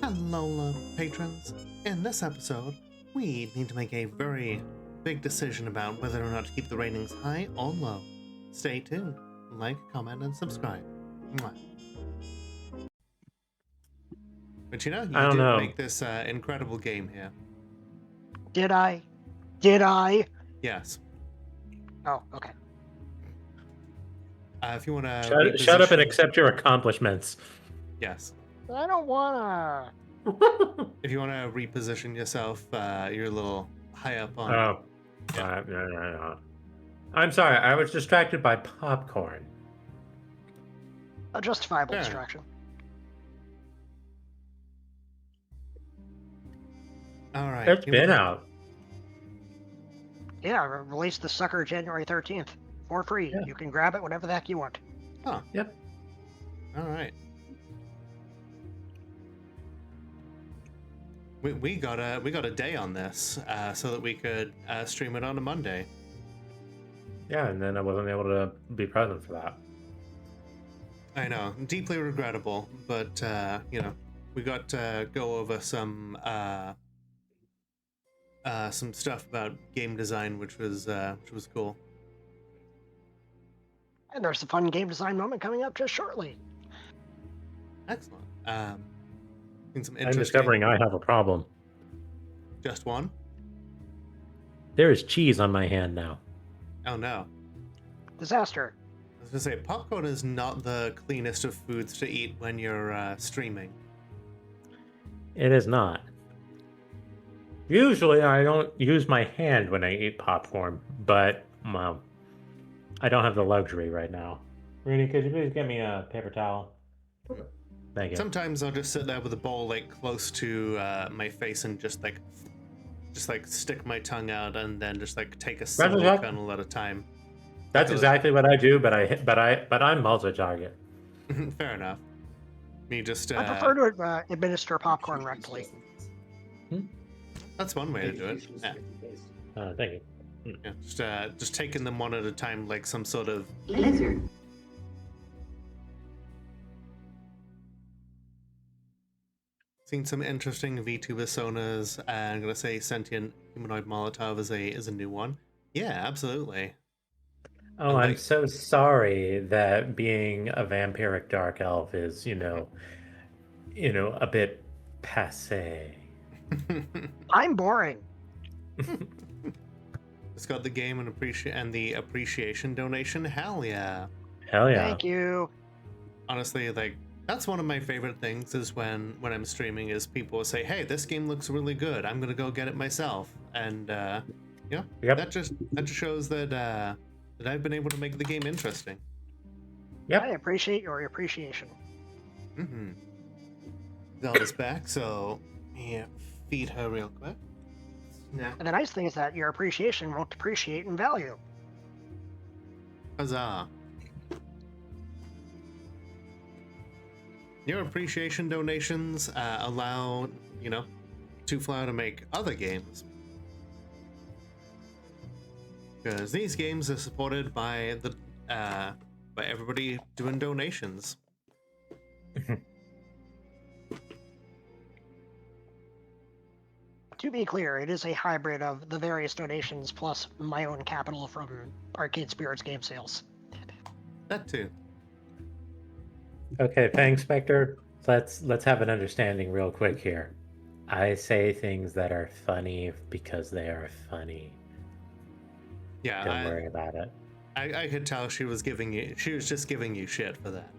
Hello, patrons. In this episode, we need to make a very big decision about whether or not to keep the ratings high or low. Stay tuned. Like, comment, and subscribe. Mwah. But you I don't did know. make this incredible game here. Did I? Did I? Yes. Oh, okay. If you want to Shut up and accept your accomplishments. Yes. I don't wanna. If you want to reposition yourself, you're a little high up on. Oh, no. I'm sorry. I was distracted by popcorn. A justifiable Fair. distraction. All right. It's been out. Yeah, released the sucker January 13th for free. Yeah. You can grab it whenever the heck you want. Huh. Yep. All right. We got a day on this, so that we could stream it on a Monday. Yeah, and then I wasn't able to be present for that. I know, deeply regrettable, but we got to go over some stuff about game design, which was cool. And there's a fun game design moment coming up just shortly. Excellent. Some I'm interesting. discovering I have a problem. Just one? There is cheese on my hand now. Oh no. Disaster. I was gonna say, popcorn is not the cleanest of foods to eat when you're streaming. It is not. Usually I don't use my hand when I eat popcorn, but, well, I don't have the luxury right now. Rudy, could you please get me a paper towel? Thank you. Sometimes I'll just sit there with a bowl close to my face and just stick my tongue out and then just take a single kernel at a time. That's exactly what I do, but I'm multi-target. Fair enough. Me just. I prefer to administer popcorn rectally. That's one way to do it. Yeah. Thank you. Yeah, just taking them one at a time, like some sort of lizard. Seen some interesting VTuber personas. I'm gonna say Sentient Humanoid Molotov is a new one. Yeah, absolutely. Oh, I'm so sorry that being a vampiric dark elf is, a bit passé. I'm boring. It's got the game and the appreciation donation. Hell yeah. Hell yeah. Thank you. Honestly, that's one of my favorite things is when I'm streaming is people say, hey, this game looks really good, I'm gonna go get it myself. And that just shows that I've been able to make the game interesting. Yep. I appreciate your appreciation. Zelda's back, so yeah, feed her real quick. Yeah. And the nice thing is that your appreciation won't depreciate in value. Huzzah. Your appreciation donations allow, Two-Flower to make other games. Because these games are supported by by everybody doing donations. To be clear, it is a hybrid of the various donations plus my own capital from Arcade Spirits game sales. That too. Okay, Fang Spectre, let's have an understanding real quick here. I say things that are funny because they are funny. Yeah, Don't worry about it. I could tell she was just giving you shit for that.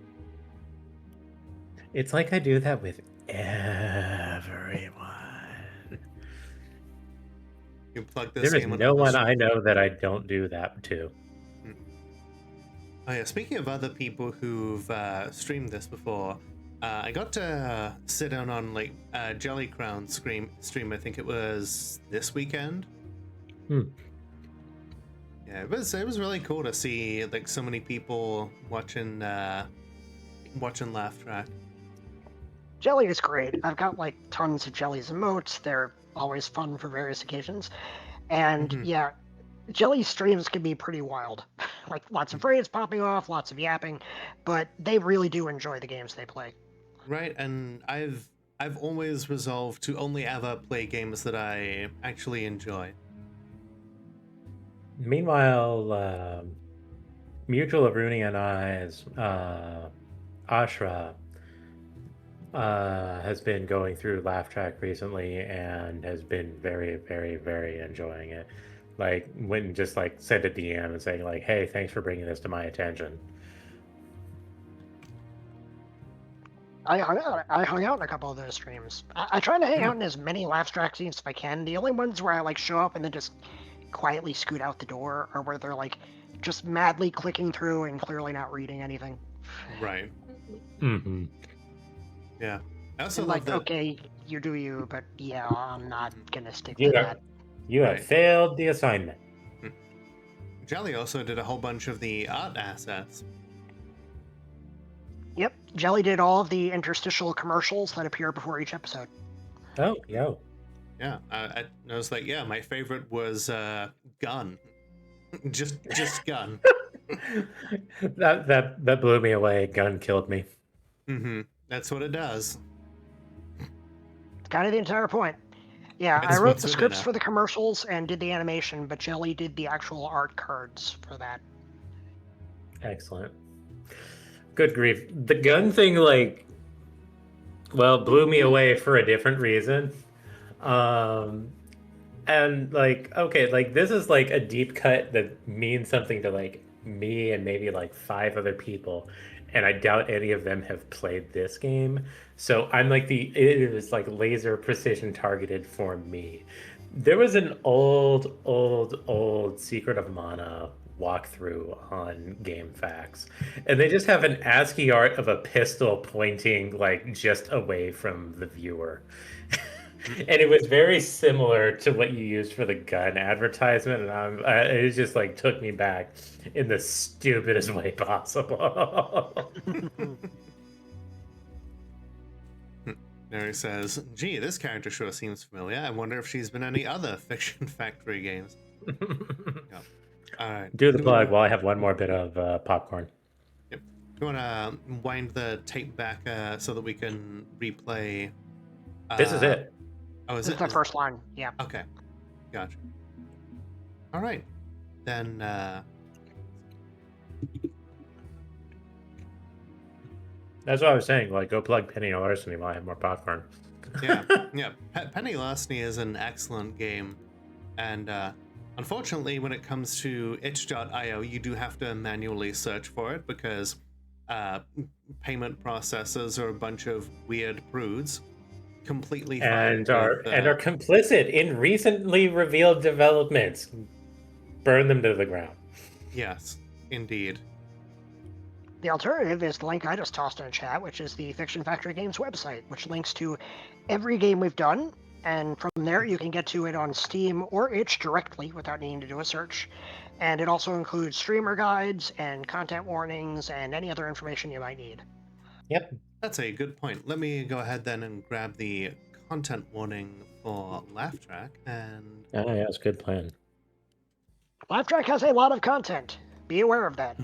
It's like I do that with everyone. You plug this There is game no one I know that I don't do that to. Oh yeah, speaking of other people who've streamed this before, I got to sit in on Jelly Crown stream. I think it was this weekend. Yeah, it was really cool to see so many people watching Laugh Track. Jelly is great. I've got tons of Jelly's emotes. They're always fun for various occasions. And yeah, Jelly streams can be pretty wild. Lots of phrases popping off, lots of yapping, but they really do enjoy the games they play. Right, and I've I've always resolved to only ever play games that I actually enjoy. Meanwhile, Mutual of Rooney and I's Ashra has been going through Laugh Track recently and has been very, very, very enjoying it. Like, went and just like sent a DM and saying like, "Hey, thanks for bringing this to my attention." I hung out in a couple of those streams. I try to hang out in as many laugh track scenes if I can. The only ones where I like show up and then just quietly scoot out the door are where they're like just madly clicking through and clearly not reading anything. Right. Mm-hmm. Yeah. I also And love like, that. okay, you do you, but yeah, I'm not gonna stick You with have, that. you have Right. failed the assignment. Jelly also did a whole bunch of the art assets. Yep, Jelly did all of the interstitial commercials that appear before each episode. Oh, yo. Yeah, I was like, yeah, my favorite was Gun. just Gun. that blew me away. Gun killed me. Mm-hmm. That's what it does. It's kind of the entire point. Yeah, It's I wrote what's the in scripts it. for the commercials and did the animation, but Jelly did the actual art cards for that. Excellent. Good grief. The gun thing, like, well, blew me away for a different reason. And like, okay, like this is like a deep cut that means something to like me and maybe like 5 other people. And I doubt any of them have played this game. So I'm like it is like laser precision targeted for me. There was an old Secret of Mana walkthrough on GameFAQs, and they just have an ASCII art of a pistol pointing like just away from the viewer. And it was very similar to what you used for the gun advertisement, and it just like took me back in the stupidest way possible. Mary says, gee, this character sure seems familiar. I wonder if she's been in any other Fiction Factory games. Yep. All right. Do the plug while I have one more bit of popcorn. Yep. You want to wind the tape back so that we can replay? This is it. Oh, is This it? is the first line, yeah. Okay. Gotcha. All right. Then, That's what I was saying. Like, go plug Penny Larceny while I have more popcorn. yeah. Penny Larceny is an excellent game. And unfortunately, when it comes to itch.io, you do have to manually search for it because payment processors are a bunch of weird prudes. Completely and are complicit in recently revealed developments. Burn them to the ground. Yes, indeed. The alternative is the link I just tossed in the chat, which is the Fiction Factory Games website, which links to every game we've done, and from there you can get to it on Steam or itch directly without needing to do a search. And it also includes streamer guides and content warnings and any other information you might need. Yep. That's a good point. Let me go ahead then and grab the content warning for Laugh Track and... Oh, yeah, that's a good plan. Laugh Track has a lot of content. Be aware of that.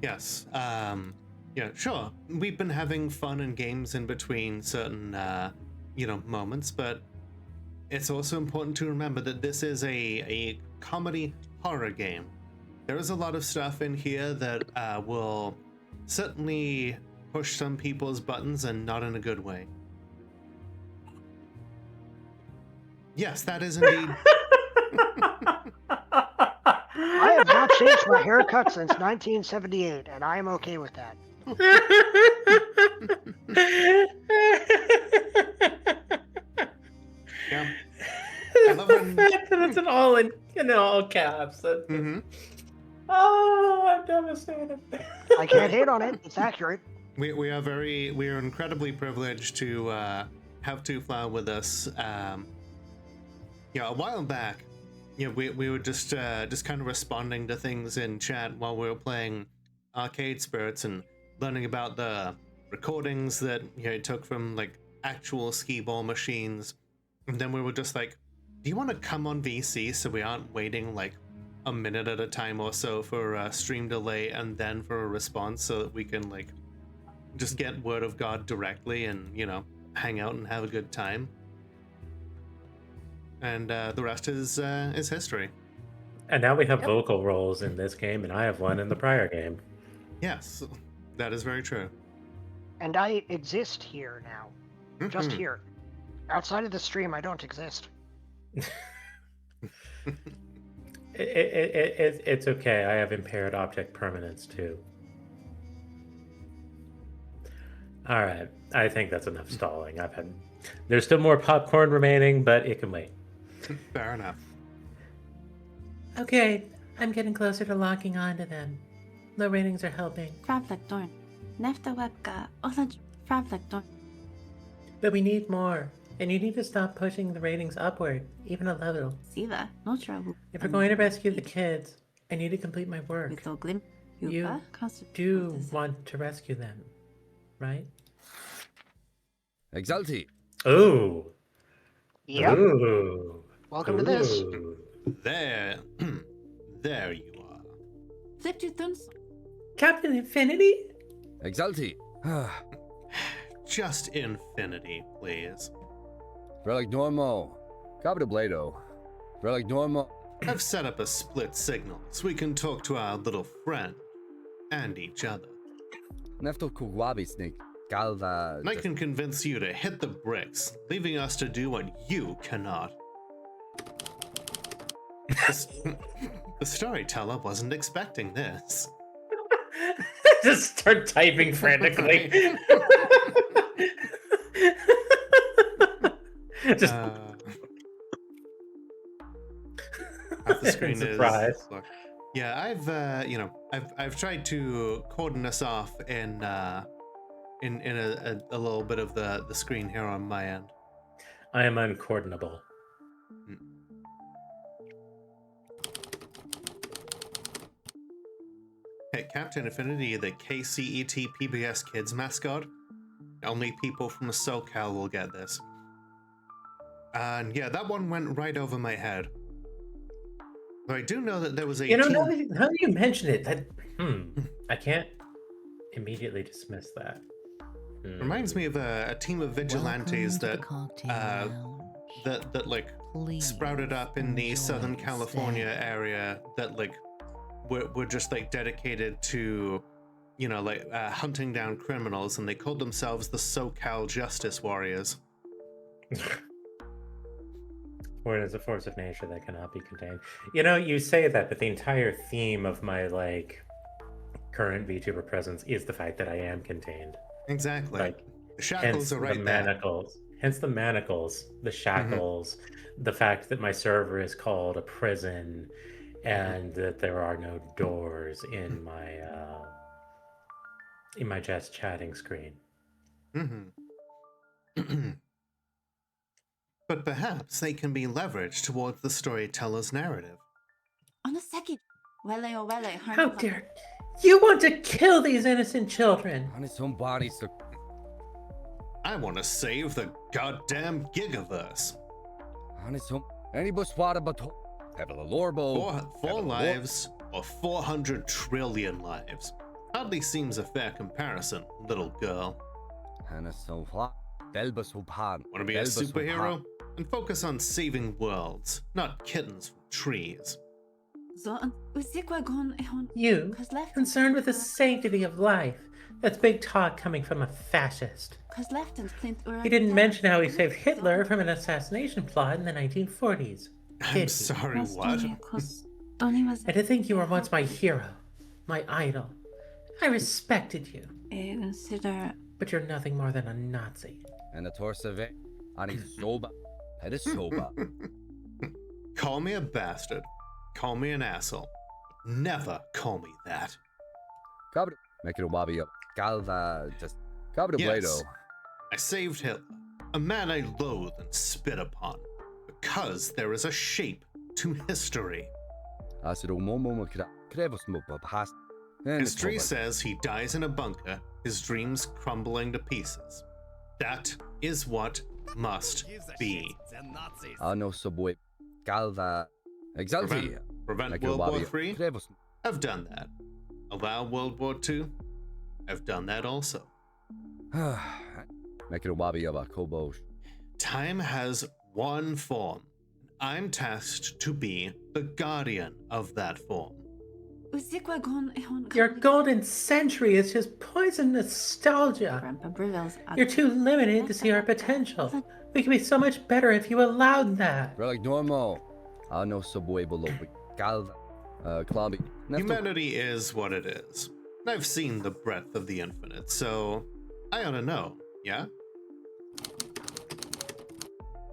Yes. Yeah, sure. We've been having fun and games in between certain, moments, but it's also important to remember that this is a comedy horror game. There is a lot of stuff in here that will certainly push some people's buttons and not in a good way. Yes, that is indeed. I have not changed my haircut since 1978, and I am okay with that. Yeah. I love when... that it's an all in all caps. Mm-hmm. Oh, I'm devastated. I can't hate on it. It's accurate. We are incredibly privileged to have Two Flower with us. A while back, we were just kind of responding to things in chat while we were playing Arcade Spirits and learning about the recordings that it took from like actual skee ball machines. And then we were just like, do you want to come on VC so we aren't waiting like a minute at a time or so for a stream delay and then for a response so that we can like just get word of God directly and, hang out and have a good time. And the rest is history. And now we have vocal roles in this game, and I have one in the prior game. Yes, that is very true. And I exist here now. Just here. Outside of the stream, I don't exist. It's okay. I have impaired object permanence too. All right. I think that's enough stalling. There's still more popcorn remaining, but it can wait. Fair enough. Okay, I'm getting closer to locking onto them. Low ratings are helping. Reflector. Nefta webka. Reflector. But we need more. And you need to stop pushing the ratings upward, even a little. Siva. No trouble. If we're going to rescue the kids, I need to complete my work. You do want to rescue them, right? Exalti. Ooh. Yep. Ooh. Welcome to this. There. There you are. Captain Infinity? Exalti. Just infinity, please. Relic Normo. Cabra Blado. Relic Normo. I've set up a split signal so we can talk to our little friend and each other. Nefto Kugwabi Snake. Galva. And I can convince you to hit the bricks, leaving us to do what you cannot. The storyteller wasn't expecting this. Just start typing frantically. Just half the screen surprise. is. Look, yeah, I've tried to cordon us off in a little bit of the screen here on my end. I am uncordonable. Hey, Captain Infinity, the KCET PBS Kids mascot. Only people from SoCal will get this. And yeah, that one went right over my head. But I do know that there was a team... now that you mention it, that I can't immediately dismiss that. Reminds me of a team of vigilantes that like sprouted up in the Southern California area that like were just like dedicated to hunting down criminals, and they called themselves the SoCal Justice Warriors. Or as a force of nature that cannot be contained. You say that, but the entire theme of my current VTuber presence is the fact that I am contained. Exactly. The shackles are right there. Hence the manacles, the shackles, the fact that my server is called a prison, and that there are no doors in my just chatting screen. But perhaps they can be leveraged towards the storyteller's narrative. How dare you want to kill these innocent children? On his own body, so. I want to save the goddamn Gigaverse. On his own. Anybody swat about Lorbo. Four lives or 400 trillion lives. Hardly seems a fair comparison, little girl. Want to be a superhero? And focus on saving worlds, not kittens from trees. You, concerned with the sanctity of life? That's big talk coming from a fascist. He didn't mention how he saved Hitler from an assassination plot in the 1940s. I'm sorry, what? And to think you were once my hero, my idol. I respected you. But you're nothing more than a Nazi. And the Torsa Ani Soba. That is Soba. Call me a bastard. Call me an asshole. Never call me that. Make it a wobby up. Galva just Cabra Blado. I saved Hitler, a man I loathe and spit upon, because there is a shape to history. History says he dies in a bunker, his dreams crumbling to pieces. That is what must be. No subway. Galva. Exalti. Prevent World War III? I've done that. Allow World War II? I've done that also. Make it a wabi of a kobo. Time has one form. I'm tasked to be the guardian of that form. Your golden century is just poison nostalgia. Grandpa Briville's You're too limited to see our potential. We could be so much better if you allowed that. Relic normal. I know subway below. Galva. Klobby. Humanity is what it is. I've seen the breadth of the infinite, so I ought to know, yeah?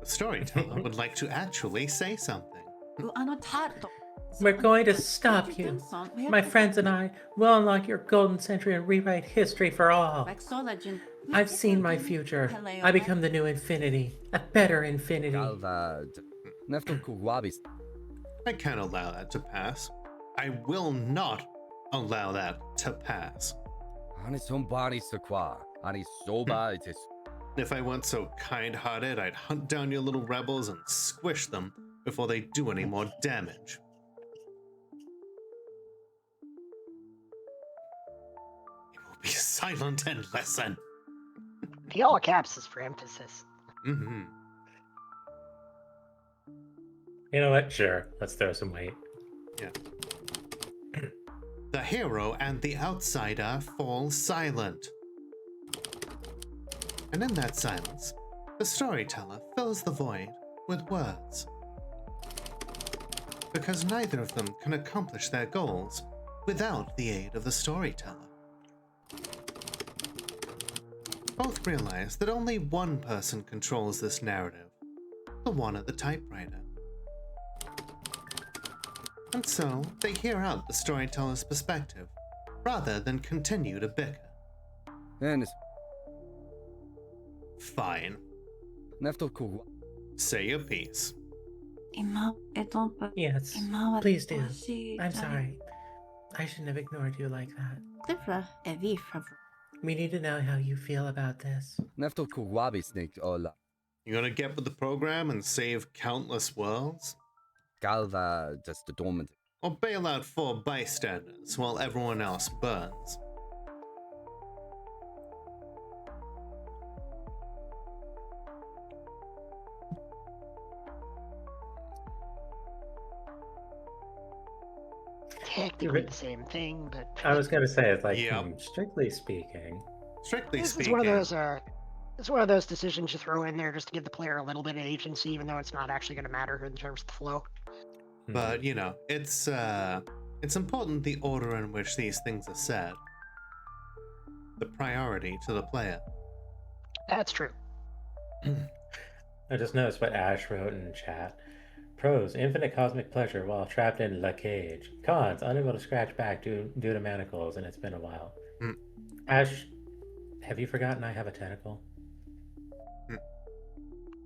The storyteller would like to actually say something. We're going to stop you. My friends and I will unlock your golden century and rewrite history for all. I've seen my future. I become the new infinity. A better infinity. Galva. Nefto Kuwabis. I can't allow that to pass. I will not allow that to pass. Ani somebody sequa. Ani sobaitis. If I weren't so kind-hearted, I'd hunt down your little rebels and squish them before they do any more damage. You will be silent and listen. The all caps is for emphasis. Mm-hmm. You know what? Sure. Let's throw some weight. Yeah. The hero and the outsider fall silent. And in that silence, the storyteller fills the void with words. Because neither of them can accomplish their goals without the aid of the storyteller. Both realize that only one person controls this narrative, the one at the typewriter. And so, they hear out the storyteller's perspective, rather than continue to bicker. And Fine. Nefto Kuwa. Say your piece. Yes. Please do. I'm sorry. I shouldn't have ignored you like that. We need to know how you feel about this. Nefto Kuwabi snake ola. You gonna get with the program and save countless worlds? Galva just the dormant. Or bail out 4 bystanders while everyone else burns? Technically the same thing, but I was gonna say it's like, Yep. strictly speaking. Strictly this speaking, is one of those. It's one of those decisions you throw in there just to give the player a little bit of agency, even though it's not actually going to matter in terms of the flow. but you know, it's important the order in which these things are said. The priority to the player. That's true. I just noticed what Ash wrote in chat. Pros: infinite cosmic pleasure while trapped in La Cage. Cons: unable to scratch back due to manacles, and it's been a while. Mm. Ash, have you forgotten I have a tentacle?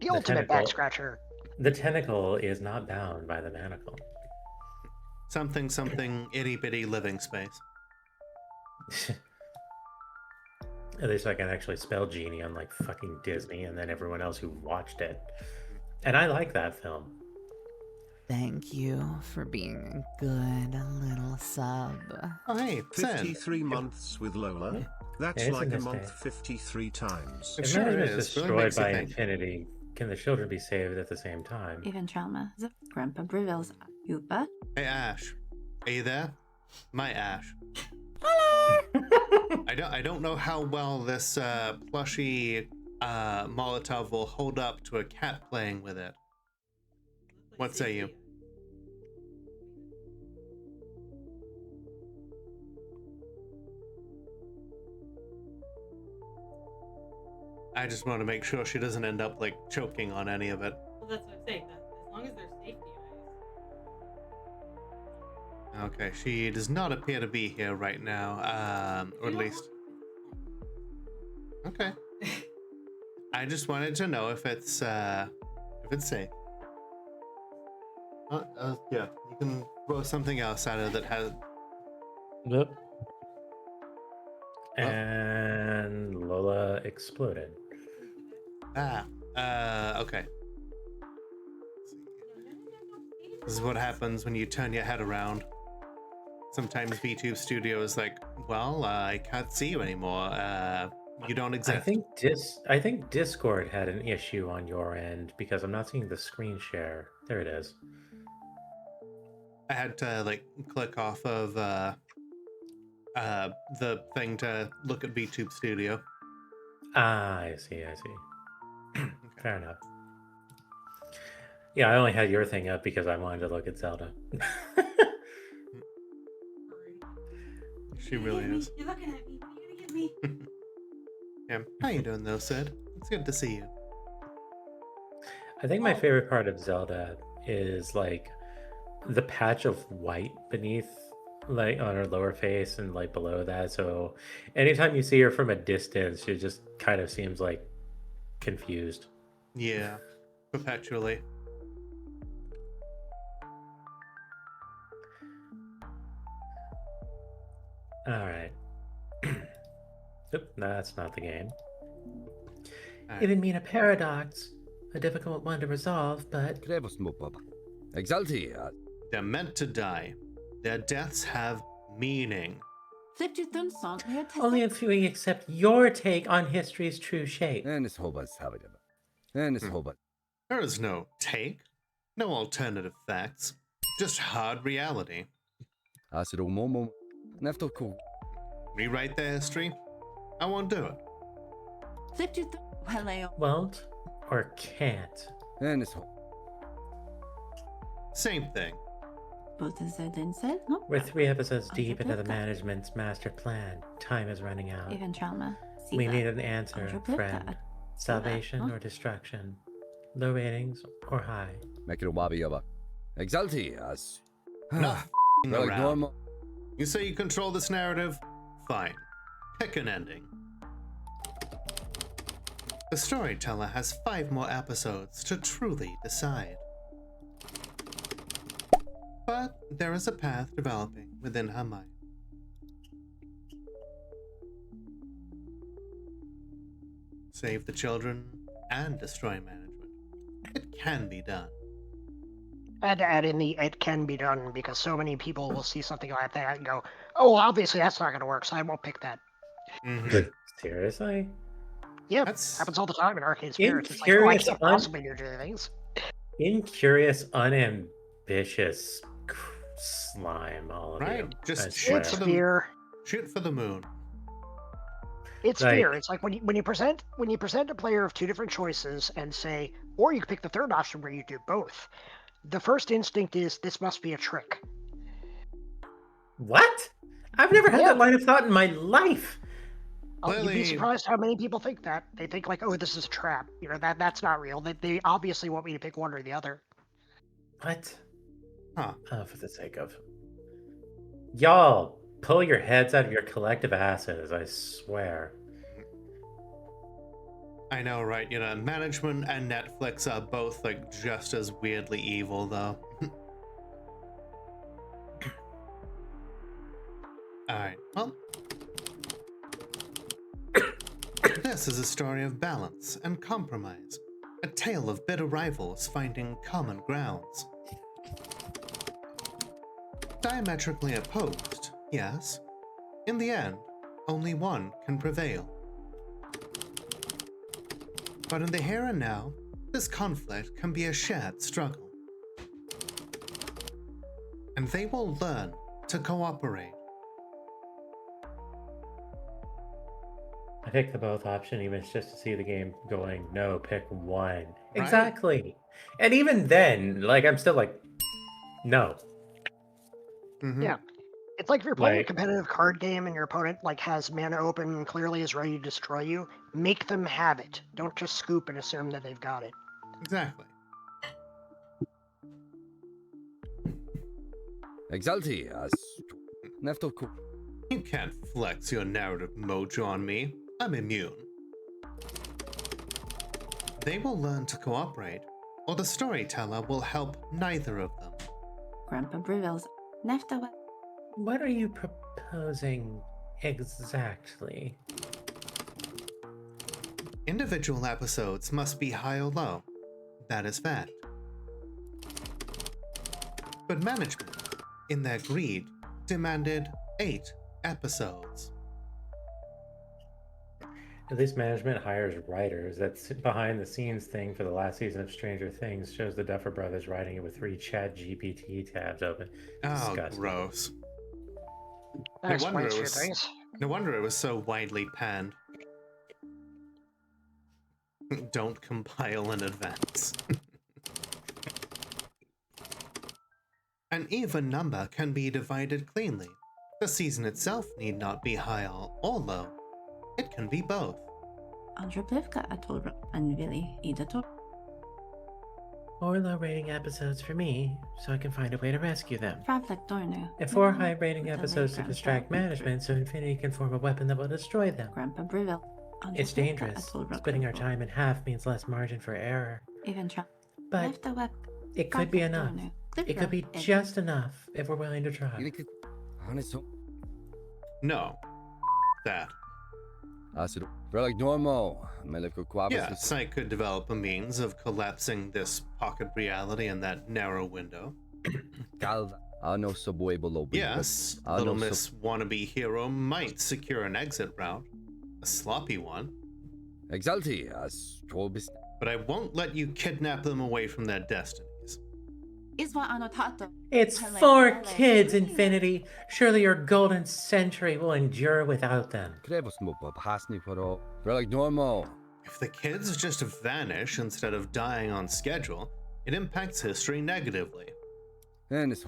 The ultimate tentacle. back scratcher. The tentacle is not bound by the manacle. Something itty bitty living space. At least I can actually spell genie, unlike fucking Disney and then everyone else who watched it. And I like that film. Thank you for being a good little sub. Oh hey, Sen. 53 months with Lola. That's Yeah, it's like in a this month day. 53 times. It If sure man is is. Really destroyed makes you by think. infinity, can the children be saved at the same time? Even trauma. Grandpa Briville's Yupa. Hey Ash, are you there? My Ash. I don't know how well this plushy Molotov will hold up to a cat playing with it. What say you? I just want to make sure she doesn't end up like choking on any of it. Well, that's what I'm saying. That as long as there's safety eyes. Okay, she does not appear to be here right now, or at least. Okay. I just wanted to know if it's safe. Yeah, you can throw something else at her that has. Yep. And Lola exploded. Okay. This is what happens when you turn your head around. Sometimes VTube Studio is like, well, I can't see you anymore. you don't I exist. think Discord had an issue on your end because I'm not seeing the screen share. There it is. I had to like click off of the thing to look at VTube Studio. Ah, I see. Fair enough. Yeah, I only had your thing up because I wanted to look at Zelda. She really is. You're looking at me. What are you gonna give me? Yeah. How you doing though, Sid? It's good to see you. I think my favorite part of Zelda is like the patch of white beneath, like on her lower face and like below that. So anytime you see her from a distance, she just kind of seems like confused. Yeah. Perpetually. All right. Oop, no, that's not the game. Alright. Even mean a paradox, a difficult one to resolve, but Crevos mo baba. Exalti. They're meant to die. Their deaths have meaning. only if we accept your take on history's true shape. Enes hobas havadaba. Enes hobas. There is no take, no alternative facts, just hard reality. Asiro momo. Nefto ku. Rewrite their history? I won't do it. Won't or can't? Enes ho. Same thing. We're 3 episodes deep into the management's master plan. Time is running out. We need an answer, friend. Salvation or destruction? Low ratings or high? Mekiro wabi yaba. Exalti. As. Not f***ing Like around. normal. You say you control this narrative? Fine. Pick an ending. The storyteller has 5 more episodes to truly decide. But there is a path developing within her mind. Save the children and destroy management. It can be done. I had to add in the "it can be done" because so many people will see something like that and go, "Oh, well, obviously that's not going to work, so I won't pick that." Mhm. Seriously? Yeah, That's happens all the time in Arcade Spirits. It's like, oh, I Incurious can't possibly do things. Incurious, unambitious slime, all of right. you. Just I shoot swear. It's for the fear. shoot for the moon. It's Like- fear. It's like when you present a player of 2 different choices and say, or you can pick the third option where you do both. The first instinct is this must be a trick. What? I've never had Yeah. that line of thought in my life. Oh, you'd be Clearly- surprised how many people think that. They think like, oh, this is a trap. You know, that's not real. They obviously want me to pick one or the other. What? Huh. Oh, for the sake of. Y'all, pull your heads out of your collective asses, I swear. I know, right? You know, management and Netflix are both like just as weirdly evil, though. Alright, well. This is a story of balance and compromise. A tale of bitter rivals finding common grounds. Diametrically opposed, yes. In the end, only one can prevail. But in the here and now, this conflict can be a shared struggle. And they will learn to cooperate. I picked the both option even just to see the game going, no, pick one. Right. Exactly. And even then, like, I'm still like, no. Mhm. Yeah. It's like if you're playing a Like- competitive card game and your opponent like has mana open and clearly is ready to destroy you, make them have it. Don't just scoop and assume that they've got it. Exactly. Exalti. As. Nefto ku. You can't flex your narrative mojo on me. I'm immune. They will learn to cooperate, or the storyteller will help neither of them. Grandpa Breville's Nefta. What are you proposing exactly? Individual episodes must be high or low. That is fact. But management, in their greed, demanded 8 episodes. At least management hires writers. That's behind the scenes thing for the last season of Stranger Things shows the Duffer Brothers writing it with 3 Chat GPT tabs open. Oh, Disgusting. gross. That explains a few things. No wonder it was so widely panned. Don't compile in advance. An even number can be divided cleanly. The season itself need not be high or low. It can be both. Andrzejewka Ator Anvili Idator. More low rating episodes for me, so I can find a way to rescue them. Pravlek Dornu. And 4 high rating episodes to distract management so Infinity can form a weapon that will destroy them. Grandpa Brivil. It's dangerous. Splitting our time in half means less margin for error. Even try. But it could be enough. It could be just enough if we're willing to try. No. That. Yes, I could develop a means of collapsing this pocket reality in that narrow window. Yes, Little Miss Wannabe Hero might secure an exit route. A sloppy one. But I won't let you kidnap them away from their destinies. It's 4 kids, Infinity. Surely your golden century will endure without them. If the kids just vanish instead of dying on schedule, it impacts history negatively. That's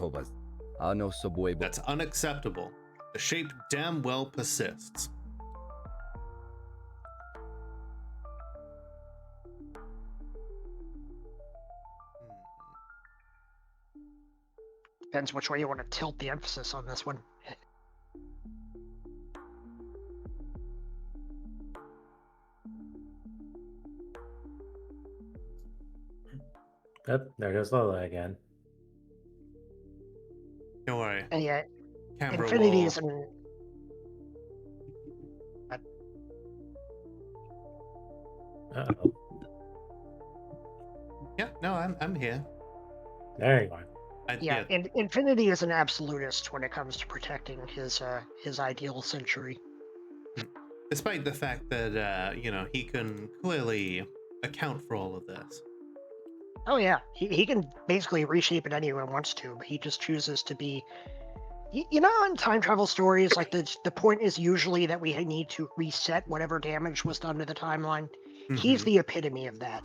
unacceptable. The shape damn well persists. Depends which way you want to tilt the emphasis on this one. Oh, there goes Lola again. Don't worry. And yet, Camera Infinity will- is an... Uh-oh. Yeah, no, I'm here. There you are. Yeah, and Infinity is an absolutist when it comes to protecting his ideal century. Despite the fact that, he can clearly account for all of this. Oh yeah, he can basically reshape it any way he wants to, but he just chooses to be... You know, in time travel stories, like the point is usually that we need to reset whatever damage was done to the timeline. He's the epitome of that.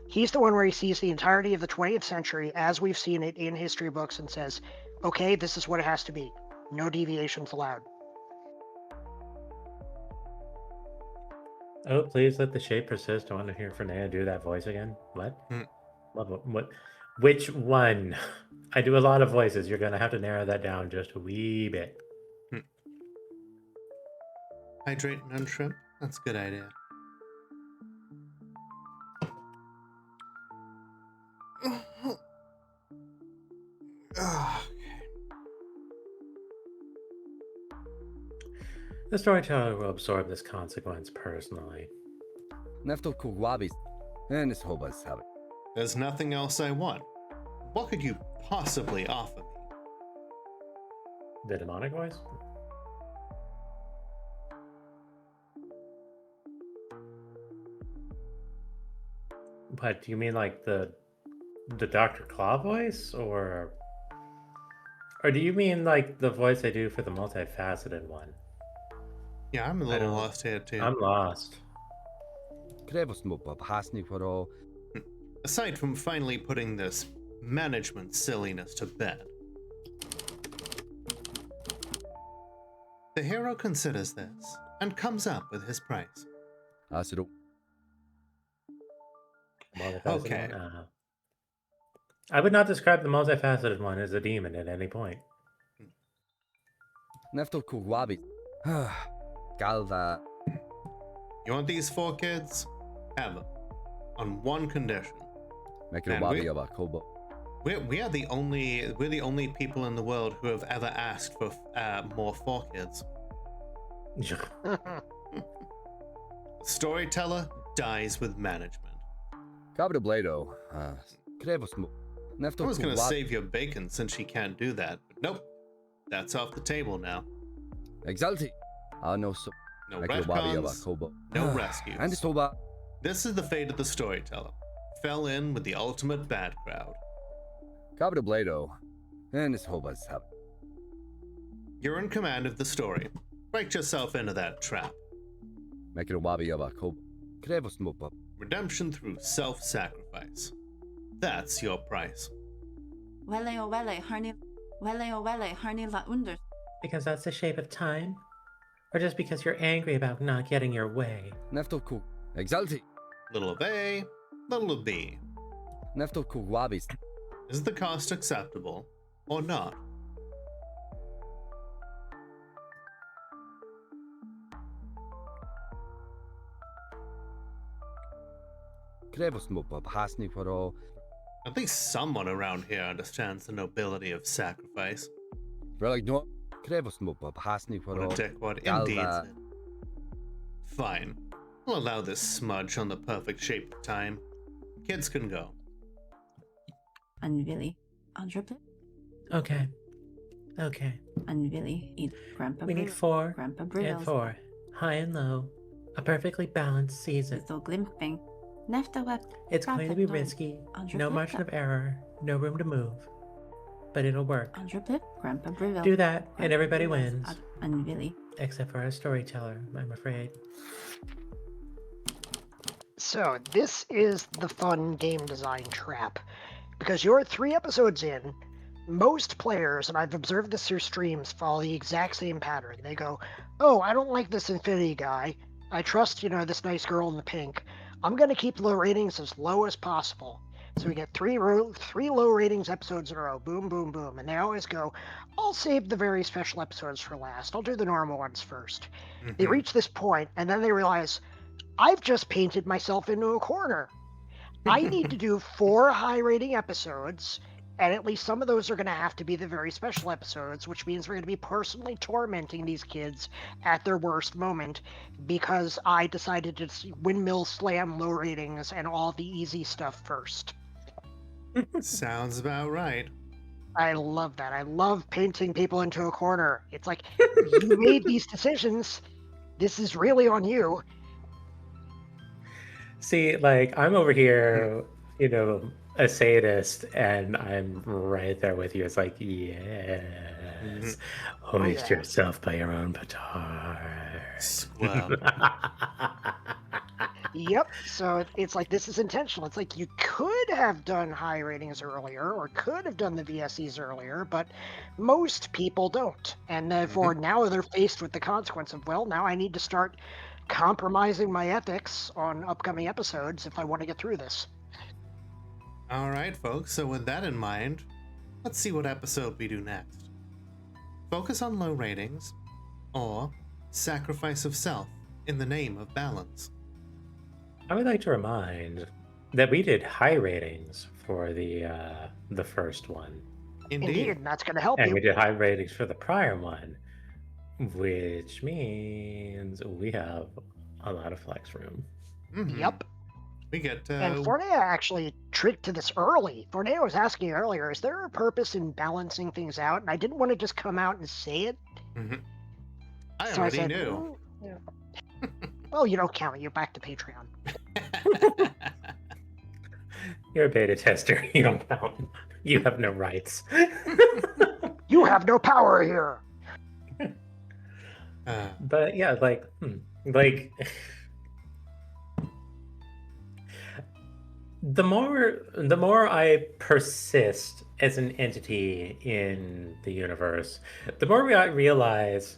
He's the one where he sees the entirety of the 20th century as we've seen it in history books and says, okay, this is what it has to be. No deviations allowed. Oh, please let the shape persist. I want to hear Fernanda do that voice again. What? What? Which one? I do a lot of voices. You're going to have to narrow that down just a wee bit. Hydrate and unshrimp? That's a good idea. The storyteller will absorb this consequence personally. There's nothing else I want. What could you possibly offer me? The demonic voice? But do you mean like the Dr. Claw voice, or do you mean like the voice I do for the multifaceted one? Yeah, I'm a little lost here too. I'm lost. Aside from finally putting this management silliness to bed, the hero considers this and comes up with his price. Okay. One? I would not describe the multifaceted one as a demon at any point. You want these 4 kids? Have them. On one condition. Man, we are the only people in the world who have ever asked for more 4 kids. Storyteller dies with management. I was gonna save your bacon since she can't do that, but nope. That's off the table now. No Make it wabi yaba retcons, kobo. no rescues. And it's toba. This is the fate of the storyteller. Fell in with the ultimate bad crowd. Kabra blado. And it's hoba's hub. You're in command of the story. Write yourself into that trap. Make it wabi yaba kobo. Krevos mopa. Redemption through self-sacrifice. That's your price. Wele o wele, harni la under. Because that's the shape of time? Or just because you're angry about not getting your way? Nefto ku. Exalti. Little of A, little of B. Nefto ku wabis. Is the cost acceptable or not? Krevos mopa. Hasni poro. At least someone around here understands the nobility of sacrifice. Relic no. Krevos mopa. Hasni What poro. a dickwad indeed. Fine. I'll allow this smudge on the perfect shape of time. Kids can go. Anvili. Andre Pip. Okay. Okay. Anvili. Eat Grandpa We need Brill. 4 Grandpa and Brill. 4. High and low. A perfectly balanced season. Little glimping. Nefta wet. It's going to be Perfecto. risky. Andre No Pip. margin of error. No room to move. But it'll work. Andre Pip. Grandpa Brill. Do that, and Grandpa everybody Brill. wins. Anvili. Except for our storyteller, I'm afraid. So this is the fun game design trap. Because you're 3 episodes in, most players, and I've observed this through streams, follow the exact same pattern. They go, oh, I don't like this Infinity guy. I trust, this nice girl in the pink. I'm going to keep low ratings as low as possible. So we get 3 low ratings episodes in a row. Boom, boom, boom. And they always go, I'll save the very special episodes for last. I'll do the normal ones first. They reach this point, and then they realize, I've just painted myself into a corner. I need to do 4 high rating episodes, and at least some of those are going to have to be the very special episodes, which means we're going to be personally tormenting these kids at their worst moment because I decided to windmill slam low ratings and all the easy stuff first. Sounds about right. I love that. I love painting people into a corner. It's like, you made these decisions. This is really on you. See, like, I'm over here, a sadist, and I'm right there with you. It's like, yes, hoist yeah. yourself by your own petard. Squab. Yep. So it's like, this is intentional. It's like you could have done high ratings earlier or could have done the VSEs earlier, but most people don't. And therefore now they're faced with the consequence of, well, now I need to start compromising my ethics on upcoming episodes if I want to get through this. All right, folks. So with that in mind, let's see what episode we do next. Focus on low ratings or sacrifice of self in the name of balance. I would like to remind that we did high ratings for the first one, Indeed, and that's going to help and you. we did high ratings for the prior one, which means we have a lot of flex room. Yep. We get And Fornea actually tricked to this early. Fornea was asking earlier, is there a purpose in balancing things out? And I didn't want to just come out and say it. I So already said, knew. yeah. Well, you don't count it. You're back to Patreon. You're a beta tester. You don't count. You have no rights. You have no power here. But yeah, like the more I persist as an entity in the universe, the more I realize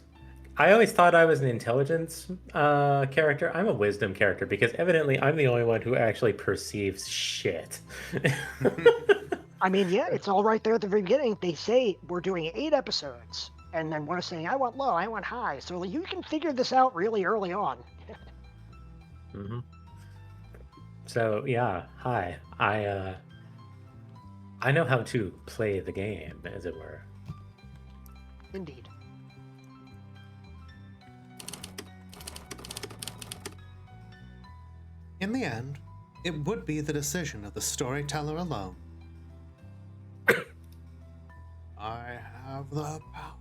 I always thought I was an intelligence character. I'm a wisdom character because evidently I'm the only one who actually perceives shit. I mean, yeah, it's all right there at the very beginning. They say we're doing 8 episodes. And then one is saying, I want low, I want high. So you can figure this out really early on. So yeah, hi. I know how to play the game, as it were. Indeed. In the end, it would be the decision of the storyteller alone. I have the power.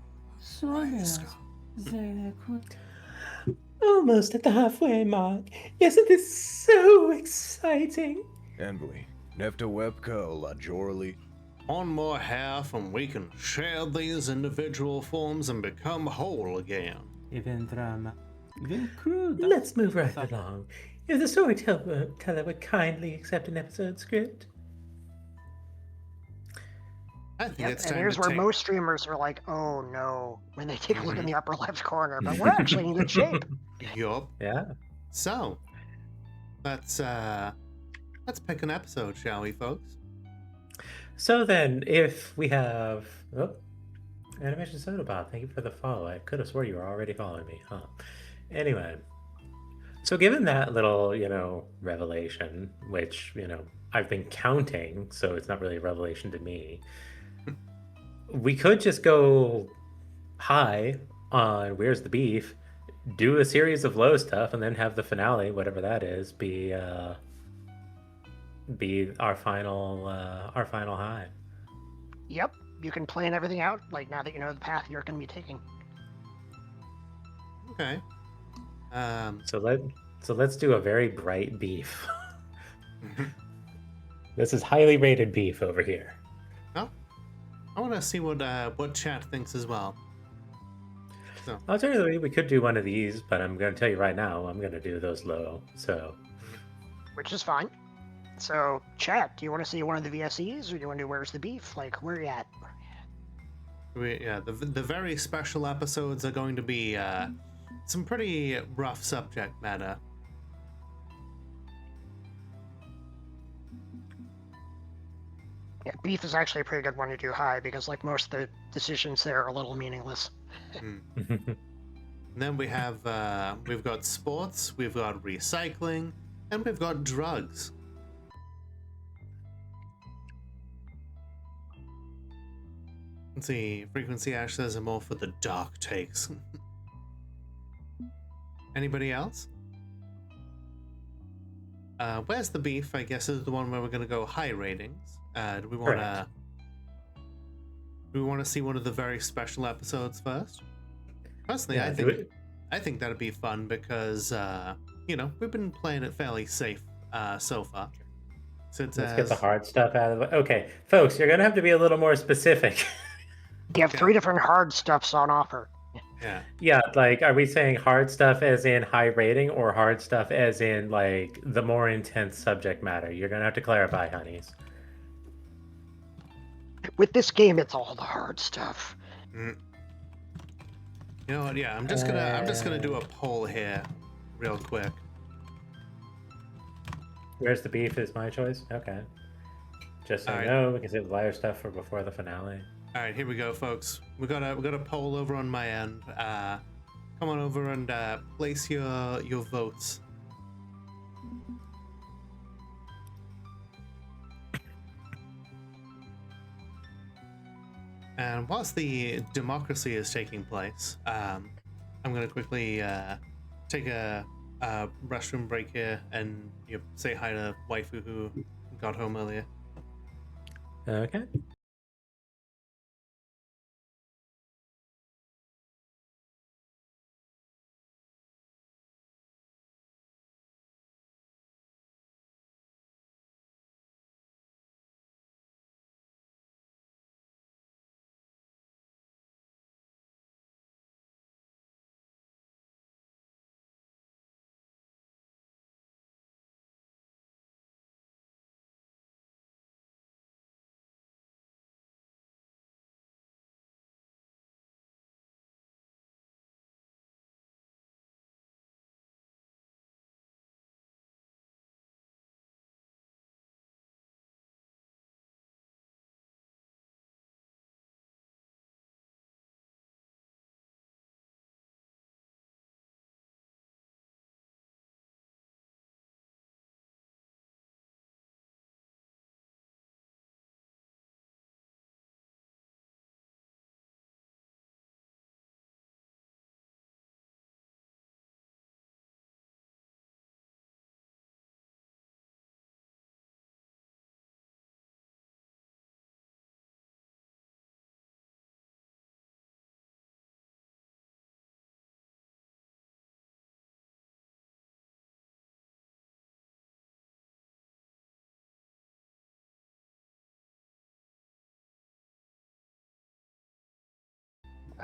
Almost at the halfway mark. Isn't this so exciting? Envy. Nefta webka la jorli. One more half and we can share these individual forms and become whole again. Even drama. Even crude. Let's move right along. If the storyteller would kindly accept an episode script. I think Yep, it's and time here's to where take... most streamers are like, "Oh no," when they take a look in the upper left corner. But we're actually in good shape. Yup. Yeah. So, let's pick an episode, shall we, folks? So then, if we have... Oh, Animation Soda Bob, thank you for the follow. I could have swore you were already following me, huh? Anyway, so given that little, revelation, which, I've been counting, so it's not really a revelation to me, we could just go high on Where's the Beef, do a series of low stuff, and then have the finale, whatever that is, be our final high. Yep, you can plan everything out. Like now that you know the path you're going to be taking. Okay. So let's do a very bright beef. This is highly rated beef over here. Oh, I want to see what chat thinks as well. So. Alternatively, we could do one of these, but I'm going to tell you right now, I'm going to do those low. So, which is fine. So, chat, do you want to see one of the VSEs, or do you want to do Where's the Beef? Like, where are you at? The very special episodes are going to be some pretty rough subject matter. Yeah, Beef is actually a pretty good one to do high, because like most of the decisions there are a little meaningless. And then we have we've got sports, we've got recycling, and we've got drugs. Let's see, Frequency Ash says I'm all for the dark takes. Anybody else? Where's the Beef? I guess is the one where we're gonna go high ratings. Do we want to see one of the very special episodes first? Personally, yeah, I think that'd be fun because we've been playing it fairly safe so far. So let's get the hard stuff out of the way. Okay, folks, you're gonna have to be a little more specific. You have 3 different hard stuffs on offer. Yeah. Yeah, like, are we saying hard stuff as in high rating, or hard stuff as in like the more intense subject matter? You're gonna have to clarify, honeys. With this game, it's all the hard stuff. You know what? Yeah, I'm just gonna do a poll here, real quick. Where's the Beef is my choice. Okay. Just so you know, we can save the liar stuff for before the finale. All right, here we go, folks. We got a poll over on my end. Come on over and place your votes. And whilst the democracy is taking place, I'm gonna quickly take a restroom break here and say hi to waifu who got home earlier. Okay.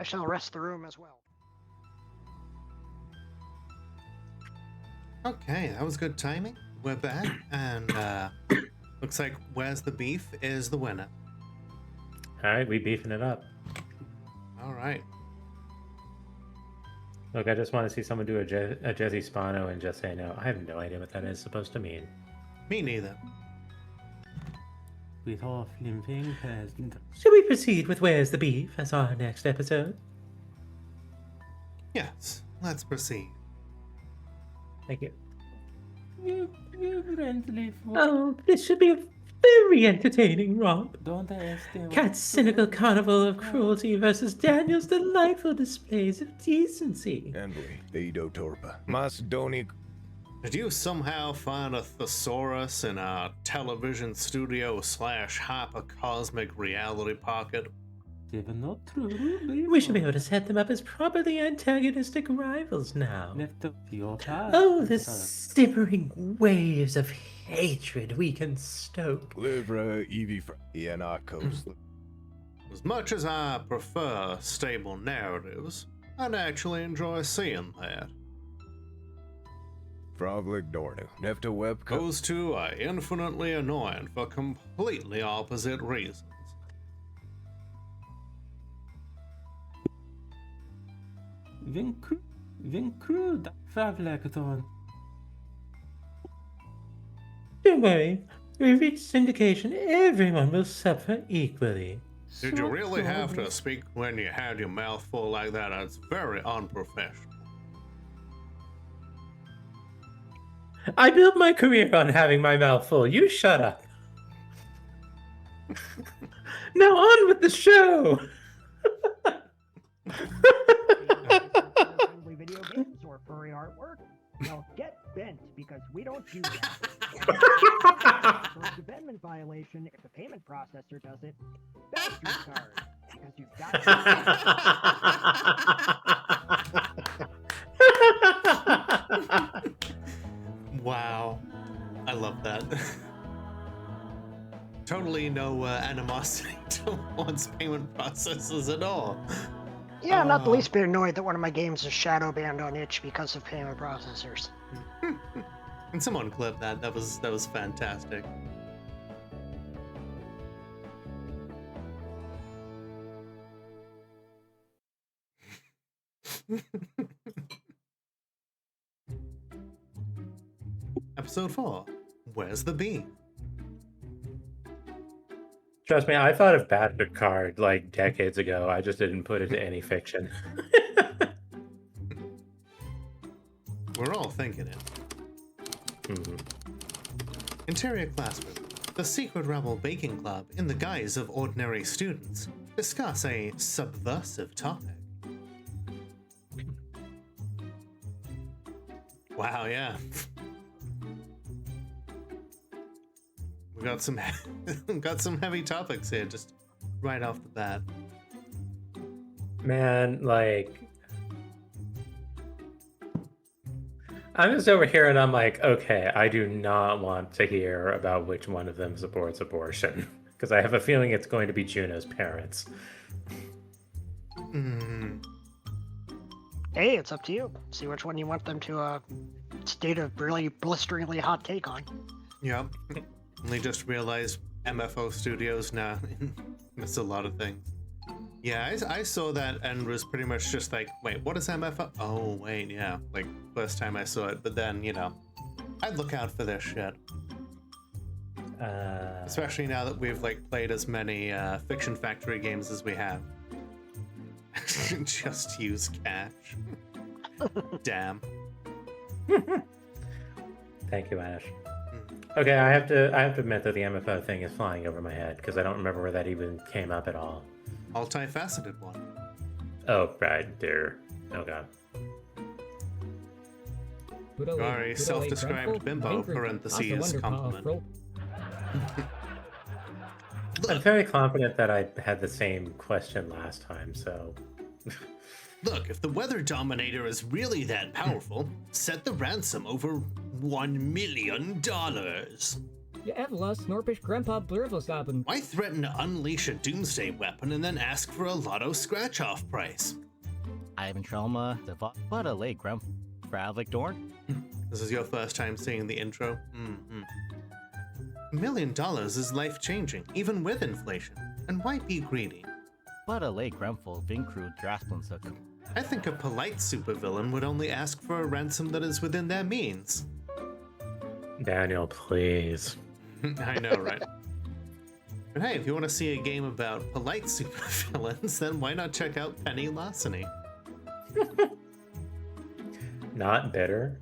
I shall rest the room as well. Okay, that was good timing. We're back, and looks like Where's the Beef is the winner. All right, we beefing it up. All right. Look, I just want to see someone do a Jesse Spano and just say no. I have no idea what that is supposed to mean. Me neither. With all flimping peasant. Should we proceed with Where's the Beef as our next episode? Yes, let's proceed. Thank you. You friendly fool. Oh, this should be a very entertaining romp. Don't ask them. Cat's cynical carnival of cruelty versus Daniel's delightful displays of decency. Envy, Eido Torpa. Macedonic. Did you somehow find a thesaurus in our television studio / hypercosmic reality pocket? They were not true. We should be able to set them up as properly antagonistic rivals now. Left of your path. Oh, the simmering waves of hatred we can stoke. Livra Evi Ianakos. As much as I prefer stable narratives, I'd actually enjoy seeing that. Froglik Dornu. Nefta Webco. Those two are infinitely annoying for completely opposite reasons. Vincrude. Favlekaton. Don't worry, we reached syndication. Everyone will suffer equally. Did you really have to speak when you had your mouth full like that? It's very unprofessional. I built my career on having my mouth full. You shut up. Now on with the show. Video games or furry artwork? Well, get bent because we don't do that. So it's a Benman violation if the payment processor does it. Back your card because you've got. Wow, I love that. Totally no animosity towards payment processes at all. Yeah, I'm not the least bit annoyed that one of my games is shadow banned on itch because of payment processors. And someone clipped that. That was fantastic. Episode 4. Where's the Bee? Trust me, I thought of Bastard Card like decades ago. I just didn't put it to any fiction. We're all thinking it. Interior classroom. The secret rebel baking club, in the guise of ordinary students, discuss a subversive topic. Wow, yeah. We got some heavy topics here, just right off the bat. Man, like, I'm just over here and I'm like, okay, I do not want to hear about which one of them supports abortion because I have a feeling it's going to be Juno's parents. Hey, it's up to you. See which one you want them to state a really blisteringly hot take on. Yep. They just realized MFO Studios now. It's a lot of things. Yeah, I saw that and was pretty much just like, wait, what is MFO? Oh, wait, yeah. Like, first time I saw it, but then, you know, I'd look out for this shit. Especially now that we've, like, played as many Fiction Factory games as we have. Just use cash. Damn. Thank you, Ash. Okay, I have to admit that the MFO thing is flying over my head because I don't remember where that even came up at all. Multifaceted one. Oh, right there. Oh god. Sorry, self-described bimbo, parentheses, compliment. I'm very confident that I had the same question last time, so... Look, if the Weather Dominator is really that powerful, set the ransom over $1 million. Je Evla Snorpish Grandpa Blurvelsaben. Why threaten to unleash a doomsday weapon and then ask for a lotto scratch-off price? Ivan Trauma, the Vada Lake Grump Fravlik Dorn. This is your first time seeing the intro? Mm-hmm. $1 million is life-changing, even with inflation. And why be greedy? Vada Lake Grumful Vincru Drasplensuk. I think a polite supervillain would only ask for a ransom that is within their means. Daniel, please. I know, right? But hey, if you want to see a game about polite supervillains, then why not check out Penny Larceny? Not bitter?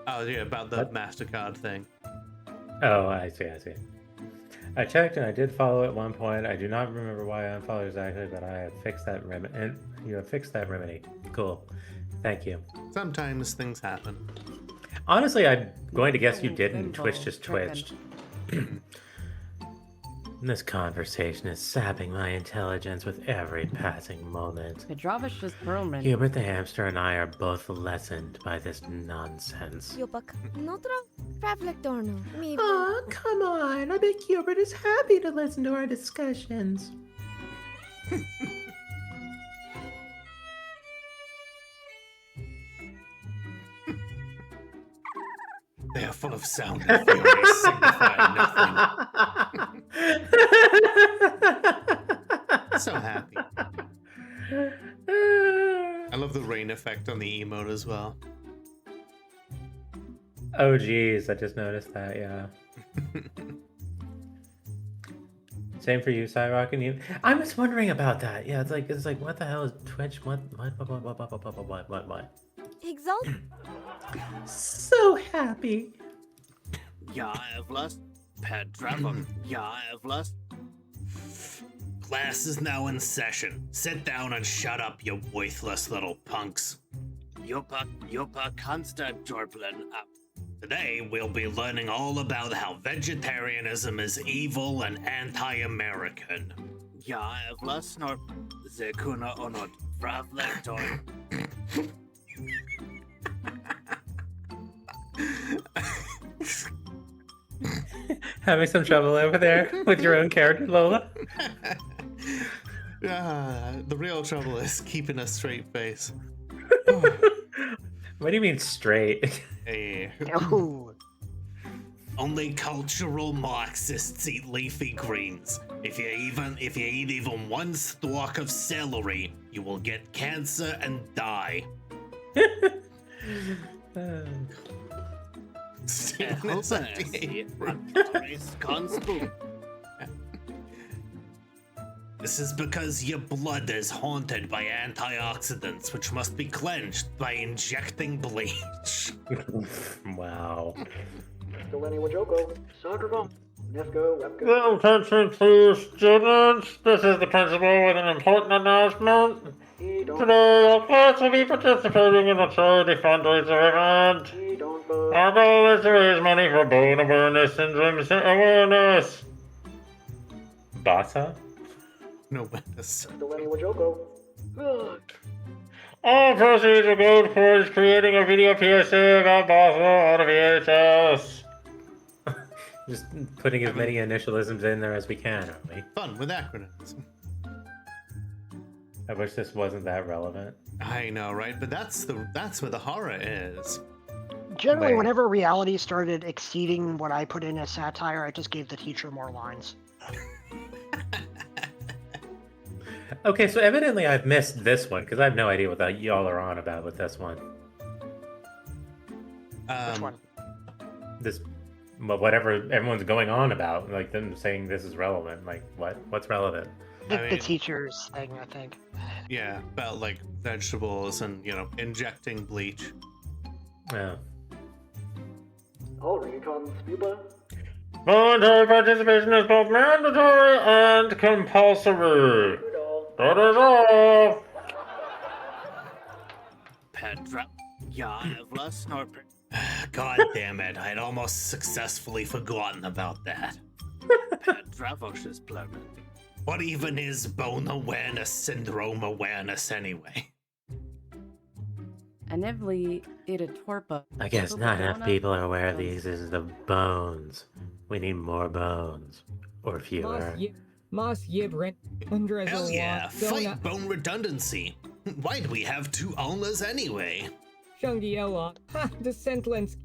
Oh, yeah, about the MasterCard thing. Oh, I see. I checked and I did follow at one point. I do not remember why I unfollowed exactly, but I have fixed that remedy. And you have fixed that remedy. Cool. Thank you. Sometimes things happen. Honestly, I'm going to guess you didn't. Twitch just twitched. This conversation is sapping my intelligence with every passing moment. Pedravish is Perlman. Hubert the hamster and I are both lessened by this nonsense. Aw, come on. I bet Hubert is happy to listen to our discussions. They are full of sound and fury, signifying nothing. So happy. I love the rain effect on the emote as well. Oh geez, I just noticed that, yeah. Same for you, Cyrock, and you. I was wondering about that. Yeah, it's like what the hell is Twitch? What? Exalt. So happy. Ja, Evlas. Pedravum. Ja, Evlas. Class is now in session. Sit down and shut up, you worthless little punks. Yopa Konsta Jorplin up. Today, we'll be learning all about how vegetarianism is evil and anti-American. Ja, Evlas nor Zekuna onot Fravlektor. Having some trouble over there with your own character, Lola? The real trouble is keeping a straight face. What do you mean straight? Hey. Oh. Only cultural Marxists eat leafy greens. If you eat even one stalk of celery, you will get cancer and die. This is because your blood is haunted by antioxidants, which must be cleansed by injecting bleach. Wow. Attention please, students. This is the principal with an important announcement. Today, our class will be participating in a charity fundraiser event. Our goal is to raise money for bone awareness syndrome awareness. Basa? No witness. All proceeds will go towards creating a video PSA about Basa on a VHS. Just putting as many initialisms in there as we can, aren't we? Fun with acronyms. I wish this wasn't that relevant. I know, right? But that's where the horror is. Generally, whenever reality started exceeding what I put in as satire, I just gave the teacher more lines. Okay, so evidently I've missed this one, because I have no idea what y'all are on about with this one. Which one? This, whatever everyone's going on about, like them saying this is relevant. Like, what? What's relevant? The teacher's thing, I think. Yeah, about like vegetables and, injecting bleach. Yeah. Voluntary participation is both mandatory and compulsory. That is all. Pedra. Ja, Evlas nor. God damn it, I'd almost successfully forgotten about that. Pedravosh is pleasant. What even is bone awareness syndrome awareness anyway? Anevli Iratorpa. I guess not enough people are aware of these as the bones. We need more bones. Or fewer. Mas Yibrin. Andres Hell yeah, fight bone redundancy. Why do we have 2 ulnas anyway? Shungi Ella. Ha, the sentence.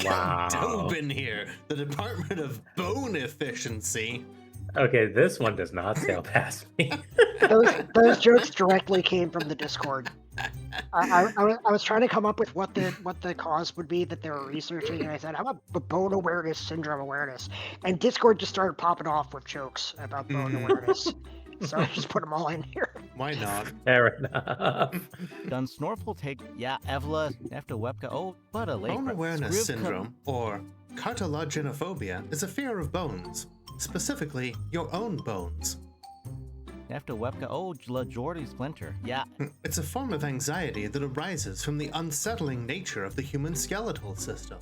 Wow. Dope in here. The Department of Bone Efficiency. Okay, this one does not sail past me. Those jokes directly came from the Discord. I was trying to come up with what the cause would be that they were researching, and I said, how about bone awareness, syndrome awareness? And Discord just started popping off with jokes about bone awareness. So I just put them all in here. Why not? Fair enough. Done Snorful take, yeah, Evla, after Webka, oh, but a late. Bone awareness syndrome, or cartilaginophobia, is a fear of bones, specifically your own bones. After Webka, oh, Jordy Splinter, yeah. It's a form of anxiety that arises from the unsettling nature of the human skeletal system.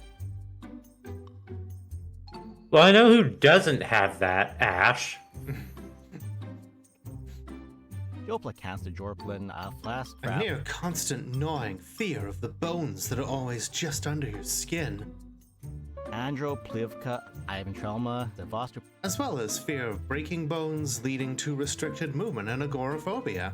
Well, I know who doesn't have that, Ash. Jopla Casta Jorplin, Flask. A near constant gnawing fear of the bones that are always just under your skin. Andro Plivka, Ivan Trelma, the Voster. As well as fear of breaking bones leading to restricted movement and agoraphobia.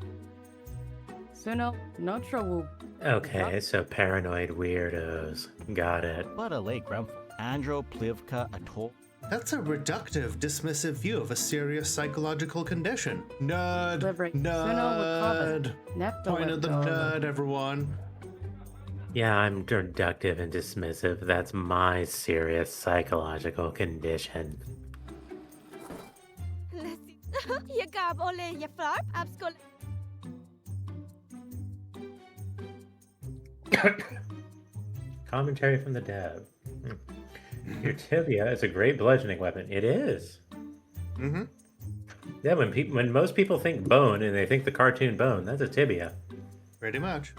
Suno, no trouble. Okay, so paranoid weirdos. Got it. But a late Grump. Andro Plivka, Atol. That's a reductive, dismissive view of a serious psychological condition. Nud. Nud. Point at the nud, everyone. Yeah, I'm reductive and dismissive. That's my serious psychological condition. Commentary from the dev. Your tibia is a great bludgeoning weapon. It is. Mm-hmm. Yeah, when most people think bone and they think the cartoon bone, that's a tibia. Pretty much.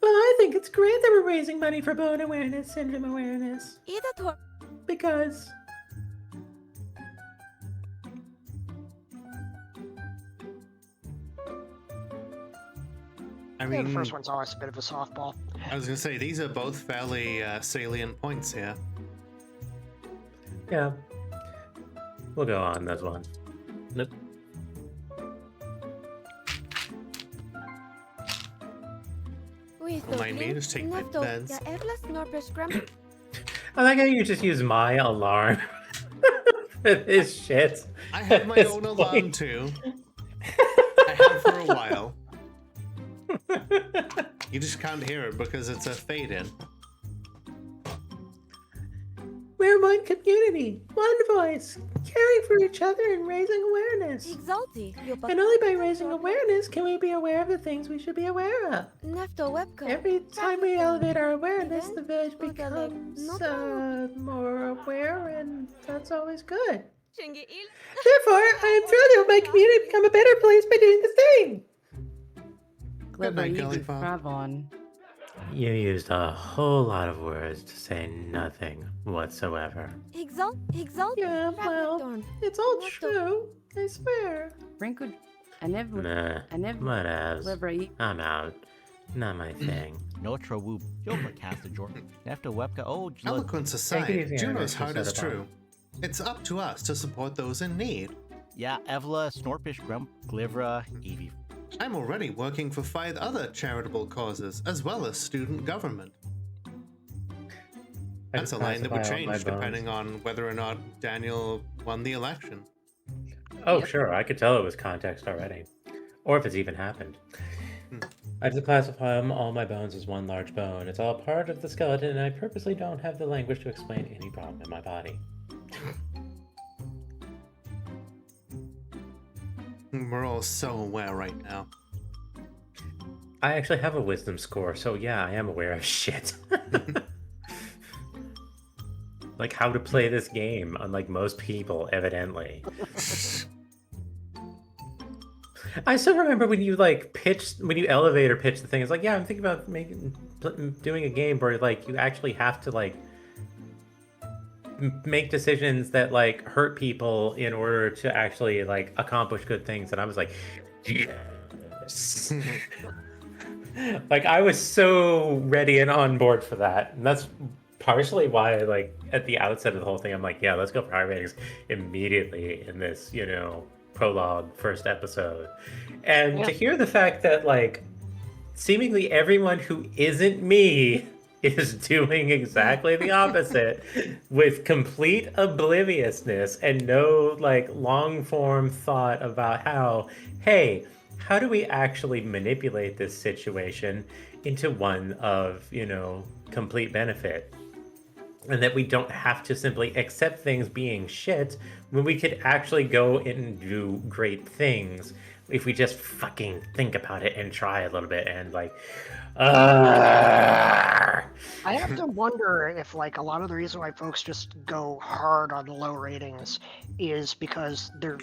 Well, I think it's great that we're raising money for bone awareness, syndrome awareness. Because... I mean, the first one's always a bit of a softball. I was going to say, these are both fairly salient points here. Yeah. We'll go on this one. Nope. My meters take my beds. I like how you just use my alarm for this shit. I have my own alarm too. I have for a while. You just can't hear it because it's a fade-in. We're one community, one voice, caring for each other and raising awareness. And only by raising awareness can we be aware of the things we should be aware of. Every time we elevate our awareness, the village becomes more aware, and that's always good. Therefore, I am thrilled to help my community become a better place by doing this thing. Good night, Gillyfog. You used a whole lot of words to say nothing whatsoever. Yeah, well, it's all true. I swear. Whatevs. I'm out. Not my thing. No trouble. Jopla Casta Jordan. After Webka, oh, Eloquence aside, Juno's heart is true. It's up to us to support those in need. Yeah, Evla, Snorpish, Grump, Glivra, Evie. I'm already working for 5 other charitable causes, as well as student government. That's a line that would change depending on whether or not Daniel won the election. Oh, sure. I could tell it was context already. Or if it's even happened. I just classify all my bones as one large bone. It's all part of the skeleton, and I purposely don't have the language to explain any problem in my body. We're all so aware right now. I actually have a wisdom score, so yeah, I am aware of shit. Like how to play this game, unlike most people, evidently. I still remember when you when you elevator pitch the thing. It's like, yeah, I'm thinking about doing a game where you actually have to make decisions that hurt people in order to actually accomplish good things. And I was like, yes. Like, I was so ready and on board for that. And that's partially why, like, at the outset of the whole thing, I'm like, yeah, let's go for high ratings immediately in this, prologue first episode. And to hear the fact that, like, seemingly everyone who isn't me is doing exactly the opposite with complete obliviousness and no, like, long form thought about how do we actually manipulate this situation into one of, complete benefit? And that we don't have to simply accept things being shit when we could actually go and do great things if we just fucking think about it and try a little bit and like. I have to wonder if, like, a lot of the reason why folks just go hard on the low ratings is because they're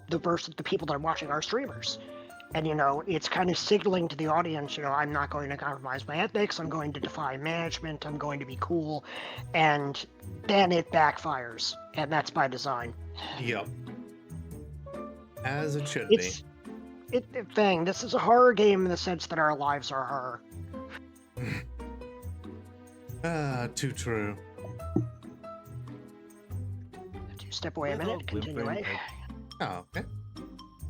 the people that are watching are streamers. And, it's kind of signaling to the audience, I'm not going to compromise my ethics, I'm going to defy management, I'm going to be cool, and then it backfires. And that's by design. Yep. As it should be. This is a horror game in the sense that our lives are horror. Too true. Step away a minute, continue away. Oh, okay.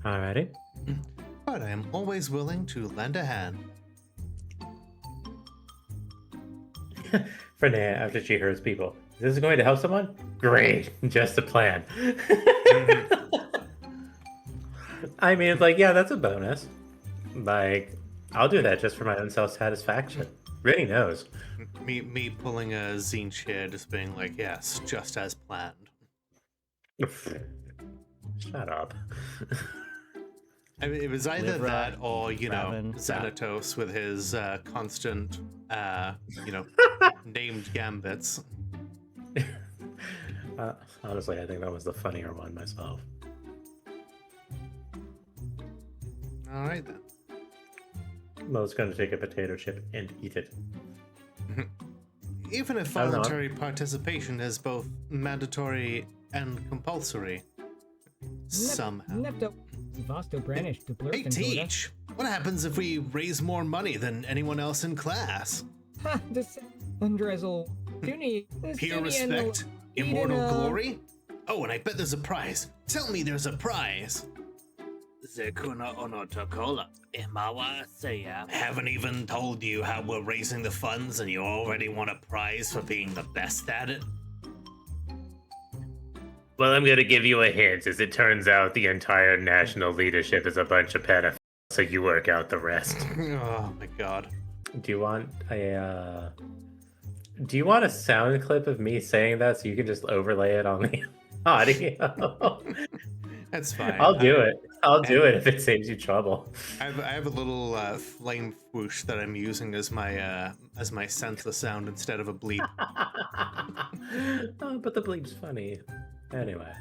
Alrighty. But I am always willing to lend a hand. Fernea, after she hears people, this is going to help someone? Great, just a plan. I mean, it's like, yeah, that's a bonus. Like, I'll do that just for my own self-satisfaction. Really knows. Me pulling a Zinch here, just being like, yes, just as planned. Shut up. I mean, it was either that or, Xanatos with his constant, named gambits. Honestly, I think that was the funnier one myself. All right, then. Mo's going to take a potato chip and eat it. Even if voluntary participation is both mandatory and compulsory. Somehow. Hey, Teach! What happens if we raise more money than anyone else in class? Pure respect? Immortal glory? Oh, and I bet there's a prize. Tell me there's a prize. Zekuna onotokola. Imawa saya. Haven't even told you how we're raising the funds and you already want a prize for being the best at it? Well, I'm going to give you a hint. As it turns out, the entire national leadership is a bunch of pedophiles, so you work out the rest. Oh my god. Do you want a sound clip of me saying that so you can just overlay it on the audio? That's fine. I'll do it. I'll do it if it saves you trouble. I have a little flame whoosh that I'm using as my sensor sound instead of a bleep. Oh, but the bleep's funny. Anyway.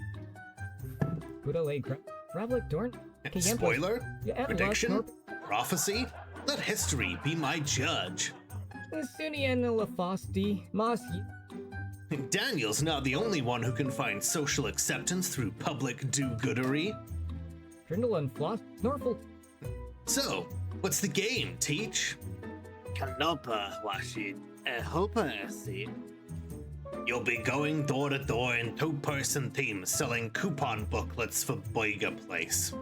Spoiler? Prediction? Prophecy? Let history be my judge. Daniel's not the only one who can find social acceptance through public do-goodery. So, what's the game, Teach? Kanopa washid. Hopa esi. You'll be going door to door in two-person teams selling coupon booklets for Boiga Place.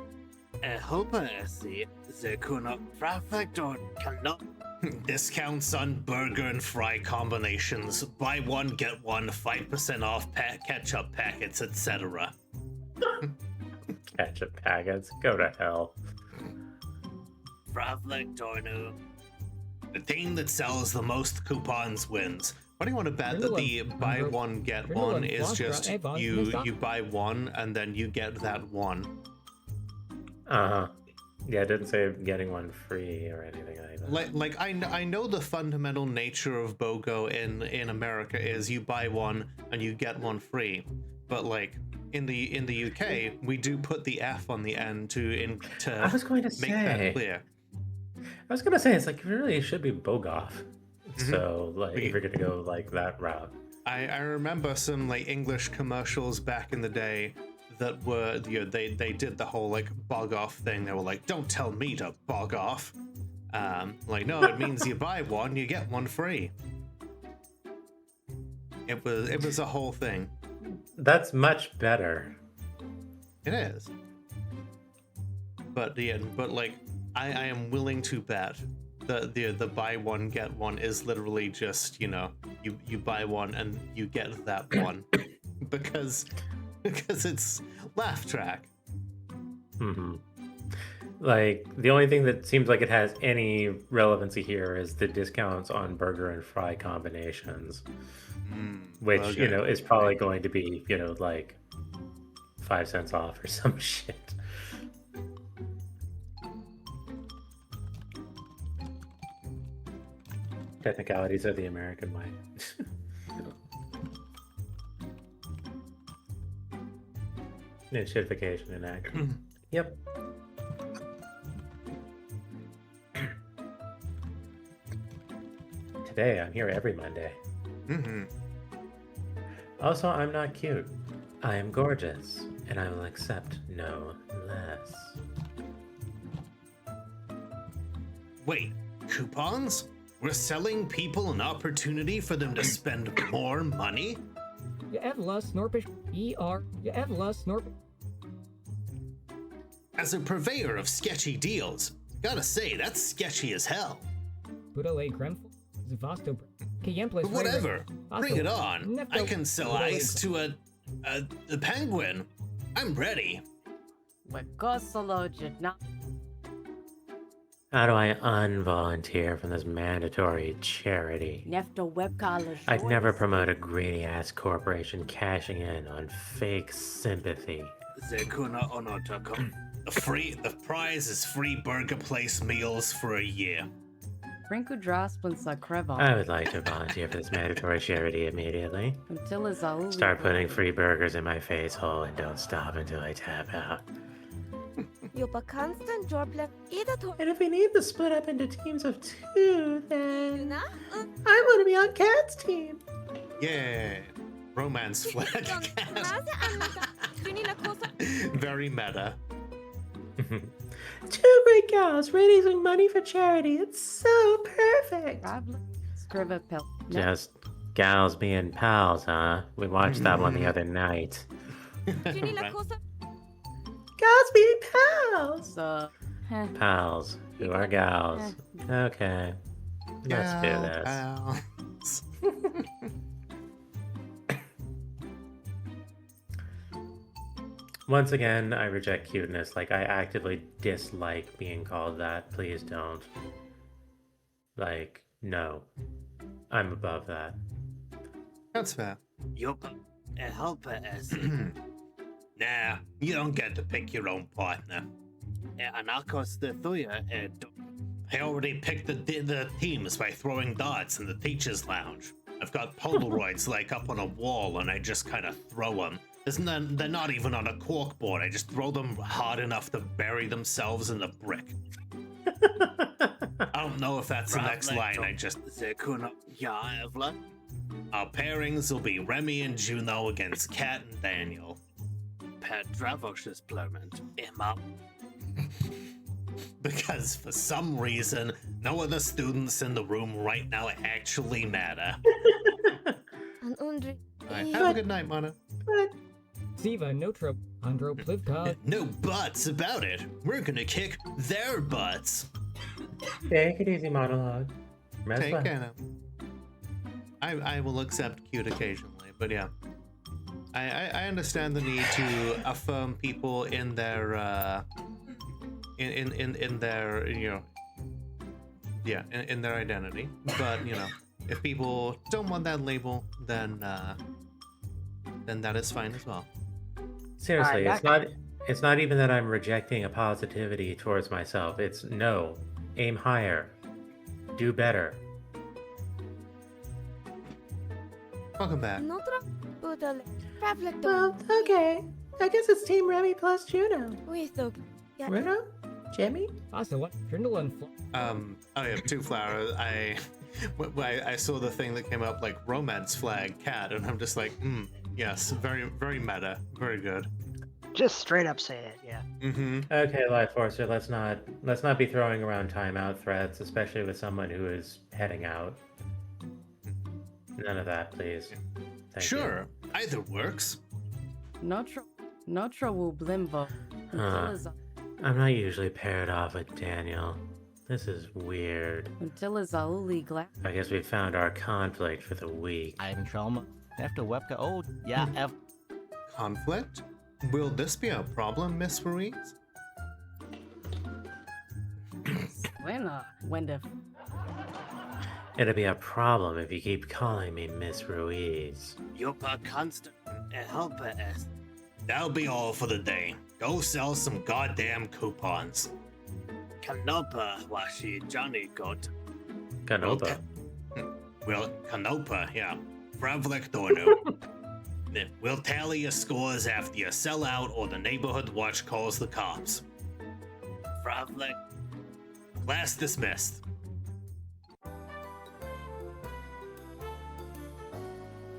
Hopa esi. Zekuna frafactor kanop. Discounts on burger and fry combinations. Buy one, get one, 5% off ketchup packets, etc. Ketchup packets? Go to hell. Frafactornu. The team that sells the most coupons wins. What do you want to bet that the buy one, get one is just you buy one and then you get that one? Uh-huh. Yeah, it didn't say getting one free or anything like that. Like I know the fundamental nature of BOGO in America is you buy one and you get one free, but like in the UK we do put the F on the end to I was going to make that clear. I was gonna say it's like it really should be Bogoff. So like if you're gonna go like that route. I remember some like English commercials back in the day that were they did the whole like bog off thing. They were like, don't tell me to bog off. Like, no, it means you buy one, you get one free. It was a whole thing. That's much better. It is. But like, I am willing to bet the buy one get one is literally just, you know, you buy one and you get that one because it's laugh track. Mm-hmm. Like, the only thing that seems like it has any relevancy here is the discounts on burger and fry combinations, which, okay. you know, is probably going to be, you know, like 5 cents off or some shit. Technicalities of the American way. Nichification in action. Yep. Today, I'm here every Monday. Also, I'm not cute. I am gorgeous, and I will accept no less. Wait, coupons? We're selling people an opportunity for them to spend more money? Jävla snorpish. Jävla snorp. As a purveyor of sketchy deals, gotta say, that's sketchy as hell. Budale Gremful. Zvasto. Whatever, bring it on. I can sell ice to a penguin. I'm ready. How do I unvolunteer from this mandatory charity? I'd never promote a greedy-ass corporation cashing in on fake sympathy. The prize is free burger place meals for a year. I would like to volunteer for this mandatory charity immediately. Start putting free burgers in my face hole and don't stop until I tap out. And if we need to split up into teams of 2, then I want to be on Cat's team. Yeah, romance flag. Very meta. 2 great gals raising money for charity. It's so perfect. Just gals being pals, huh? We watched that one the other night. Gals being pals. Pals who are gals. Okay, let's do this. Once again, I reject cuteness. Like, I actively dislike being called that. Please don't. Like, no. I'm above that. That's fair. Yup, a helper as Nah, you don't get to pick your own partner. I already picked the teams by throwing darts in the teacher's lounge. I've got Polaroids like up on a wall and I just kind of throw them. They're not even on a cork board. I just throw them hard enough to bury themselves in the brick. I don't know if that's the next line. Our pairings will be Remy and Juno against Kat and Daniel. Because for some reason, no other students in the room right now actually matter. Right, have a good night, Mana. Siva, Notro, Andro, Plivka. No buts about it. We're gonna kick their butts. Take it easy, monologue. Take care now. I will accept cute occasionally, but yeah. I understand the need to affirm people in their in their, you know, yeah, in their identity. But you know, if people don't want that label, then that is fine as well. Seriously, it's not even that I'm rejecting a positivity towards myself. It's no, aim higher, do better. Welcome back. Well, okay. I guess it's Team Remy plus Juno. Bruno? Jimmy? Also, what? Oh yeah, 2 flowers. I saw the thing that came up like romance flag cat, and I'm just like, yes, very, very meta, very good. Just straight up say it, yeah. Okay, Life Forcer, let's not be throwing around timeout threats, especially with someone who is heading out. None of that, please. Thank Sure, either works. Notra will blimbo. I'm not usually paired off with Daniel. This is weird. Until is only glad. I guess we found our conflict for the week. Ivan trauma. After Webka. Oh, yeah. Conflict? Will this be a problem, Miss Ruiz? When the It'll be a problem if you keep calling me Miss Ruiz. You're a constant helper us. That'll be all for the day. Go sell some goddamn coupons. Kanopa washi Johnny got. Kanopa? Well, Kanopa, yeah. Fravlik Dornu. We'll tally your scores after you sell out or the neighborhood watch calls the cops. Fravlik. Class dismissed.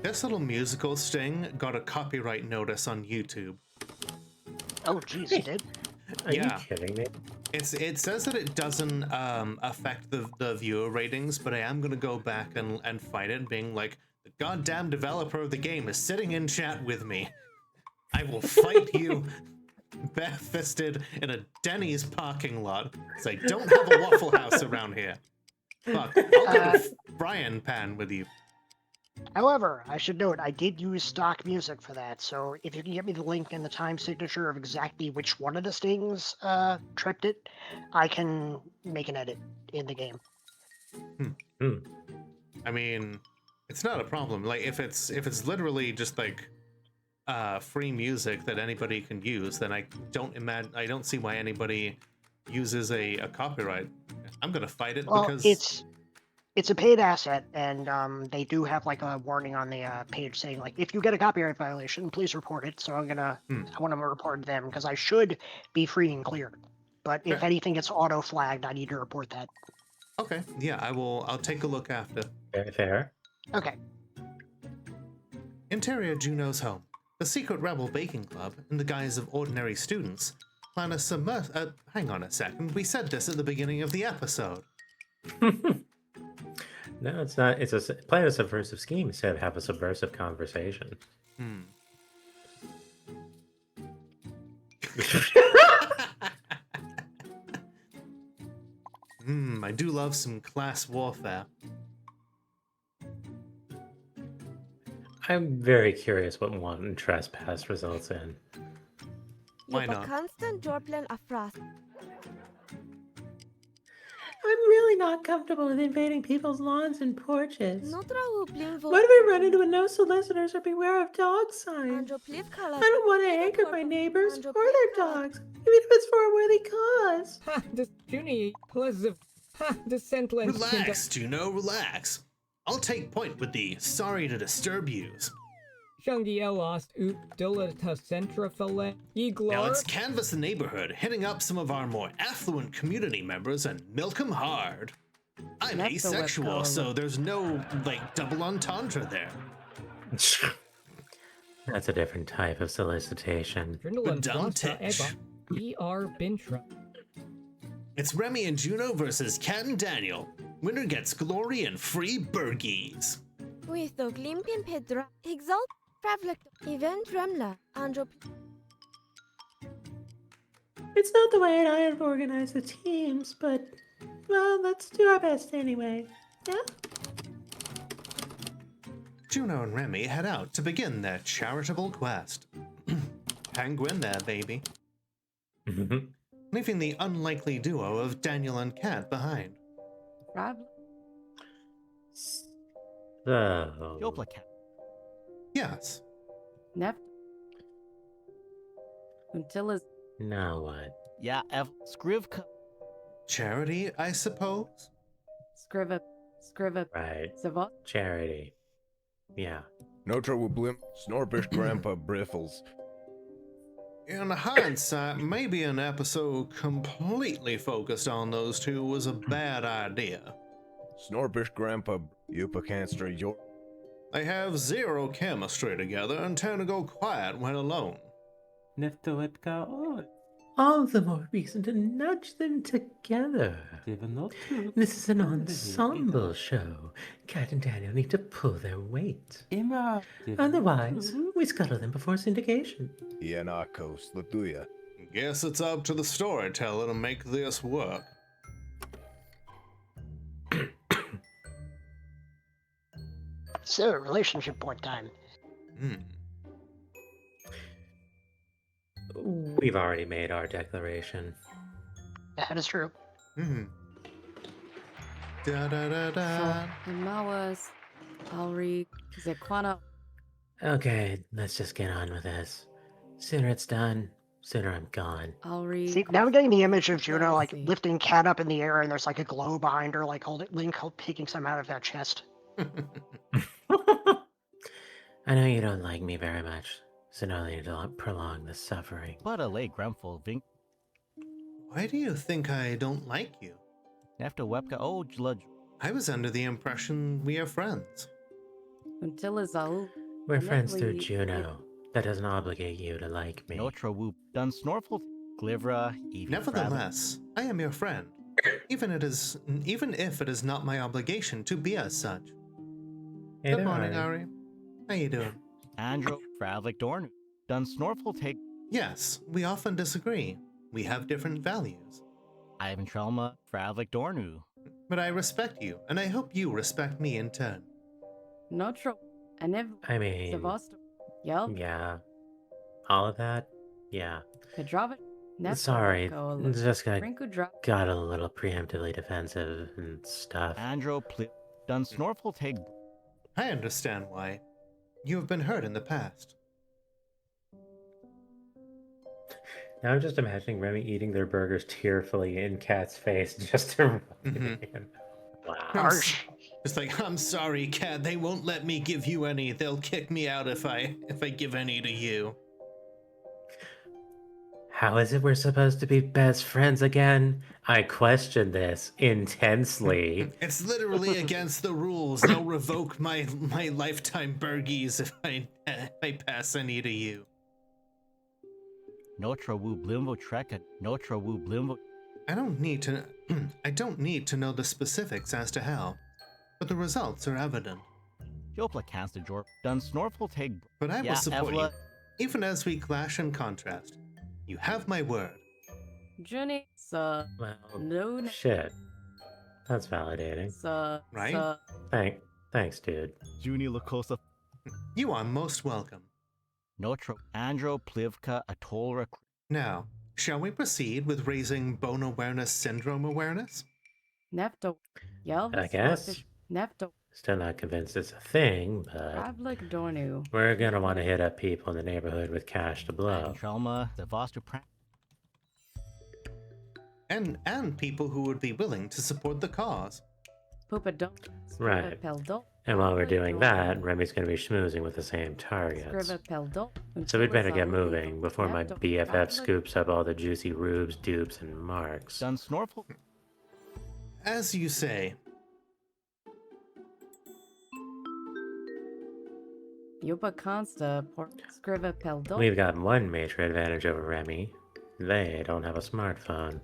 This little musical sting got a copyright notice on YouTube. Oh, jeez, it did? Are you kidding me? It says that it doesn't affect the viewer ratings, but I am gonna go back and fight it, being like, the goddamn developer of the game is sitting in chat with me. I will fight you bare-fisted in a Denny's parking lot, because I don't have a Waffle House around here. Fuck, I'll go to Brian Pan with you. However, I should note, I did use stock music for that, so if you can get me the link and the time signature of exactly which one of the stings tripped it, I can make an edit in the game. I mean, it's not a problem. Like, if it's literally just like free music that anybody can use, then I don't see why anybody uses a copyright. I'm gonna fight it because it's a paid asset, and they do have like a warning on the page saying like, if you get a copyright violation, please report it. So I want to report them because I should be free and clear. But if anything gets auto flagged, I need to report that. Okay, yeah, I'll take a look after. Very fair. Okay. Interior Juno's home. The secret rebel baking club, in the guise of ordinary students, plan a hang on a second, we said this at the beginning of the episode. No, it's not. It's plan a subversive scheme instead of have a subversive conversation. I do love some class warfare. I'm very curious what wanton trespass results in. Why not? Constant Jorplan Afras. I'm really not comfortable with invading people's lawns and porches. What if we run into a no solicitors or beware of dog sign? I don't want to anger my neighbors or their dogs, even if it's for a worthy cause. Ha, this Junie, pleasant. Ha, the sentence. Relax, Juno, relax. I'll take point with the sorry to disturb yous. Shungi Elost Oop Dilata Centrafile Iglar. Now let's canvass the neighborhood, hitting up some of our more affluent community members and milk 'em hard. I'm asexual, so there's no, like, double entendre there. That's a different type of solicitation. Dumb titch. E.R. Bintra. It's Remy and Juno versus Cat and Daniel. Winner gets glory and free burgies. With the Glimpian Pedra, Exalt, Pravlek, Event Remla, Andro. It's not the way I'd organize the teams, but, well, let's do our best anyway. Yeah? Juno and Remy head out to begin their charitable quest. Penguin there, baby. Leaving the unlikely duo of Daniel and Cat behind. So... Yes. Nep. Until is. Now what? Yeah, Scrivka. Charity, I suppose? Scriva. Right. Savot. Charity. Yeah. Notra will blimp, Snorpish Grandpa Briffles. In hindsight, maybe an episode completely focused on those two was a bad idea. Snorpish Grandpa Yupacanstra York. They have zero chemistry together and tend to go quiet when alone. Neftowebka or All the more reason to nudge them together. This is an ensemble show. Cat and Daniel need to pull their weight. Otherwise, we scuttle them before syndication. Yanakos Latuya. Guess it's up to the storyteller to make this work. So, relationship board time. We've already made our declaration. That is true. Da da da da. Himawas, Aire, Zekwana. Okay, let's just get on with this. Sooner it's done, sooner I'm gone. Aire. See, now I'm getting the image of Juno like lifting Cat up in the air, and there's like a glow behind her, like Link picking some out of that chest. I know you don't like me very much, so no need to prolong the suffering. But a late grumful vink. Why do you think I don't like you? After webka I was under the impression we are friends. Until Azal. We're friends through Juno. That doesn't obligate you to like me. Notra whoop done snorful glivra even. Nevertheless, I am your friend, even if it is not my obligation to be as such. Hey, Good morning, Aire. How you doing? Andro Fravlik Dorn done snorful take. Yes, we often disagree. We have different values. Ivan Trelma Fravlik Dornu. But I respect you, and I hope you respect me in turn. Notro. I mean, yeah, all of that, yeah. Sorry, just got a little preemptively defensive and stuff. Andro done snorful take. I understand why. You have been hurt in the past. Now I'm just imagining Remy eating their burgers tearfully in Cat's face just to Wow. Harsh. It's like, I'm sorry, Cat, they won't let me give you any. They'll kick me out if I give any to you. How is it we're supposed to be best friends again? I question this intensely. It's literally against the rules. They'll revoke my lifetime burgies if I pass any to you. Notra woo blimvo trek. Notra woo blimvo. I don't need to know the specifics as to how, but the results are evident. Jopla cancer Jorp done snorful take. But I will support you, even as we clash and contrast. You have my word. Johnny, well, no. Shit. That's validating. Right? Thanks, dude. Junie Lacosa. You are most welcome. Notro Andro Plivka Atolra. Now, shall we proceed with raising bone awareness syndrome awareness? Nefto. I guess. Nefto. Still not convinced it's a thing, but we're gonna want to hit up people in the neighborhood with cash to blow. Trelma, the Voster and people who would be willing to support the cause. Right. And while we're doing that, Remy's gonna be schmoozing with the same targets. So we'd better get moving before my BFF scoops up all the juicy rubes, dupes, and marks. Done snorful. As you say. We've got one major advantage over Remy. They don't have a smartphone.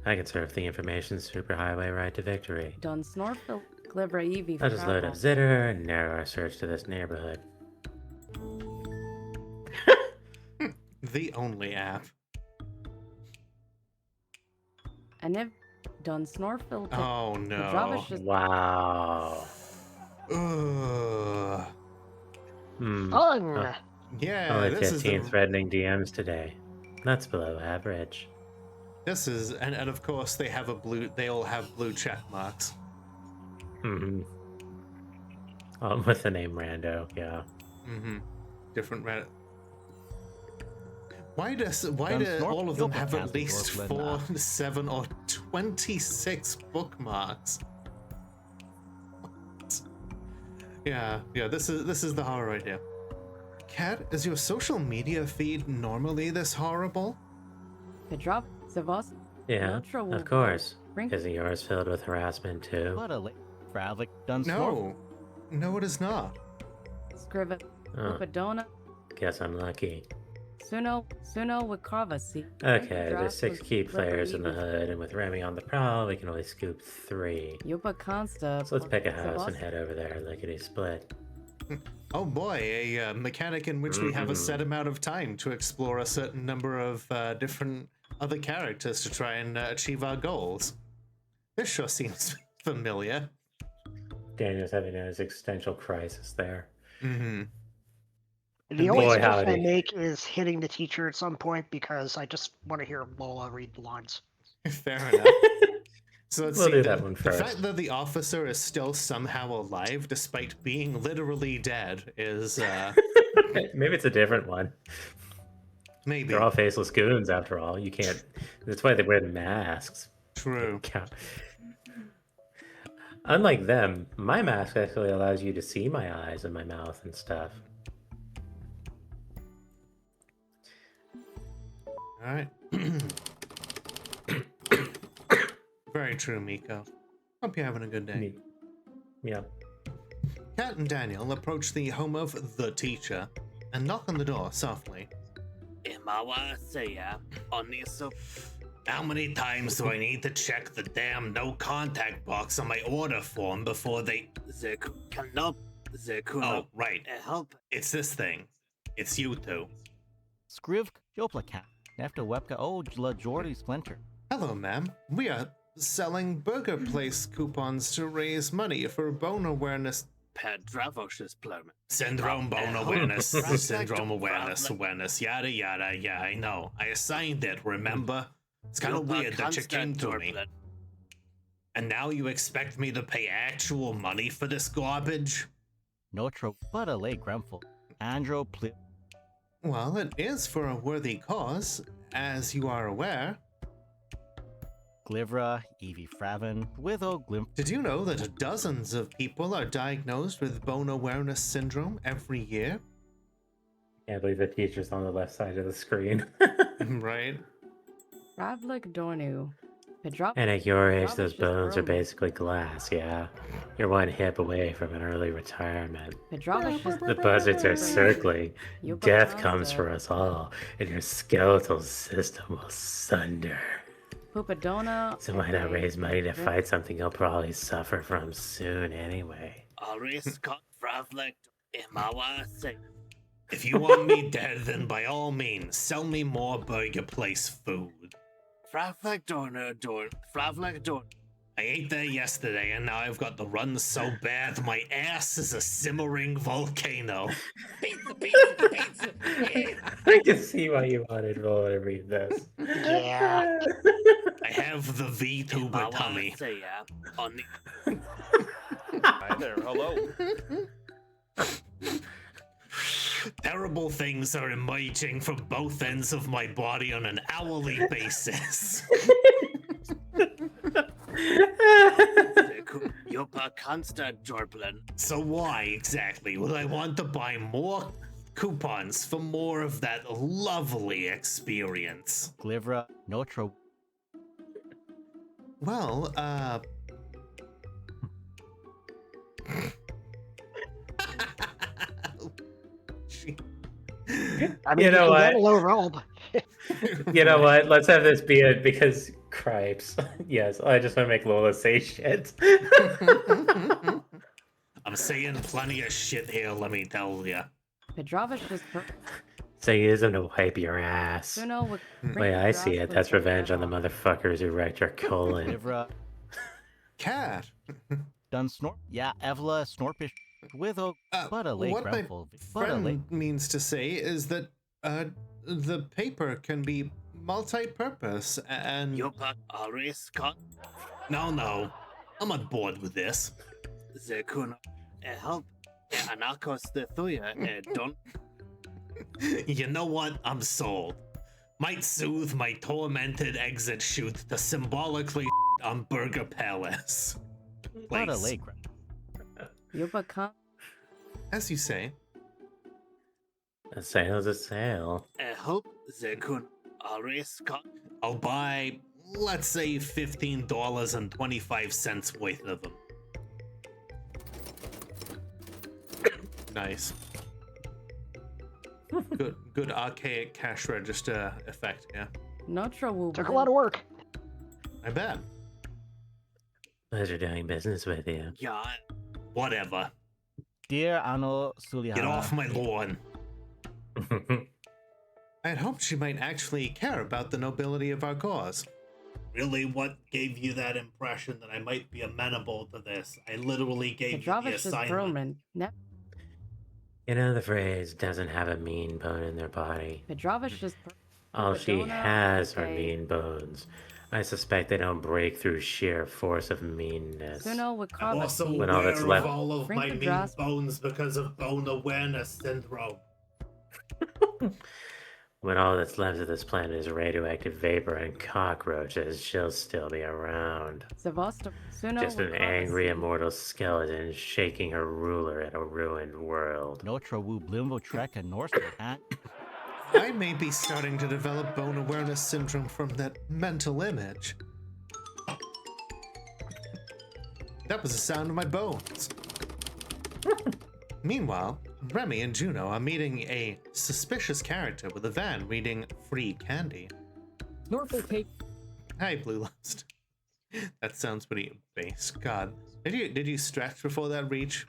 I can surf the information superhighway right to victory. I'll just load up Zitter and narrow our search to this neighborhood. The only app. Oh no. Wow. Fun. Yeah, only this 15 is threatening DMs today. That's below average. This is, and of course they all have blue check marks. With the name Rando, yeah. Different Reddit. Why do all of them have at least 4, 7, or 26 bookmarks? Yeah, this is the horror idea. Cat, is your social media feed normally this horrible? Yeah, of course. Isn't yours filled with harassment too? No, it is not. Good guess unlucky. Suno with Carvasi. Okay, there's 6 key players in the hood, and with Remy on the prowl, we can only scoop 3. Yupa Consta. So let's pick a house and head over there, lickety split. Oh boy, a mechanic in which we have a set amount of time to explore a certain number of different other characters to try and achieve our goals. This sure seems familiar. Daniel's having an existential crisis there. Mm-hmm. The only suggestion I make is hitting the teacher at some point because I just want to hear Lola read the lines. Fair enough. So let's We'll see, do that one the first. fact that the officer is still somehow alive despite being literally dead is Maybe it's a different one. Maybe. They're all faceless goons after all. You can't. That's why they wear the masks. True. Unlike them, my mask actually allows you to see my eyes and my mouth and stuff. All right. Very true, Miko. Hope you're having a good day. Yeah. Kat and Daniel approach the home of the teacher and knock on the door softly. How many times do I need to check the damn no contact box on my order form before they... Oh, right. It's this thing. It's you two. Skriv Joplakat. Nefta Webka Ojla Jordy Splinter. Hello, ma'am. We are selling Burger Place coupons to raise money for bone awareness. Syndrome, bone awareness, syndrome awareness, yada yada. Yeah, I know. I assigned it, remember? It's kind of weird that you came to me. And now you expect me to pay actual money for this garbage? Notro, but a late Gremful. Andro Plip. Well, it is for a worthy cause, as you are aware. Glivra, Evie Fraven, with O Glimp. Did you know that dozens of people are diagnosed with bone awareness syndrome every year? Can't believe the teacher's on the left side of the screen. Right. Ravlik Dornu. And at your age, those bones are basically glass, yeah? You're one hip away from an early retirement. The buzzards are circling. Death comes for us all, and your skeletal system will sunder. So why not raise money to fight something you'll probably suffer from soon anyway? If you want me dead, then by all means, sell me more Burger Place food. I ate there yesterday, and now I've got the runs so bad my ass is a simmering volcano. I can see why you wanted Rolla to read this. Yeah. I have the VTuber tummy. Hi there, hello. Terrible things are emerging from both ends of my body on an hourly basis. So why exactly would I want to buy more coupons for more of that lovely experience? Glivra, Notro. Well, I mean, You know can what? get a low roll. You know what? Let's have this be it because cripes. Yes, I just want to make Lola say shit. I'm saying plenty of shit here, let me tell ya. Sayism to wipe your ass. The way I see it, that's revenge on the motherfuckers who wrecked your colon. Glivra. Cat. Done snort. Yeah, Evla Snorpish. With O. But a late What my Gremful. But a late. friend means to say is that the paper can be multi-purpose and... No, I'm on board with this. You know what? I'm sold. Might soothe my tormented exit chute to symbolically on Burger Palace. But a Please. late Gremful. As you say. A sale's a sale. I'll buy, let's say, $15.25 worth of them. good archaic cash register effect, yeah. Took a lot of work. I bet. Pleasure doing business with you. Yeah, whatever. Dear Ano Suliha. Get off my lawn. I had hoped she might actually care about the nobility of our cause. Really, what gave you that impression that I might be amenable to this? I literally gave you the assignment. You know the phrase doesn't have a mean bone in their body. All she has are mean bones. I suspect they don't break through sheer force of meanness. I'm also when aware all that's of left, all of my mean bones because of bone awareness syndrome. when all that's left of this planet is radioactive vapor and cockroaches, she'll still be around. Just an angry immortal skeleton shaking her ruler at a ruined world. Notre Wu Blimbo Trek and Norse hat. I may be starting to develop bone awareness syndrome from that mental image. That was the sound of my bones. Meanwhile, Remy and Juno are meeting a suspicious character with a van reading free candy. Snorkel cake. Hi, Blue Lust. That sounds pretty base. God, did you stretch before that reach?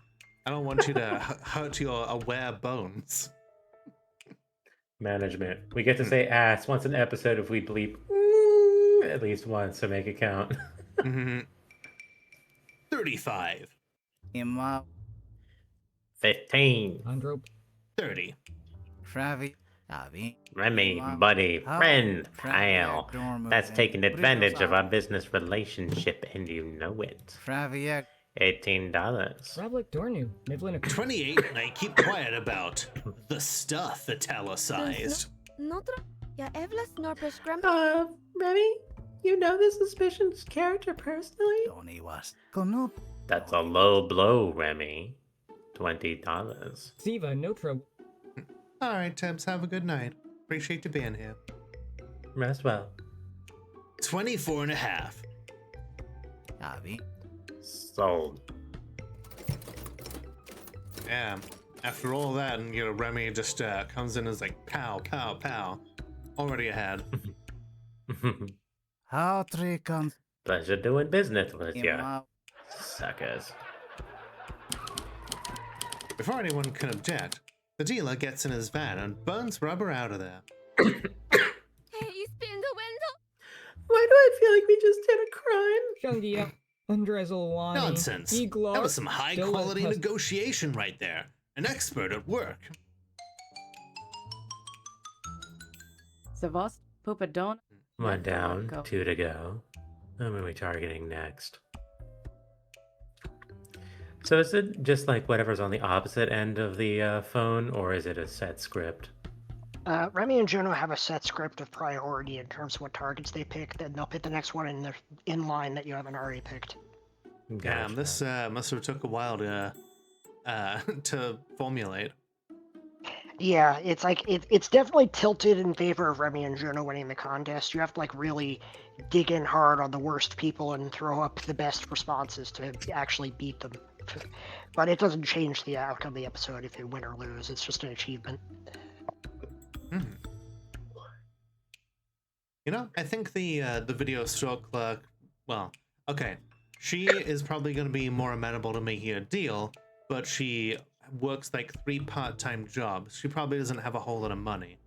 I don't want you to hurt your aware bones. Management. We get to say ass once an episode if we bleep at least once to make it count. 35. 15. 30. Remy, buddy, friend, pal. That's taking advantage of our business relationship, and you know it. $18. Ravlik Dornu, Nivlin 28, and I keep quiet about the stuff italicized. Remy, you know this suspicious character personally? That's a low blow, Remy. $20. Siva Notro. Alright, Tibbs, have a good night. Appreciate you being here. Rest well. 24 and a half. Sold. Yeah, after all that, and Remy just comes in and is like, pow, pow, pow. Already ahead. Pleasure doing business with ya. Suckers. Before anyone can object, the dealer gets in his van and burns rubber out of there. Hey, you spin the window. Why do I feel like we just did a crime? Shungia, Andrezolwani. Nonsense. That was some high-quality negotiation right there. An expert at work. Savast Pupadon. 1 down, 2 to go. Who are we targeting next? So is it just like whatever's on the opposite end of the phone, or is it a set script? Remy and Juno have a set script of priority in terms of what targets they pick, then they'll pick the next one in line that you haven't already picked. Gotcha. This must have took a while to formulate. Yeah, it's like it's definitely tilted in favor of Remy and Juno winning the contest. You have to like really dig in hard on the worst people and throw up the best responses to actually beat them. But it doesn't change the outcome of the episode if you win or lose. It's just an achievement. I think the video store clerk, well, okay, she is probably going to be more amenable to making a deal, but she works like 3 part-time jobs. She probably doesn't have a whole lot of money.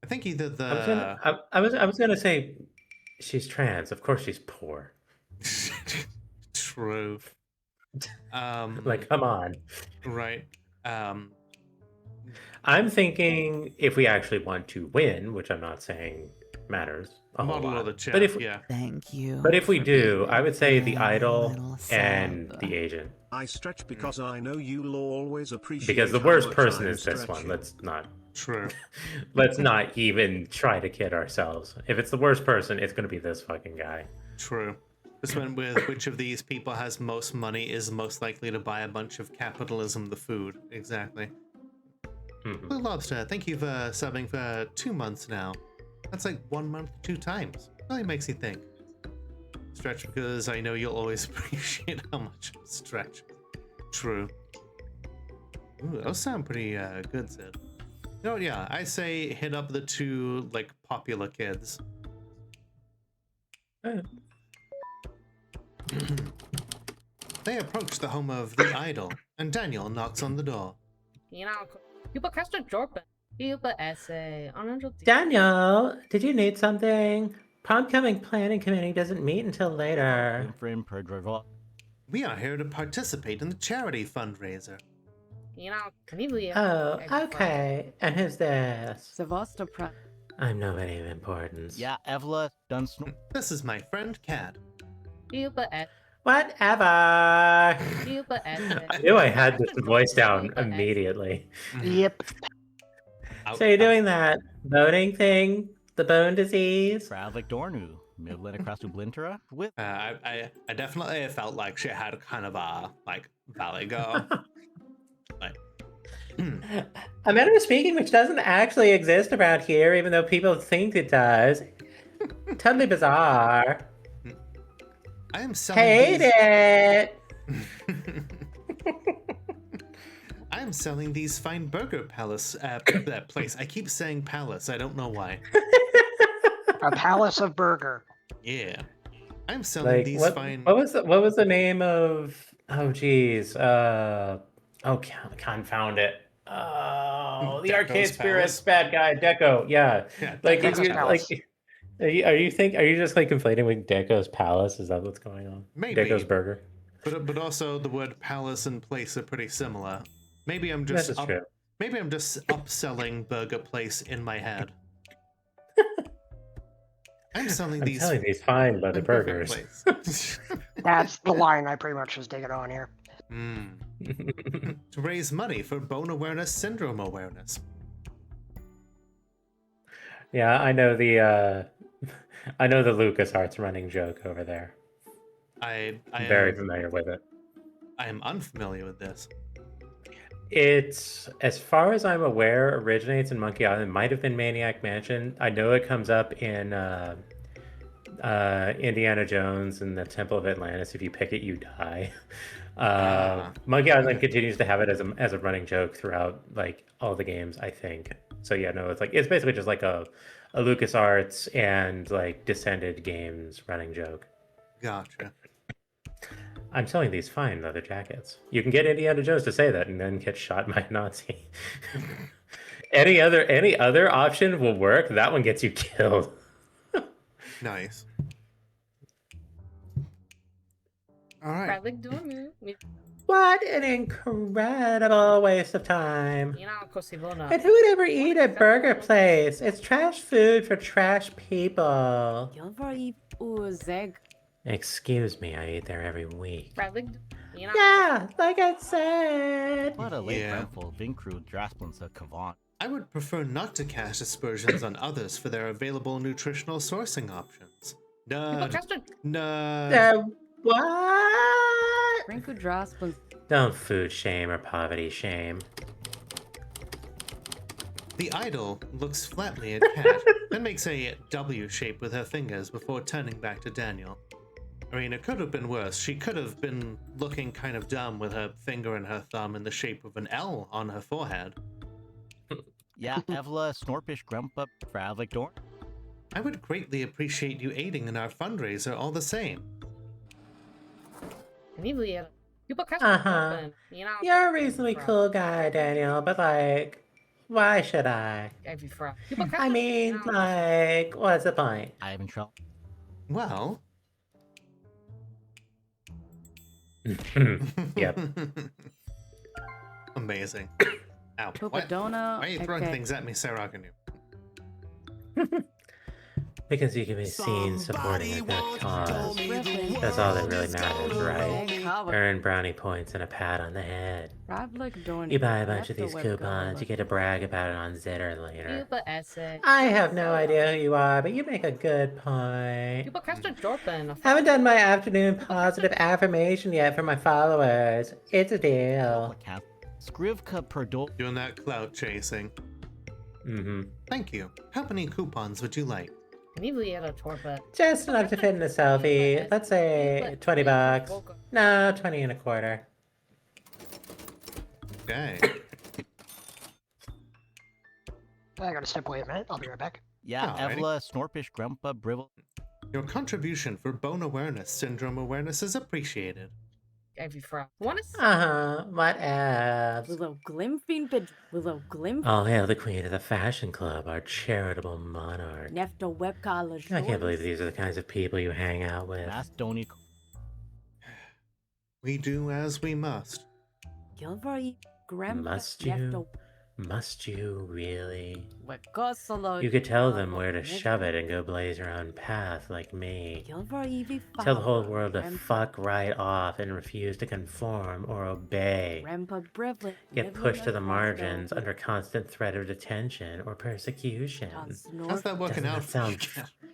I think either the... I was gonna say she's trans. Of course she's poor. True. Like, come on. Right. I'm thinking if we actually want to win, which I'm not saying matters a whole Model lot. of the chef, but if yeah. Thank you. But if we for do, being I would say the a idol little and sub. the agent. I stretch because I know you'll always appreciate. Because the how worst much person I'm is this one. stretching. Let's not. True. Let's not even try to kid ourselves. If it's the worst person, it's going to be this fucking guy. True. This one with which of these people has most money is most likely to buy a bunch of capitalism the food. Exactly. Blue Lobster, thank you for subbing for 2 months now. That's like 1 month 2 times. Really makes you think. Stretch because I know you'll always appreciate how much I stretch. True. Ooh, those sound pretty good, Sid. Oh yeah, I say hit up the two like popular kids. They approach the home of the idol, and Daniel knocks on the door. Daniel, did you need something? Homecoming planning committee doesn't meet until later. We are here to participate in the charity fundraiser. Oh, okay. And who's this? Sevastopol. I'm nobody of importance. Yeah, Evla, done This is my friend Kat. Whatever. I knew I had this voice down immediately. Yep. So you're doing that voting thing? The bone disease? Fravlik Dornu, Midland across to Blintera with. I definitely felt like she had kind of a like valley go. Like, A manner of speaking which doesn't actually exist around here, even though people think it does. Totally bizarre. I am selling Hate it! I am selling these fine burger palace that place. I keep saying palace. I don't know why. A palace of burger. Yeah, I'm selling these fine. What was the name of? Oh geez. Confound it. Oh, the Arcade Spirits bad guy Deco. Yeah. Like, are you just like conflating with Deco's Palace? Is that what's going on? Maybe. Deco's Burger. But also the word palace and place are pretty similar. Maybe I'm just maybe I'm just upselling burger place in my head. I'm selling these fine leather burgers. That's the line I pretty much was digging on here. To raise money for bone awareness syndrome awareness. Yeah, I know the LucasArts running joke over there. I'm very familiar with it. I am unfamiliar with this. It's, as far as I'm aware, originates in Monkey Island. It might have been Maniac Mansion. I know it comes up in Indiana Jones and the Temple of Atlantis. If you pick it, you die. Monkey Island continues to have it as a running joke throughout like all the games, I think. So yeah, no, it's basically just like a LucasArts and like Descended Games running joke. Gotcha. I'm selling these fine leather jackets. You can get Indiana Jones to say that and then get shot by a Nazi. Any other option will work. That one gets you killed. Nice. All right. What an incredible waste of time. And who would ever eat at Burger Place? It's trash food for trash people. Excuse me, I eat there every week. Yeah, like I said. What a late handful of Vincrude Drasplins of Kavan. I would prefer not to cast aspersions on others for their available nutritional sourcing options. What? Don't food shame or poverty shame. The idol looks flatly at Kat, then makes a W shape with her fingers before turning back to Daniel. I mean, it could have been worse. She could have been looking kind of dumb with her finger and her thumb in the shape of an L on her forehead. Yeah, Evla, Snorpish, Grumpa, Fravlik Dorn. I would greatly appreciate you aiding in our fundraiser all the same. Uh-huh. You're a reasonably cool guy, Daniel, but like, why should I? I mean, like, what's the point? I have in trouble. Well... Yep. Amazing. Ow. Why are you throwing things at me, Saraganu? Because you can be seen supporting a good cause. That's all that really matters, right? Earn brownie points and a pat on the head. You buy a bunch of these coupons, you get to brag about it on Zitter later. I have no idea who you are, but you make a good point. Haven't done my afternoon positive affirmation yet for my followers. It's a deal. Skrivka Perdo. Doing that clout chasing. Mm-hmm. Thank you. How many coupons would you like? Just enough to fit in a selfie. Let's say $20. No, 20 and a quarter. Okay. I gotta step away a minute. I'll be right back. Yeah, Alrighty. Evla, Snorpish, Grumpa, Brivel. Your contribution for bone awareness syndrome awareness is appreciated. Every frog. Wanna What abs? Willow Glimfin bid Willow Glim All hail the queen of the fashion club, our charitable monarch. Nefto web college. I can't believe these are the kinds of people you hang out with. Mastoni. We do as we must. Gilvery Grandpa Must you? Must you really? Wekosolo. You could tell them where to shove it and go blaze your own path like me. Tell the whole world to fuck right off and refuse to conform or obey. Get pushed to the margins under constant threat of detention or persecution. How's that working out?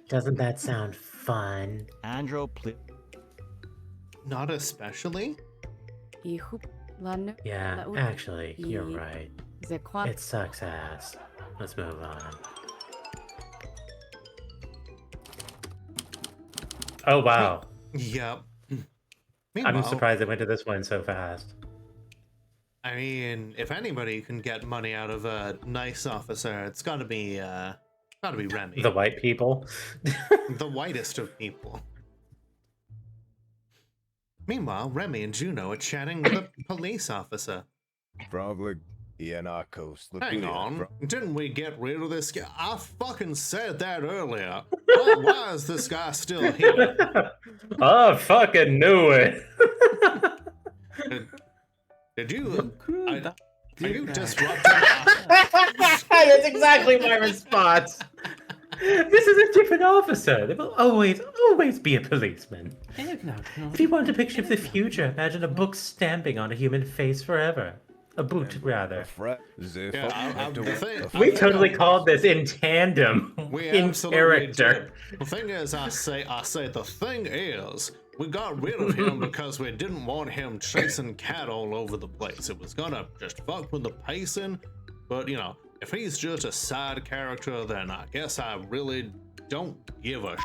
Doesn't that sound fun? Andro, Not especially. Yeah, actually, you're right. It sucks ass. Let's move on. Oh, wow. Yep. I'm surprised it went to this one so fast. I mean, if anybody can get money out of a nice officer, it's gotta be Remy. The white people? The whitest of people. Meanwhile, Remy and Juno are chatting with a police officer. Probably Ianakos. Hang on, didn't we get rid of this guy? I fucking said that earlier. Why is this guy still here? I fucking knew it. Did you? Are you disrupting? That's exactly my response. This is a different officer. There will always be a policeman. If you want a picture of the future, imagine a book stamping on a human face forever. A boot, rather. We totally called this in tandem, We in absolutely character. did. The thing is, I say, the thing is, we got rid of him because we didn't want him chasing cat all over the place. It was gonna just fuck with the pacing, but you know, if he's just a side character, then I guess I really don't give a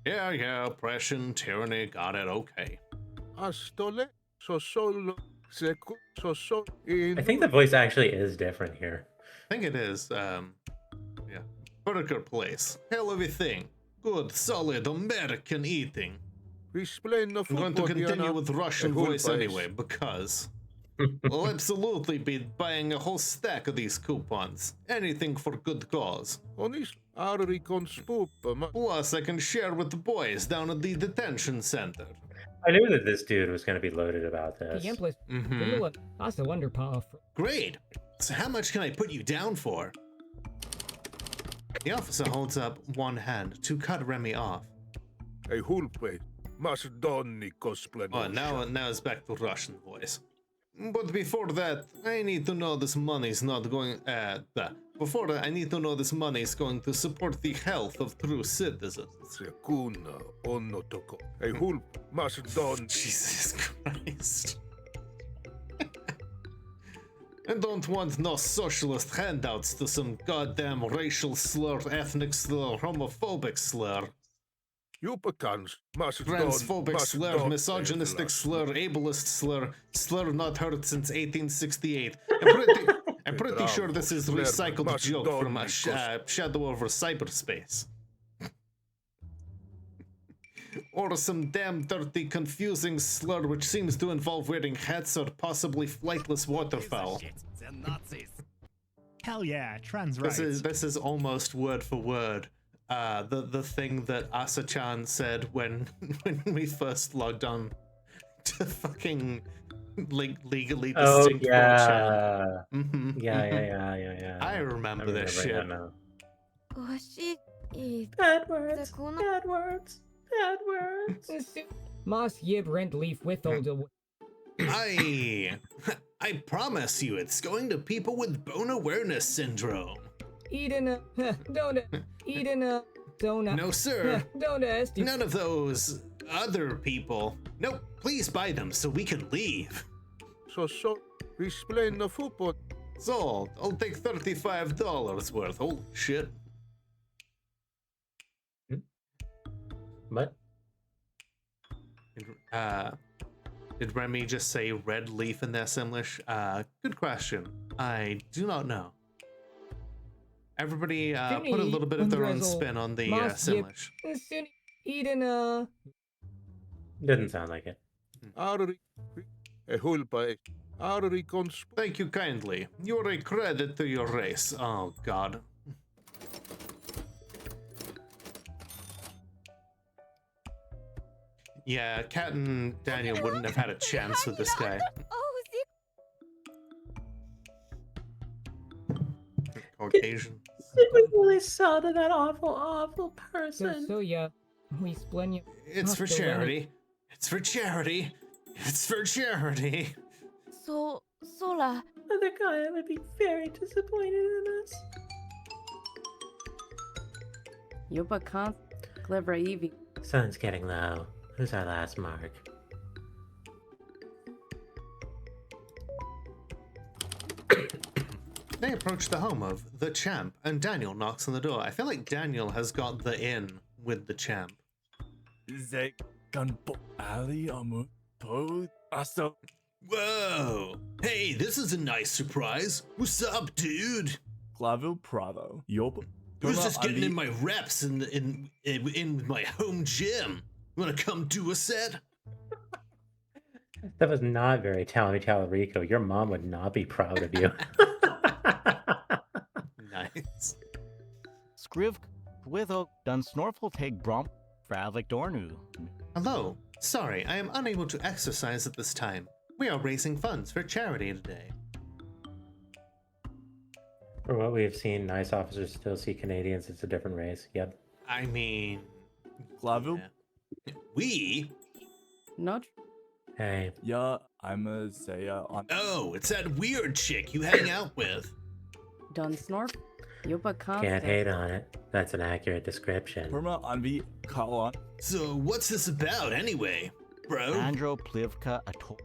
Yeah, oppression, tyranny, got it, okay. I think the voice actually is different here. I think it is, yeah. Burger place. Hell of a thing. Good, solid American eating. I'm going to continue with Russian voice anyway, because we'll absolutely be buying a whole stack of these coupons. Anything for good cause. Plus, I can share with the boys down at the detention center. I knew that this dude was going to be loaded about this. Great. So how much can I put you down for? The officer holds up one hand to cut Remy off. Oh, now it's back to Russian voice. But before that, I need to know this money's not going. Before that, I need to know this money's going to support the health of true citizens. Jesus Christ. I don't want no socialist handouts to some goddamn racial slur, ethnic slur, homophobic slur. Transphobic slur, misogynistic slur, ableist slur, slur not heard since 1868. I'm pretty sure this is recycled joke from a Shadow over cyberspace. Or some damn dirty, confusing slur which seems to involve wearing hats or possibly flightless waterfowl. Hell yeah, trans rights. This is almost word for word. The thing that Asa-chan said when we first logged on to fucking legally distinct 4chan. Yeah. I remember this shit. Bad words. Bad words. Moss yib rent leaf with all the. I promise you, it's going to people with bone awareness syndrome. Eating a donut. Eating a donut. No, sir. Donut. None of those other people. Nope. Please buy them so we can leave. Explain the football. Sold. I'll take $35 worth. Holy shit. What? Did Remy just say red leaf in their Simlish? Good question. I do not know. Everybody put a little bit of their own spin on the Simlish. Didn't sound like it. Thank you kindly. You're a credit to your race. Oh, God. Yeah, Kat and Daniel wouldn't have had a chance with this guy. Caucasian. We really saw to that awful person. So yeah, we splen you. It's for charity. It's for charity. It's for charity. So, Sola. Other guy would be very disappointed in us. Yopa can't clever Evie. Sun's getting low. Who's our last mark? They approach the home of the champ, and Daniel knocks on the door. I feel like Daniel has got the in with the champ. Whoa! Hey, this is a nice surprise. What's up, dude? Clavel Prado. Yopa. Who's just getting in my reps in my home gym? You wanna come do a set? That was not very Talarico. Your mom would not be proud of you. Nice. Skriv with a done snorful take bromp Fravlik Dornu. Hello. Sorry, I am unable to exercise at this time. We are raising funds for charity today. For what we have seen, nice officers still see Canadians. It's a different race. Yep. I mean... Clavel? Yeah. We? Not. Hey. Yeah, I'm a Zaya on... Oh, it's that weird chick you hang out with. Done snorf. Yopa can't. Can't hate on it. That's an accurate description. Perma Anvi Kalan. So what's this about anyway, bro? Andro Plivka Ato.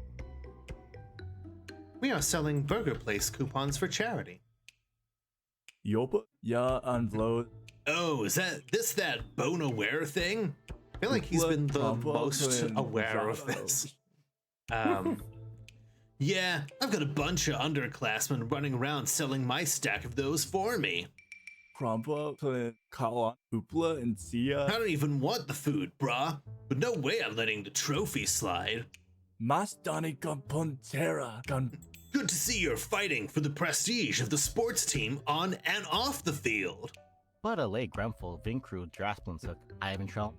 We are selling Burger Place coupons for charity. Yopa? Yeah, and Vlo. Oh, is that Bone Aware thing? I feel like he's been the most aware of this. Yeah, I've got a bunch of underclassmen running around selling my stack of those for me. Krampa, Kalan, Hoopla, and Sia. I don't even want the food, brah. But no way I'm letting the trophy slide. Mastani Pontera. Good to see you're fighting for the prestige of the sports team on and off the field. But a late Gremful Vincru Drasplinsook Ivan Trell.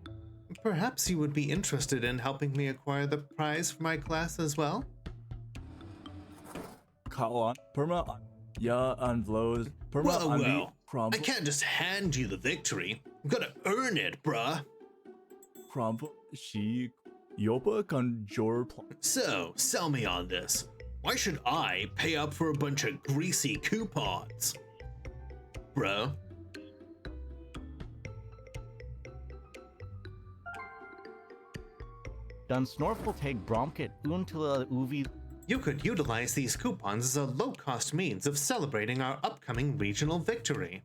Perhaps you would be interested in helping me acquire the prize for my class as well? Kalan, Perma, yeah, and Vlos. Perma, Whoa. I can't just hand you the victory. I've got to earn it, bruh. Krampa, she, Yopa, Conjure. So, sell me on this. Why should I pay up for a bunch of greasy coupons? Bro. Done Snorful take Bromkit Untila Uvi. You could utilize these coupons as a low-cost means of celebrating our upcoming regional victory.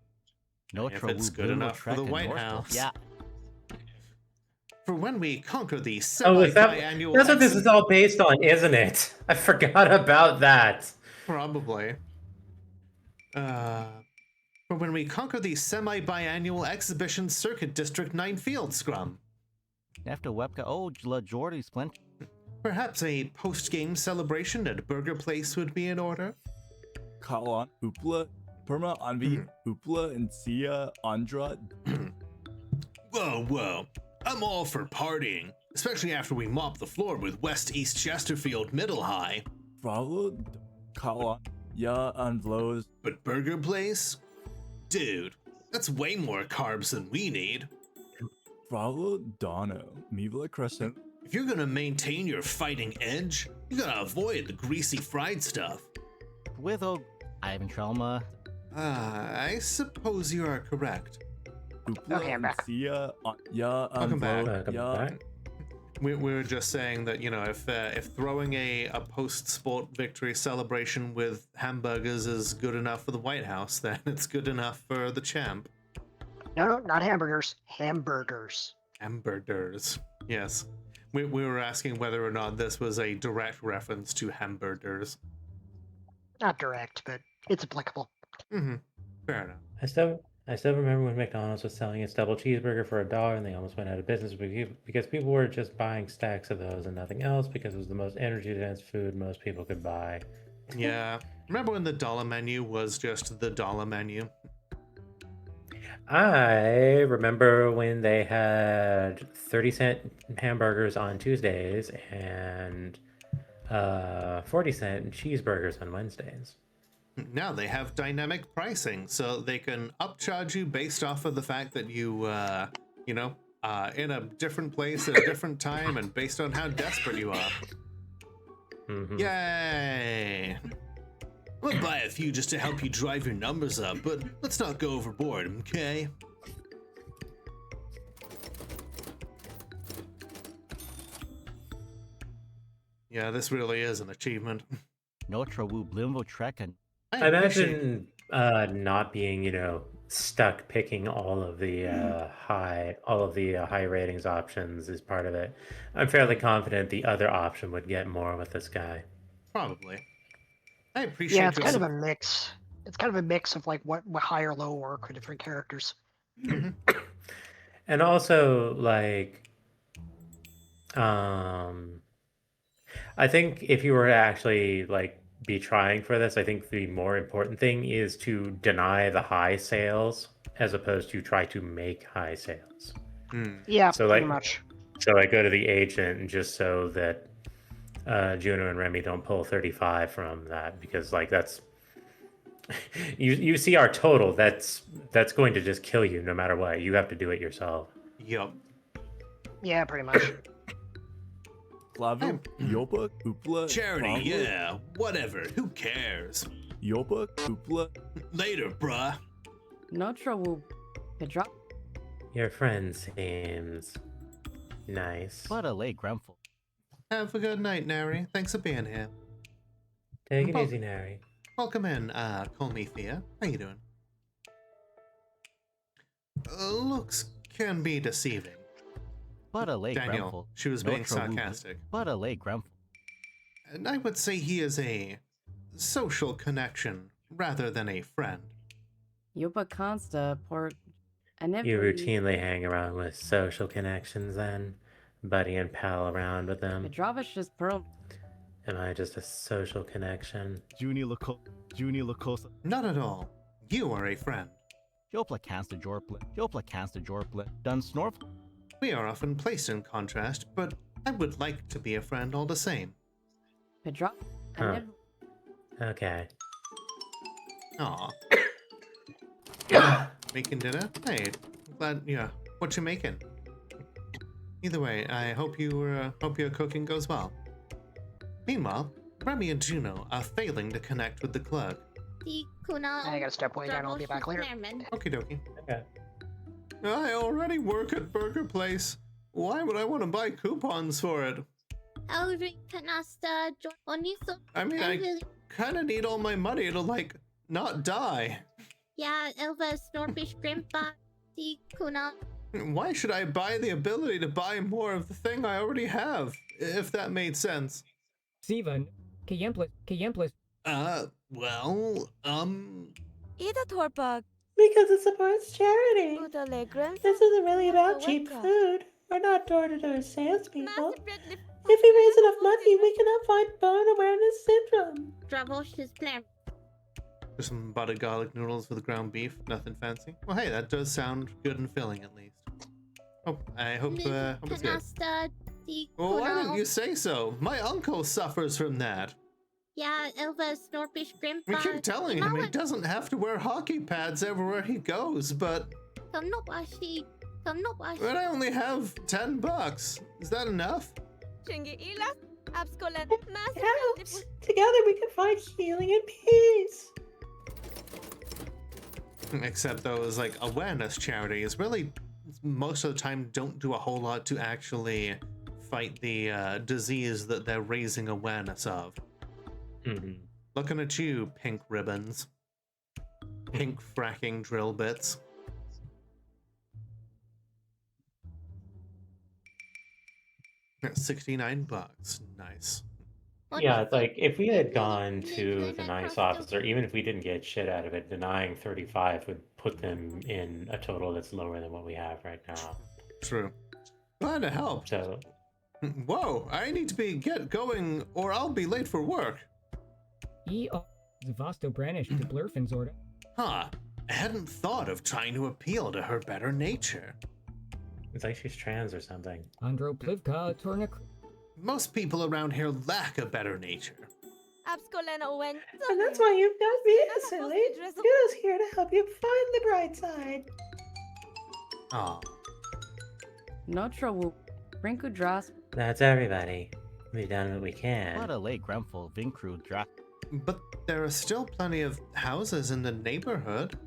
If it's good enough for the White House. Yeah. For when we conquer the semi-biannual... That's what this is all based on, isn't it? I forgot about that. Probably. For when we conquer the semi-biannual exhibition circuit district 9 field scrum. After Webka, oh, La Jordy Splint. Perhaps a post-game celebration at Burger Place would be in order? Kalan, Hoopla, Perma, Anvi, Hoopla, and Sia, Andra. Whoa. I'm all for partying, especially after we mop the floor with West East Chesterfield Middle High. Bravo, Kalan, yeah, and Vlos. But Burger Place? Dude, that's way more carbs than we need. Bravo, Dono, Mivla Crescent. If you're gonna maintain your fighting edge, you gotta avoid the greasy fried stuff. With Ivan Trelma. I suppose you are correct. Okay, I'm back. Welcome back. We were just saying that, you know, if throwing a post-sport victory celebration with hamburgers is good enough for the White House, then it's good enough for the champ. No, not hamburgers. Hamburgers. Hamburgers. Yes. We were asking whether or not this was a direct reference to hamburgers. Not direct, but it's applicable. Mm-hmm. Fair enough. I still remember when McDonald's was selling its double cheeseburger for $1 and they almost went out of business because people were just buying stacks of those and nothing else because it was the most energy dense food most people could buy. Yeah. Remember when the dollar menu was just the dollar menu? I remember when they had 30-cent hamburgers on Tuesdays and 40-cent cheeseburgers on Wednesdays. Now they have dynamic pricing, so they can upcharge you based off of the fact that you, in a different place at a different time and based on how desperate you are. Mm-hmm. Yay! We'll buy a few just to help you drive your numbers up, but let's not go overboard, okay? Yeah, this really is an achievement. Notre Wu Blimvo Trekken. I imagine not being, stuck picking all of the high ratings options is part of it. I'm fairly confident the other option would get more with this guy. Probably. I appreciate. Yeah, it's kind of a mix. It's kind of a mix of like what high or low work for different characters. And also, like, I think if you were to actually be trying for this, I think the more important thing is to deny the high sales as opposed to try to make high sales. Yeah, so pretty much. So I go to the agent just so that Juno and Remy don't pull 35 from that, because that's you see our total, that's going to just kill you no matter what. You have to do it yourself. Yup. Yeah, pretty much. Flavio, Yopa, Hoopla, Charity, Flavio? yeah, whatever, who cares? Yopa, Hoopla. Later, bruh. Notre Wu Pedro. Your friend seems nice. What a late grumful. Have a good night, Nary. Thanks for being here. Take it easy, Nary. Welcome in, call me Thea. How you doing? Looks can be deceiving. What a late Daniel, grumful. she was being sarcastic. What a late grumful. And I would say he is a social connection rather than a friend. Yuba Consta Port. You routinely hang around with social connections then? Buddy and pal around with them? Petrovic is pearl. Am I just a social connection? Junie Lacosa. Not at all. You are a friend. Jopla Cansta Jorpla. Dun Snorf. We are often placed in contrast, but I would like to be a friend all the same. Pedro. Huh. Okay. Aw. Making dinner? Hey, glad. Yeah. What you making? Either way, I hope your cooking goes well. Meanwhile, Remy and Juno are failing to connect with the clerk. I gotta step away down. I'll be back later. Okie dokie. Okay. I already work at Burger Place. Why would I want to buy coupons for it? I mean, I kind of need all my money to, not die. Yeah, Elva Snorpish Grandpa Kuna. Why should I buy the ability to buy more of the thing I already have, if that made sense? Sivan, Kayemplis. Ida Torpag. Because it supports charity. This isn't really about cheap food. We're not door-to-door salespeople. If we raise enough money, we can help fight bone awareness syndrome. Dravosh's plan. Just some buttered garlic noodles with ground beef, nothing fancy. Well, hey, that does sound good and filling at least. Oh, I hope it's good. Well, why didn't you say so? My uncle suffers from that. Yeah, Elva Snorpish Grandpa. We keep telling him he doesn't have to wear hockey pads everywhere he goes, but I only have $10. Is that enough? It helps. Together we can find healing and peace. Except those awareness charities really most of the time don't do a whole lot to actually fight the disease that they're raising awareness of. Mm-hmm. Looking at you, pink ribbons. Pink fracking drill bits. $69. Nice. Yeah, it's like if we had gone to the nice officer, even if we didn't get shit out of it, denying 35 would put them in a total that's lower than what we have right now. True. Glad to help. So, whoa, I need to get going or I'll be late for work. Zavasto Branish to Blurfin's order. Huh. I hadn't thought of trying to appeal to her better nature. it's like she's trans or something. Andro Plivka Tornik. Most people around here lack a better nature. And that's why you've got me, silly. Yuna's here to help you find the bright side. Aw. Notre will Rinku Dras. That's everybody. We've done what we can. What a late Grumful Vincru Dra. But there are still plenty of houses in the neighborhood.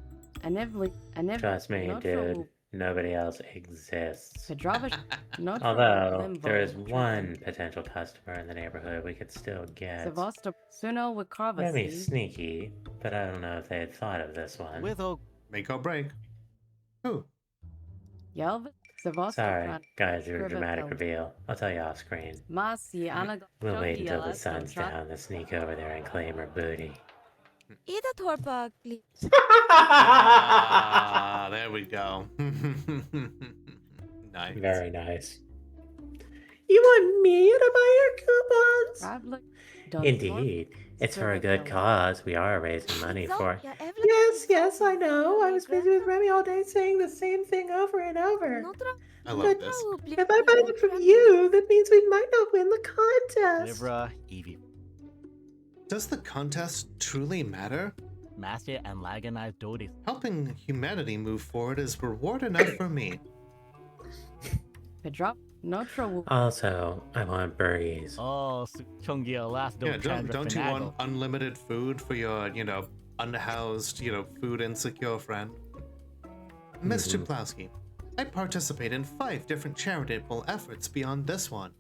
Trust me, dude. Nobody else exists. Notre Although, there is one potential customer in the neighborhood we could still get. Maybe sneaky, but I don't know if they had thought of this one. Make or break. Who? Sorry, guys, your dramatic reveal. I'll tell you off screen. We'll wait until the sun's down to sneak over there and claim her booty. Ah, there we go. Nice. Very nice. You want me to buy your coupons? Indeed. It's for a good cause. We are raising money for. Yes, I know. I was busy with Remy all day saying the same thing over and over. I love this. If I buy it from you, that means we might not win the contest. Libra, Evie. Does the contest truly matter? Master and Laganized Dodis. Helping humanity move forward is reward enough for me. Also, I want burgies. Oh, Chungia last Yeah, don't you want unlimited food for your, unhoused, food insecure friend? Miss Chaplowski, I participate in 5 different charitable efforts beyond this one.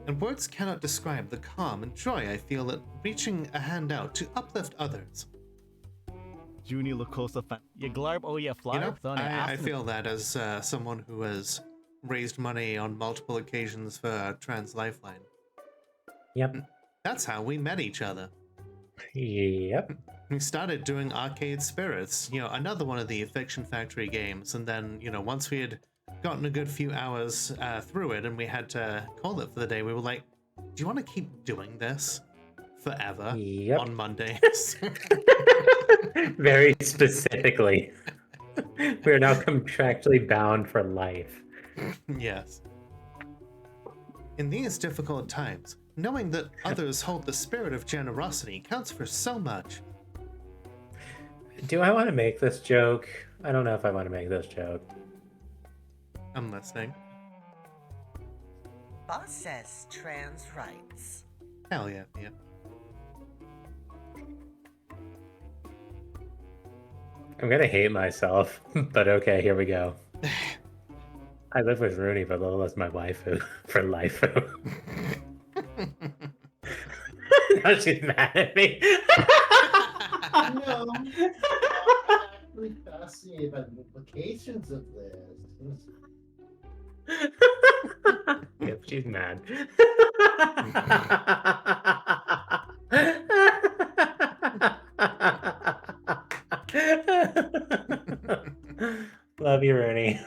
And words cannot describe the calm and joy I feel at reaching a hand out to uplift others. Juni Lucosa fan. You glarb oh yeah fly. I feel that as someone who has raised money on multiple occasions for Trans Lifeline. Yep. That's how we met each other. Yep. We started doing Arcade Spirits, another one of the Fiction Factory games, and then, once we had gotten a good few hours through it and we had to call it for the day, we were like, do you want to keep doing this forever on Mondays? Very specifically. We're now contractually bound for life. Yes. In these difficult times, knowing that others hold the spirit of generosity counts for so much. Do I want to make this joke? I don't know if I want to make this joke. I'm listening. Boss says trans rights. Hell yeah. I'm gonna hate myself, but okay, here we go. I live with Rooney, but Lola's my waifu for life. Now she's mad at me. No. I'm fascinated by the implications of this. Yep, she's mad. Love you, Rooney.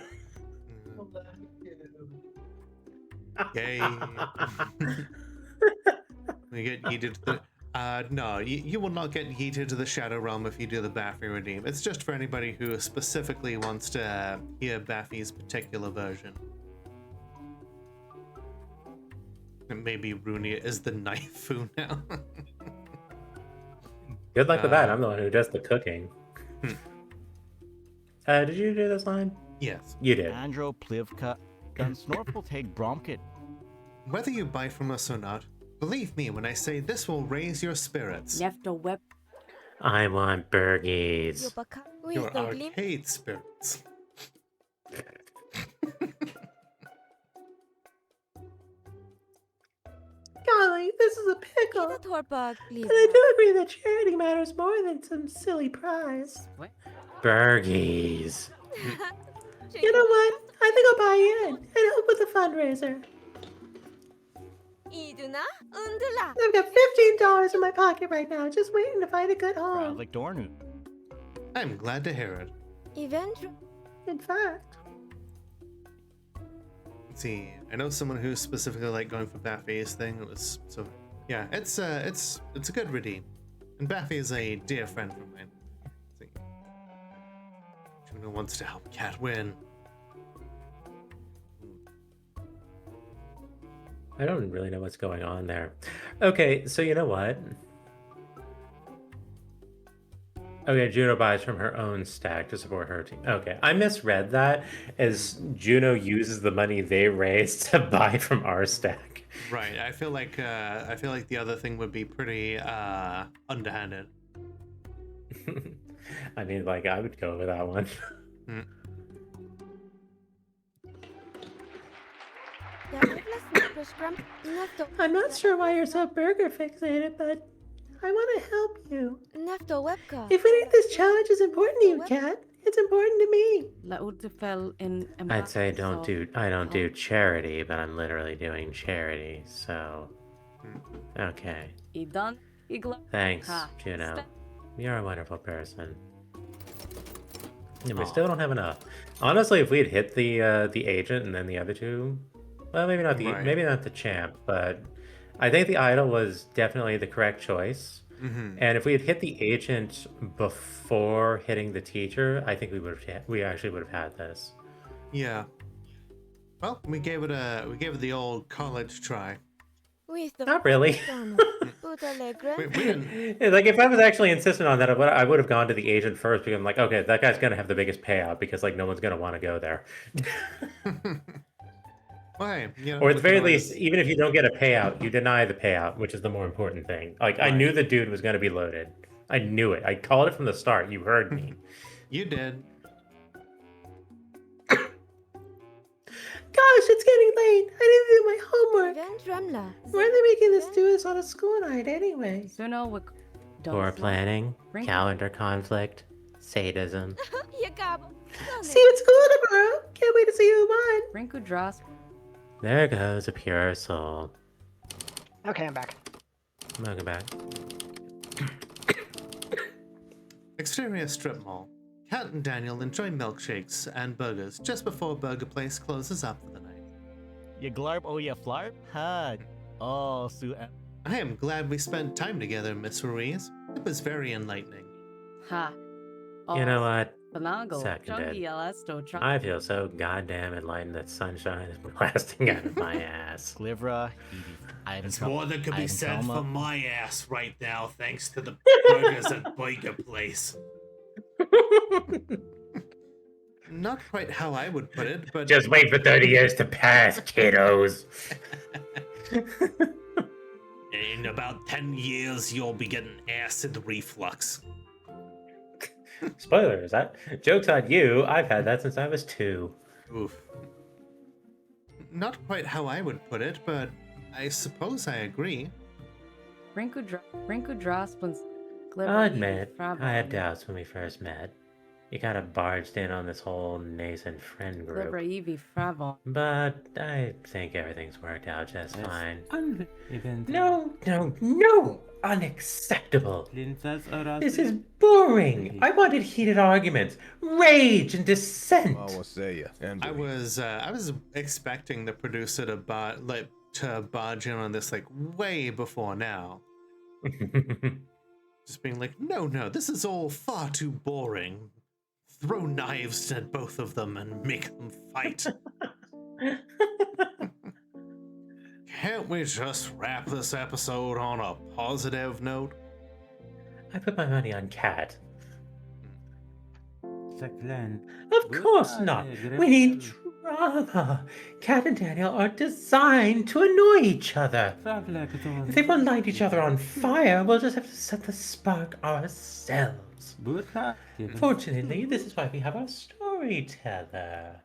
Yay. We get yeeted to the... no, you will not get yeeted to the Shadow Realm if you do the Baffy redeem. It's just for anybody who specifically wants to hear Baffy's particular version. And maybe Rooney is the Naifu now. Good luck with that. I'm the one who does the cooking. Did you do this line? Yes. You did. Andro Plivka. Then Snorple take Bromkit. Whether you buy from us or not, believe me when I say this will raise your spirits. I want burgies. Your arcade spirits. Golly, this is a pickle. But I do agree that charity matters more than some silly prize. Burgies. You know what? I think I'll buy in and help with the fundraiser. I've got $15 in my pocket right now, just waiting to find a good home. Fravlik Dornu. I'm glad to hear it. In fact, Let's see, I know someone who's specifically like going for Baffy's thing. It was so yeah, it's a good redeem. And Baffy is a dear friend of mine. Let's see. Juno wants to help Cat win. I don't really know what's going on there. Okay, so you know what? Okay, Juno buys from her own stack to support her team. Okay, I misread that as Juno uses the money they raised to buy from our stack. Right. I feel like the other thing would be pretty underhanded. I mean, like, I would go with that one. I'm not sure why you're so burger fixated, but I want to help you. If we think this challenge is important to you, Kat, it's important to me. I'd say I don't do charity, but I'm literally doing charity, so okay. Thanks, Juno. You're a wonderful person. And we still don't have enough. Honestly, if we had hit the agent and then the other two, well, maybe not the champ, but I think the idol was definitely the correct choice. And if we had hit the agent before hitting the teacher, I think we actually would have had this. Yeah. Well, we gave it the old college try. Not really. We didn't. Like, if I was actually insistent on that, I would have gone to the agent first because I'm like, okay, that guy's gonna have the biggest payout because like no one's gonna want to go there. Why? You know, Or at the very least, even if you don't get a payout, you deny the payout, which is the more important thing. Like, I knew the dude was going to be loaded. I knew it. I called it from the start. You heard me. You did. Gosh, it's getting late. I didn't do my homework. Why are they making us do this on a school night anyway? Poor planning, calendar conflict, sadism. See you at school tomorrow. Can't wait to see you mine. There goes a pure soul. Okay, I'm back. Welcome back. Exterior strip mall. Kat and Daniel enjoy milkshakes and burgers just before Burger Place closes up for the night. You glarp oh you flarp? Ha. Oh, Sue. I am glad we spent time together, Miss Ruiz. It was very enlightening. You know what? Seconded. I feel so goddamn enlightened that sunshine is blasting out of my ass. Glivra, It's more than could be said for my ass right now, thanks to the burgers at Burger Place. Not quite how I would put it, but... Just wait for 30 years to pass, kiddos. In about 10 years, you'll be getting acid reflux. Spoilers, joke's on you. I've had that since I was 2. Oof. Not quite how I would put it, but I suppose I agree. I'll admit, I had doubts when we first met. You kind of barged in on this whole nascent friend group. But I think everything's worked out just fine. No! Unacceptable! This is boring! I wanted heated arguments, rage, and dissent! I was expecting the producer to barge in on this like way before now. Just being like, no, this is all far too boring. Throw knives at both of them and make them fight. Can't we just wrap this episode on a positive note? I put my money on Cat. Of course not. We need drama. Cat and Daniel are designed to annoy each other. If they won't light each other on fire, we'll just have to set the spark ourselves. Fortunately, this is why we have our storyteller.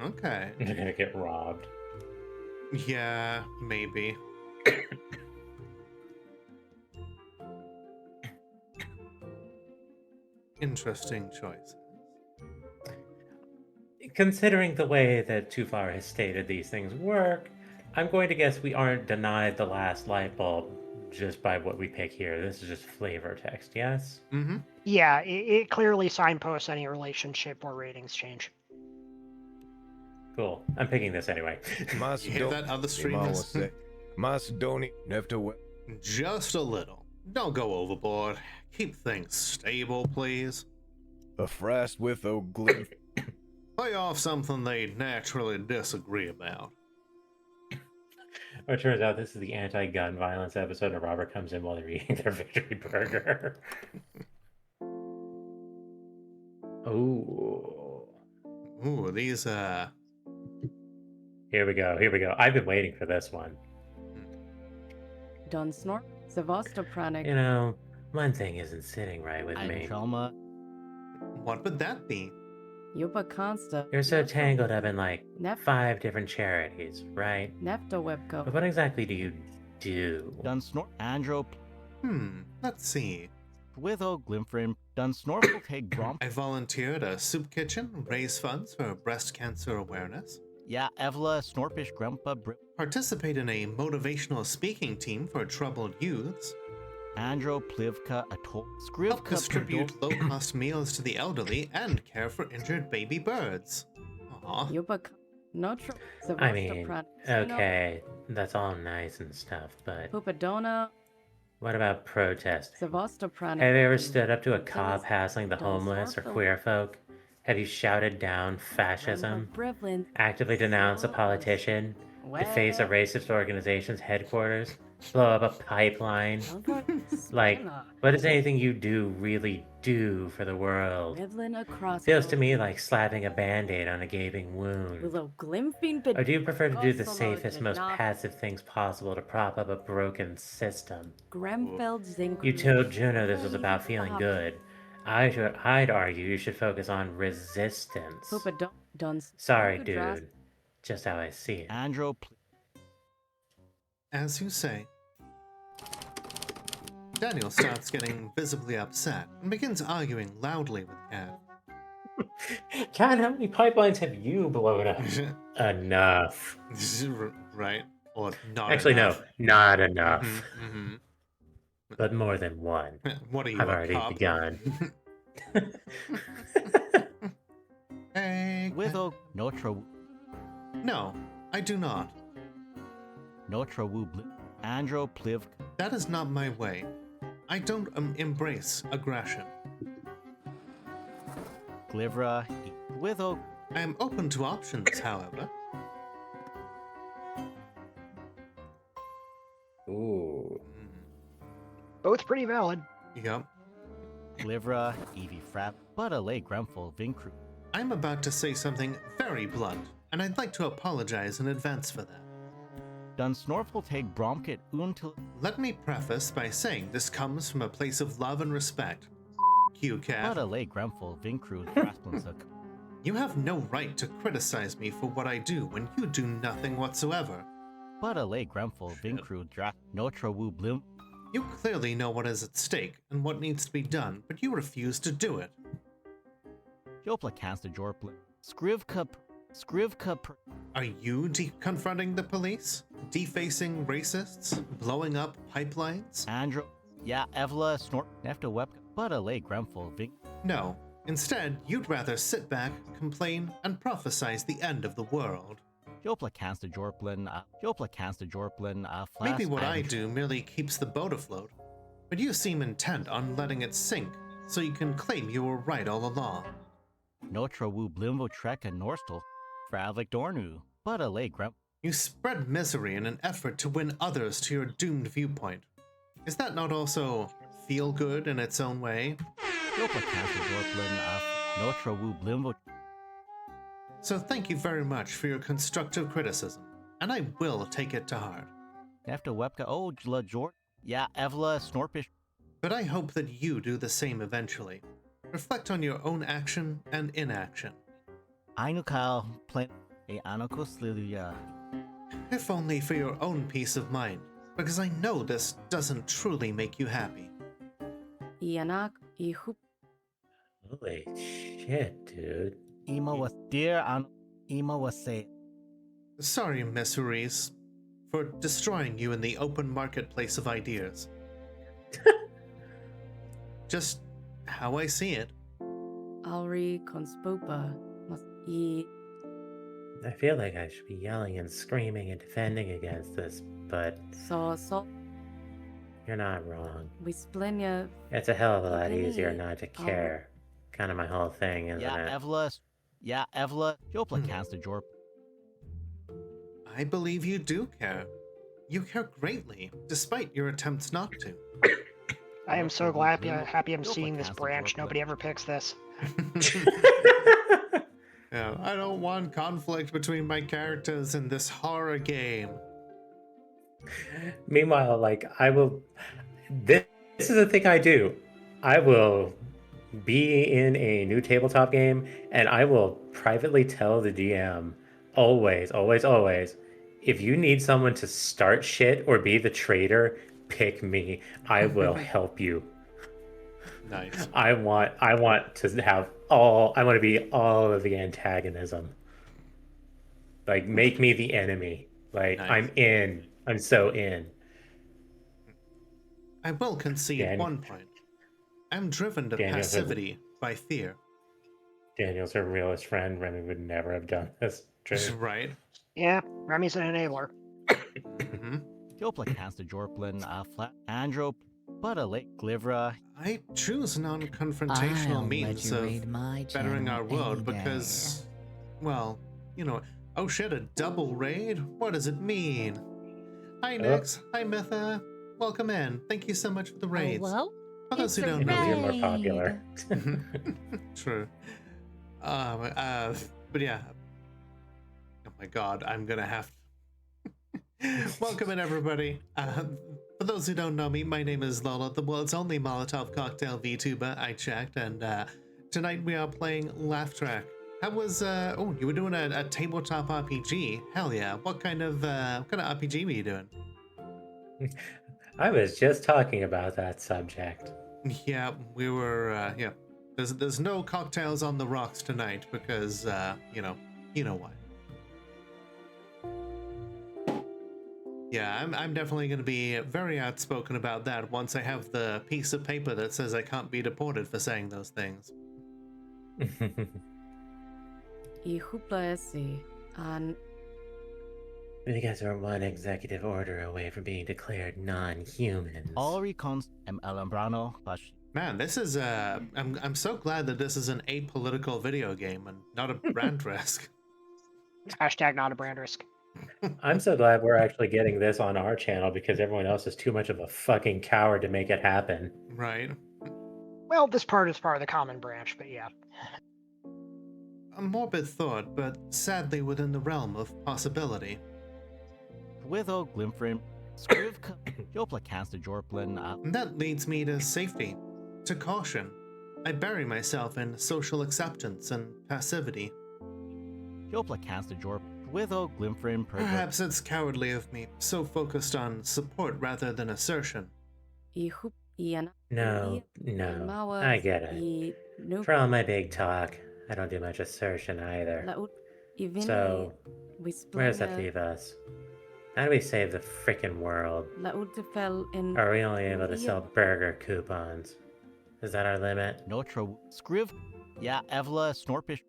Okay. You're gonna get robbed. Yeah, maybe. Interesting choice. considering the way that Too Far has stated these things work, I'm going to guess we aren't denied the last light bulb just by what we pick here. This is just flavor text, yes? Mm-hmm. Yeah, it clearly signposts any relationship or ratings change. Cool. I'm picking this anyway. You hear that, other streamers? Just a little. Don't go overboard. Keep things stable, please. A frast with a glyph. Play off something they naturally disagree about. It turns out this is the anti-gun violence episode, and Robert comes in while they're eating their victory burger. Ooh. Ooh, these, Here we go, here we go. I've been waiting for this one. Dunsnor, Sevastopranik. You know, one thing isn't sitting right with me. Trauma. What would that be? Yupa Consta. You're so tangled up in like Nef 5 different charities, right? Nefta Webco. But what exactly do you do? Dunsnor. Andro. Let's see. Witho Glimfrin. Dunsnorful take Brom. I volunteered at a soup kitchen, raise funds for breast cancer awareness. Yeah, Evla Snorpish Grandpa. Participate in a motivational speaking team for troubled youths. Andro Plivka Atol. Help distribute low-cost meals to the elderly and care for injured baby birds. Aw. I mean, okay, that's all nice and stuff, but Pupadona. what about protesting? Sevastopranik. Have you ever stood up to a cop hassling the homeless or queer folk? Have you shouted down fascism? Actively denounced a politician? Deface a racist organization's headquarters? Blow up a pipeline? Like, what does anything you do really do for the world? Feels to me like slapping a band-aid on a gaping wound. Or do you prefer to do the safest, most passive things possible to prop up a broken system? You told Juno this was about feeling good. I'd argue you should focus on resistance. Sorry, dude. Just how I see it. Andro. As you say. Daniel starts getting visibly upset and begins arguing loudly with Cat. Cat, how many pipelines have you blown up? Enough. Right? Or not Actually, enough. no. Not enough. But more than one. What are you, I've a already cop? begun. Hey, Witho Notra. No, I do not. Notra Wubli. Andro Pliv. That is not my way. I don't embrace aggression. Glivra. Witho. I am open to options, however. Ooh. Both pretty valid. Yep. Glivra. Evie Frap. But a lay Gremful Vincru. I'm about to say something very blunt, and I'd like to apologize in advance for that. Dunsnorful take Bromkit until. Let me preface by saying this comes from a place of love and respect. You, Cat. But a lay Gremful Vincru. You have no right to criticize me for what I do when you do nothing whatsoever. But a lay Gremful Vincru. Notra Wu Blim. You clearly know what is at stake and what needs to be done, but you refuse to do it. Jopla Cansta Jorpla. Skrivka. Are you confronting the police? Defacing racists? Blowing up pipelines? Andro. Yeah, Evla Snort. Nefta Web. But a lay Gremful Vink. No. Instead, you'd rather sit back, complain, and prophesize the end of the world. Jopla Cansta Jorplin. Maybe what I do merely keeps the boat afloat, but you seem intent on letting it sink, so you can claim you were right all along. Notra Wu Blimvo Trek and Norstel. Fravlik Dornu. But a lay Gremp. You spread misery in an effort to win others to your doomed viewpoint. Is that not also feel good in its own way? So thank you very much for your constructive criticism, and I will take it to heart. After Webka, oh, Jort. Yeah, Evla Snorpish. But I hope that you do the same eventually. Reflect on your own action and inaction. Ainukal plan a Anokos Lilia. If only for your own peace of mind, because I know this doesn't truly make you happy. Holy shit, dude. Ema was dear and Ema was safe. Sorry, Miss Reese, for destroying you in the open marketplace of ideas. Just how I see it. Auri conspopa must e. I feel like I should be yelling and screaming and defending against this, but So you're not wrong. we splenya. It's a hell of a lot easier not to care. Kind of my whole thing, isn't it? Evla, Jopla cast a jorp. I believe you do care. You care greatly, despite your attempts not to. I am so happy I'm seeing this branch. Nobody ever picks this. Yeah, I don't want conflict between my characters in this horror game. Meanwhile, like, I will. This is the thing I do. I will be in a new tabletop game, and I will privately tell the DM, always, if you need someone to start shit or be the traitor, pick me. I will help you. Nice. I want to have all. I want to be all of the antagonism. Like, make me the enemy. Like, nice. I'm in. I'm so in. I will concede one point. I'm driven to passivity by fear. Daniel's her realest friend. Remy would never have done this. Right. Yeah, Remy's an enabler. Jopla cast a jorplin, flat Andro, but a late Glivra. I choose non-confrontational means of bettering our world because, well, you know. Oh shit, a double raid? What does it mean? Hi Nix, hi Mytha, welcome in. Thank you so much for the raids. Well, for those who don't know, you're more popular. True. But yeah. Oh my god, I'm gonna have to... Welcome in everybody. For those who don't know me, my name is Lola, the world's only Molotov cocktail VTuber. I checked, and tonight we are playing Laugh Track. How was oh, you were doing a tabletop RPG? Hell yeah. What kind of RPG were you doing? I was just talking about that subject. Yeah, we were yeah. There's no cocktails on the rocks tonight because you know why. Yeah, I'm definitely going to be very outspoken about that once I have the piece of paper that says I can't be deported for saying those things. You guys are one executive order away from being declared non-humans. All recons am Alambrano, Man, this is I'm so glad that this is an apolitical video game and not a brand risk. Hashtag not a brand risk. I'm so glad we're actually getting this on our channel because everyone else is too much of a fucking coward to make it happen. Right. Well, this part is part of the common branch, but yeah. A morbid thought, but sadly within the realm of possibility. Witho Glimfrin, Scrivka, Jopla cast a jorplin. That leads me to safety, to caution. I bury myself in social acceptance and passivity. Jopla cast a jorp. Witho Glimfrin. Perhaps it's cowardly of me, so focused on support rather than assertion. No, I get it. For all my big talk, I don't do much assertion either. So, where does that leave us? How do we save the frickin' world? Are we only able to sell burger coupons? Is that our limit? Notra Scriv. Yeah, Evla Snorpish.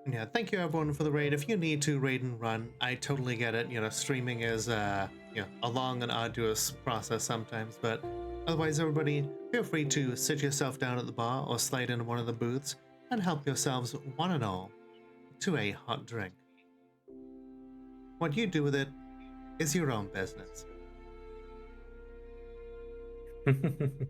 Yeah, thank you everyone for the raid. If you need to raid and run, I totally get it. You know, streaming is a long and arduous process sometimes, but otherwise everybody, feel free to sit yourself down at the bar or slide into one of the booths and help yourselves one and all to a hot drink. What you do with it is your own business. The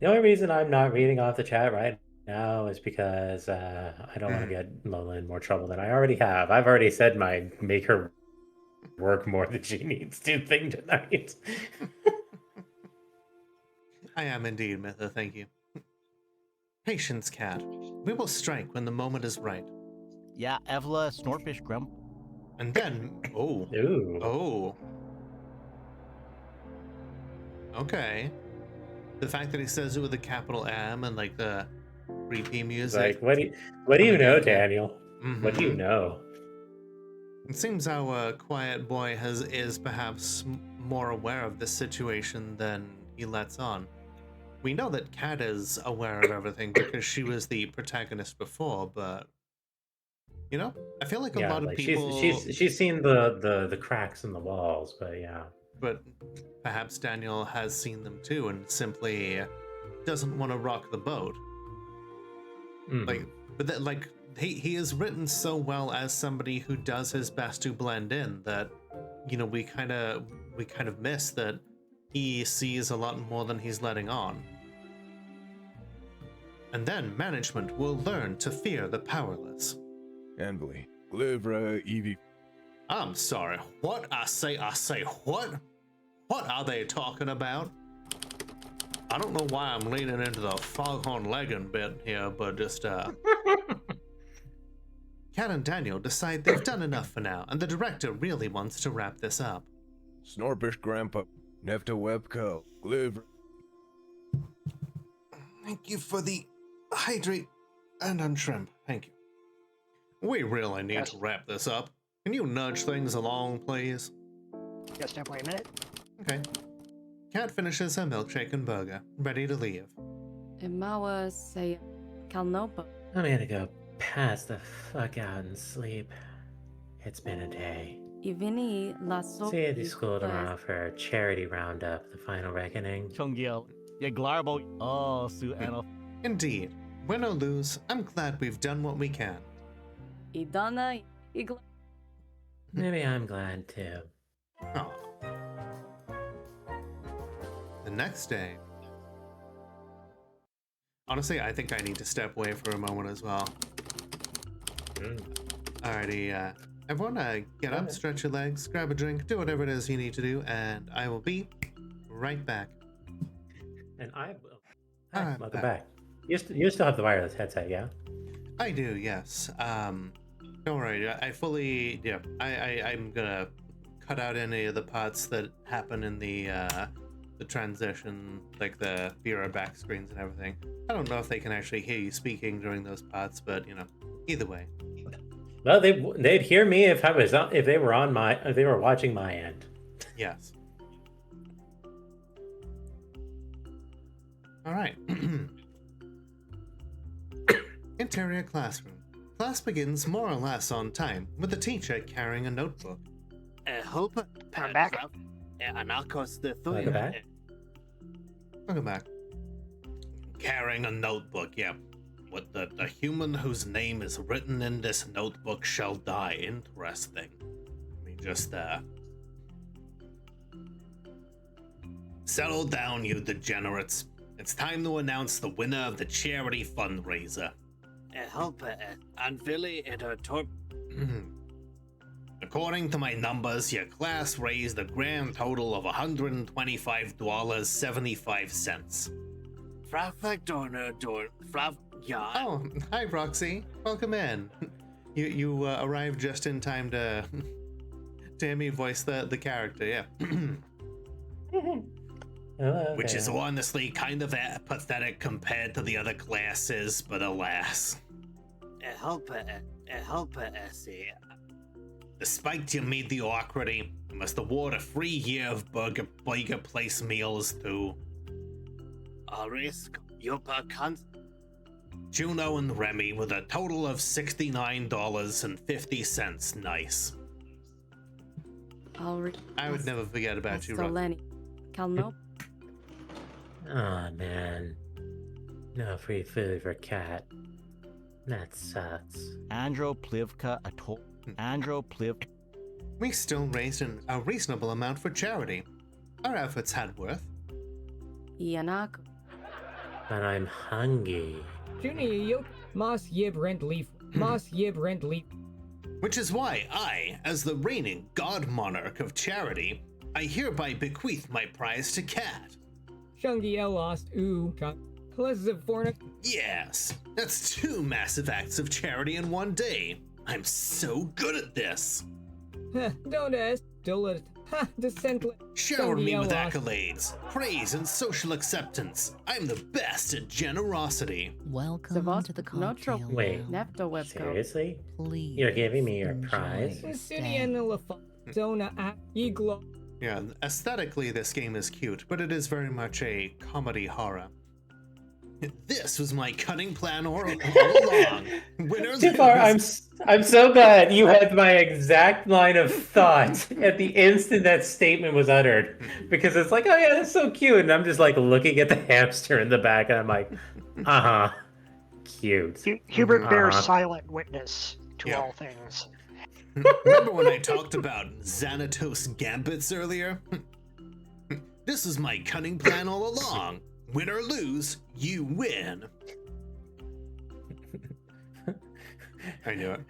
only reason I'm not reading off the chat right now is because I don't want to get Lola in more trouble than I already have. I've already said my make her work more than she needs to thing tonight. I am indeed, Mytha, thank you. Patience, cat. We will strike when the moment is right. Yeah, Evla Snorpish Grump. And then, oh. Ooh. Oh. Okay. The fact that he says it with a capital M and like the creepy music. Like, what do you know, Daniel? What do you know? It seems our quiet boy is perhaps more aware of this situation than he lets on. We know that Kat is aware of everything because she was the protagonist before, but you know, I feel like a lot of people. She's seen the cracks in the walls, but yeah. But perhaps Daniel has seen them too and simply doesn't want to rock the boat. Like, he is written so well as somebody who does his best to blend in that, you know, we kind of miss that he sees a lot more than he's letting on. And then management will learn to fear the powerless. Envily. Glivra, Evie. I'm sorry, what? I say, what? What are they talking about? I don't know why I'm leaning into the foghorn legging bit here, but just, Kat and Daniel decide they've done enough for now, and the director really wants to wrap this up. Snorpish Grandpa. Nefta Webco. Glivra. Thank you for the hydrate and unshrimp. Thank you. We really need to wrap this up. Can you nudge things along, please? Just wait a minute. Okay. Kat finishes her milkshake and burger, ready to leave. Imawa say Kalnopa. I'm gonna go pass the fuck out and sleep. It's been a day. Ivini lasso. See you at the school tomorrow for our charity roundup, the final reckoning. Indeed. Win or lose, I'm glad we've done what we can. Idana Igla. Maybe I'm glad too. Oh. The next day. Honestly, I think I need to step away for a moment as well. Alrighty, everyone, get up, stretch your legs, grab a drink, do whatever it is you need to do, and I will be right back. And I will. Hi, welcome back. You still have the wireless headset, yeah? I do, yes. Don't worry, I fully, yeah, I'm gonna cut out any of the parts that happen in the transition, like the mirror back screens and everything. I don't know if they can actually hear you speaking during those parts, but you know, either way. Well, they'd hear me if they were watching my end. Yes. All right. Interior classroom. Class begins more or less on time, with the teacher carrying a notebook. I'm back. Welcome back. Welcome back. Carrying a notebook, yeah. What the human whose name is written in this notebook shall die. Interesting. Let me just, settle down, you degenerates. It's time to announce the winner of the charity fundraiser. According to my numbers, your class raised a grand total of $125.75. Oh, hi Roxy. Welcome in. You arrived just in time to hear me voice the character, yeah. Which is honestly kind of pathetic compared to the other classes, but alas. Despite your mediocrity, you must award a free year of burger place meals to Juno and Remy with a total of $69.50. Nice. I would never forget about you, Roxy. Aw, man. No free food for Kat. That sucks. Andro Plivka Atol. Andro Pliv. We still raised a reasonable amount for charity. Our efforts had worth. Yanak. But I'm hungry. Mas Yib Rent Leaf. Mas Yib Rent Leaf. Which is why I, as the reigning god monarch of charity, I hereby bequeath my prize to Kat. Shungi Elost Yes, that's 2 massive acts of charity in one day. I'm so good at this. Don't ask. Ha, the sentless. Shower me with accolades, praise, and social acceptance. I'm the best at generosity. Welcome to the cocktail. Wait, seriously? You're giving me your prize? Yeah, aesthetically this game is cute, but it is very much a comedy horror. This was my cunning plan all along. Winners. I'm so glad you had my exact line of thought at the instant that statement was uttered, because it's like, oh yeah, that's so cute, and I'm just like looking at the hamster in the back, and I'm like, cute. Hubert bears silent witness to all things. Remember when I talked about Xanatos gambits earlier? This is my cunning plan all along. Win or lose, you win. I knew it.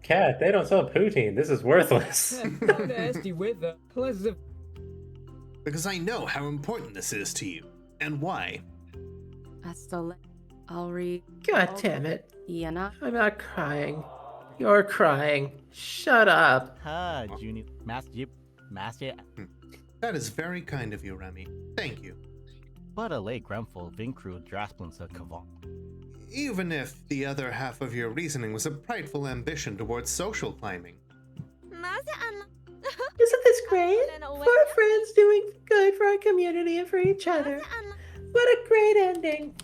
Cat, they don't sell poutine. This is worthless. Because I know how important this is to you, and why. God damn it. I'm not crying. You're crying. Shut up. Junior. Master. That is very kind of you, Remy. Thank you. But a late Grenfell Vincru Drasplunsa Kavan. Even if the other half of your reasoning was a prideful ambition towards social climbing. Isn't this great? Four friends doing good for our community and for each other. What a great ending.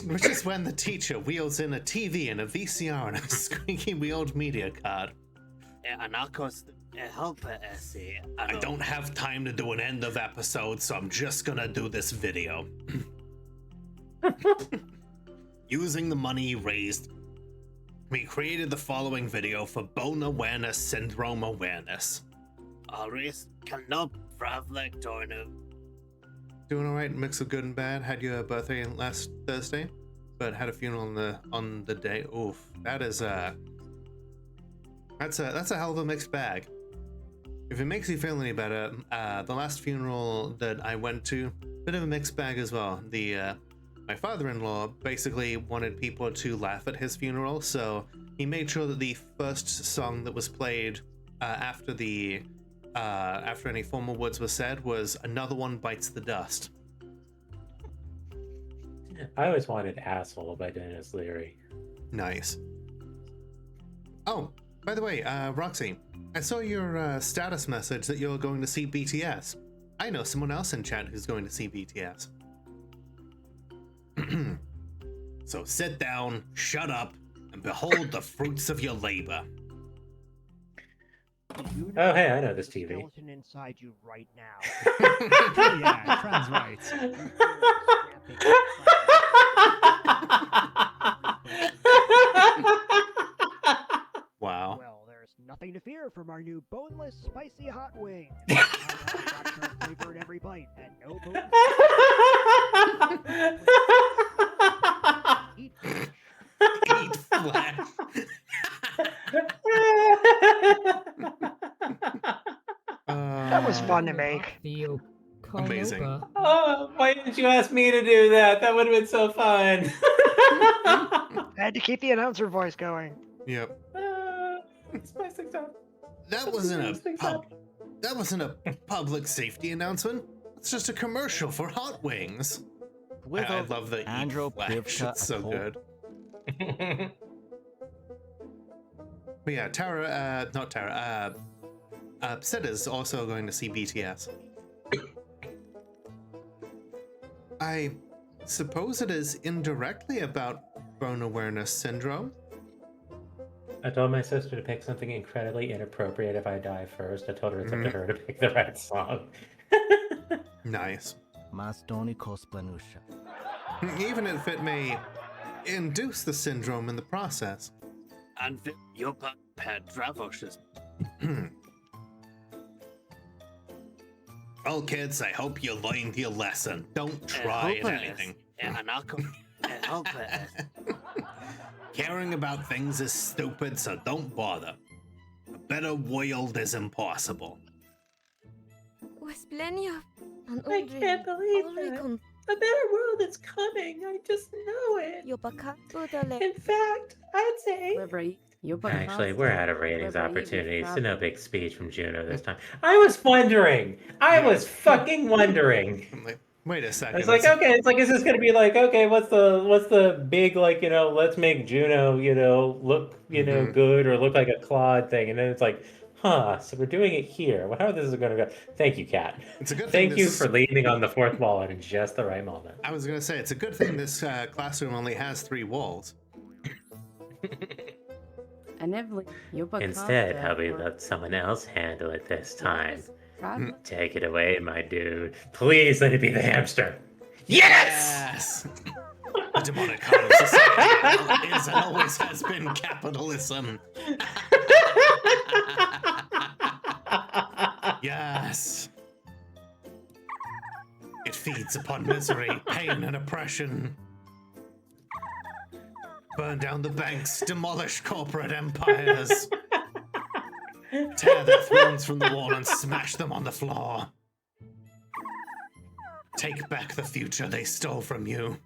Which is when the teacher wheels in a TV and a VCR and a squeaky wheeled media card. I don't have time to do an end of episode, so I'm just gonna do this video. Using the money raised, we created the following video for Bone Awareness Syndrome Awareness. Doing alright, mix of good and bad. Had your birthday last Thursday, but had a funeral on the day. Oof, that's a hell of a mixed bag. If it makes you feel any better, the last funeral that I went to, bit of a mixed bag as well. My father-in-law basically wanted people to laugh at his funeral, so he made sure that the first song that was played after any formal words were said was "Another One Bites the Dust." I always wanted "Asshole" by Dennis Leary. Nice. Oh, by the way, Roxy, I saw your status message that you're going to see BTS. I know someone else in chat who's going to see BTS. So sit down, shut up, and behold the fruits of your labor. Oh, hey, I know this TV. Skeleton inside you right now. Yeah, trans rights. Wow. Well, there's nothing to fear from our new boneless, spicy hot wing. Flavor in every bite, and no bone. Eat flesh. Eat flesh. That was fun to make. Amazing. Oh, why didn't you ask me to do that? That would have been so fun. I had to keep the announcer voice going. Yep. That wasn't a public safety announcement. It's just a commercial for hot wings. I love the Andro flash. It's so good. But yeah, Sid is also going to see BTS. I suppose it is indirectly about bone awareness syndrome. I told my sister to pick something incredibly inappropriate if I die first. I told her it's up to her to pick the right song. Nice. Mastoni Cosplanusha. Even if it may induce the syndrome in the process. Well, kids, I hope you learned your lesson. Don't try anything. Caring about things is stupid, so don't bother. A better world is impossible. I can't believe that. A better world is coming. I just know it. In fact, I'd say Actually, we're out of ratings opportunities, so no big speech from Juno this time. I was wondering! I was fucking wondering! I'm like, wait a second. It's like, okay, it's like, is this gonna be like, okay, what's the big, like, you know, let's make Juno, you know, look, you know, good or look like a Claude thing, and then it's like, huh, so we're doing it here. Well, how this is gonna go? Thank you, Kat. It's a good thing Thank you for leaning on the fourth wall at just the right moment. I was gonna say, it's a good thing this classroom only has 3 walls. Instead, how we let someone else handle it this time. Take it away, my dude. Please let it be the hamster. Yes! The demonic heart of society is and always has been capitalism. Yes. It feeds upon misery, pain, and oppression. Burn down the banks, demolish corporate empires. Tear their thrones from the wall and smash them on the floor. Take back the future they stole from you.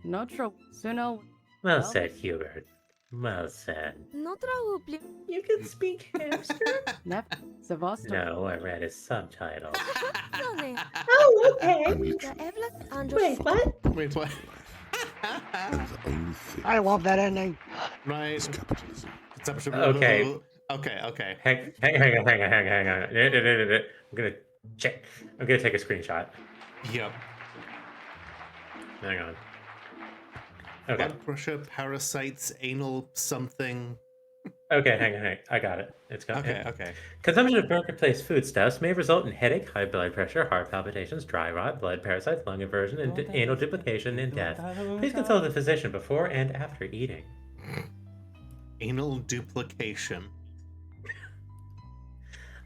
Well said, Hubert. Well said. You can speak hamster? No, I read his subtitles. Oh, okay. Wait, what? Wait, what? I love that ending. Right. Okay. Okay. Hang on. I'm gonna check. I'm gonna take a screenshot. Yep. Hang on. Okay. Blood pressure, parasites, anal something. Okay, hang on. I got it. It's got Okay. Consumption of broken-placed foodstuffs may result in headache, high blood pressure, heart palpitations, dry rot, blood parasites, lung inversion, and anal duplication and death. Please consult a physician before and after eating. Anal duplication.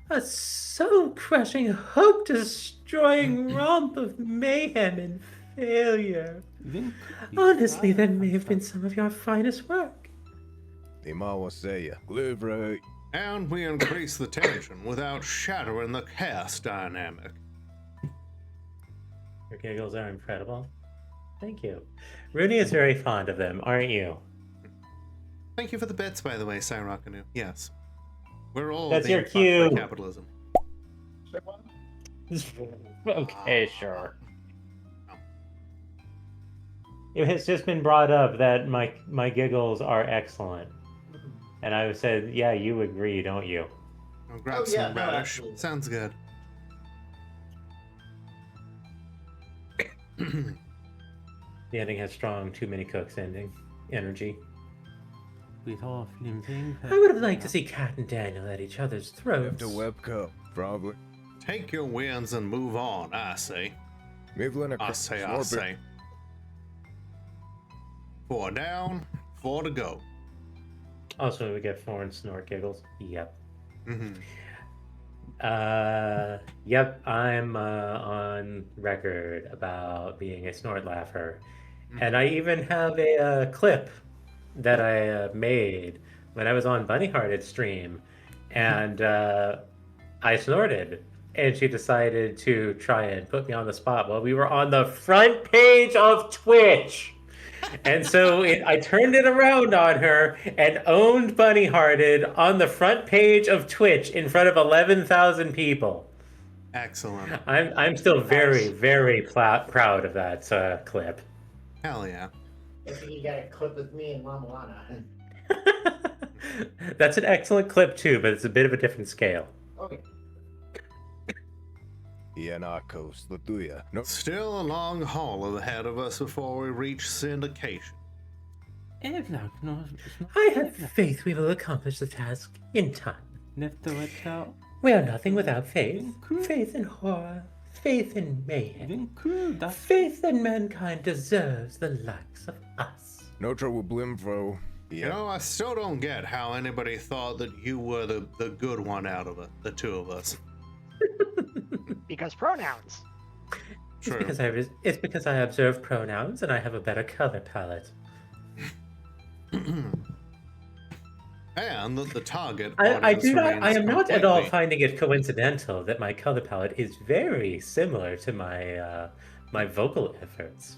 A soul-crushing, hope-destroying romp of mayhem and failure. Honestly, that may have been some of your finest work. And we increase the tension without shattering the chaos dynamic. Your giggles are incredible. Thank you. Rooney is very fond of them, aren't you? Thank you for the bits, by the way, Cyrockanu. Yes. We're all That's being your fucked cue. by capitalism. Okay, sure. It has just been brought up that my giggles are excellent. And I said, yeah, you agree, don't you? I'll grab some radish. Sounds good. The ending has strong too many cooks energy. I would have liked to see Kat and Daniel at each other's throats. Probably. Take your wins and move on, I say. I say. 4 down, 4 to go. Also, we get 4 and snort giggles. Yep. Yep, I'm on record about being a snort laugher. And I even have a clip that I made when I was on Bunny Hearted stream. And I snorted. And she decided to try and put me on the spot while we were on the front page of Twitch. And so I turned it around on her and owned Bunny Hearted on the front page of Twitch in front of 11,000 people. Excellent. I'm still very, very proud of that clip. Hell yeah. I think you got a clip with me and Mama Lana. That's an excellent clip too, but it's a bit of a different scale. Okay. Still a long haul ahead of us before we reach syndication. I have faith we will accomplish the task in time. We are nothing without faith. Faith in horror. Faith in mayhem. Faith that mankind deserves the likes of us. You know, I still don't get how anybody thought that you were the good one out of the two of us. Because pronouns. True. It's because I observe pronouns and I have a better color palette. And the target. I am not at all finding it coincidental that my color palette is very similar to my my vocal efforts.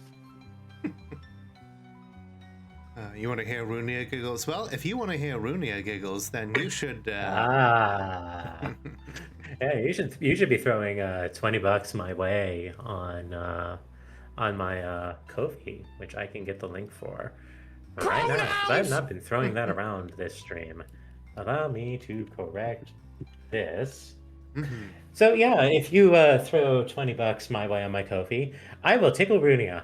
You want to hear Runia giggles? Well, if you want to hear Runia giggles, then you should. Yeah, you should be throwing $20 my way on my Ko-fi, which I can get the link for right now because I have not been throwing that around this stream. Allow me to correct this. So yeah, if you throw $20 my way on my Ko-fi, I will tickle Runia.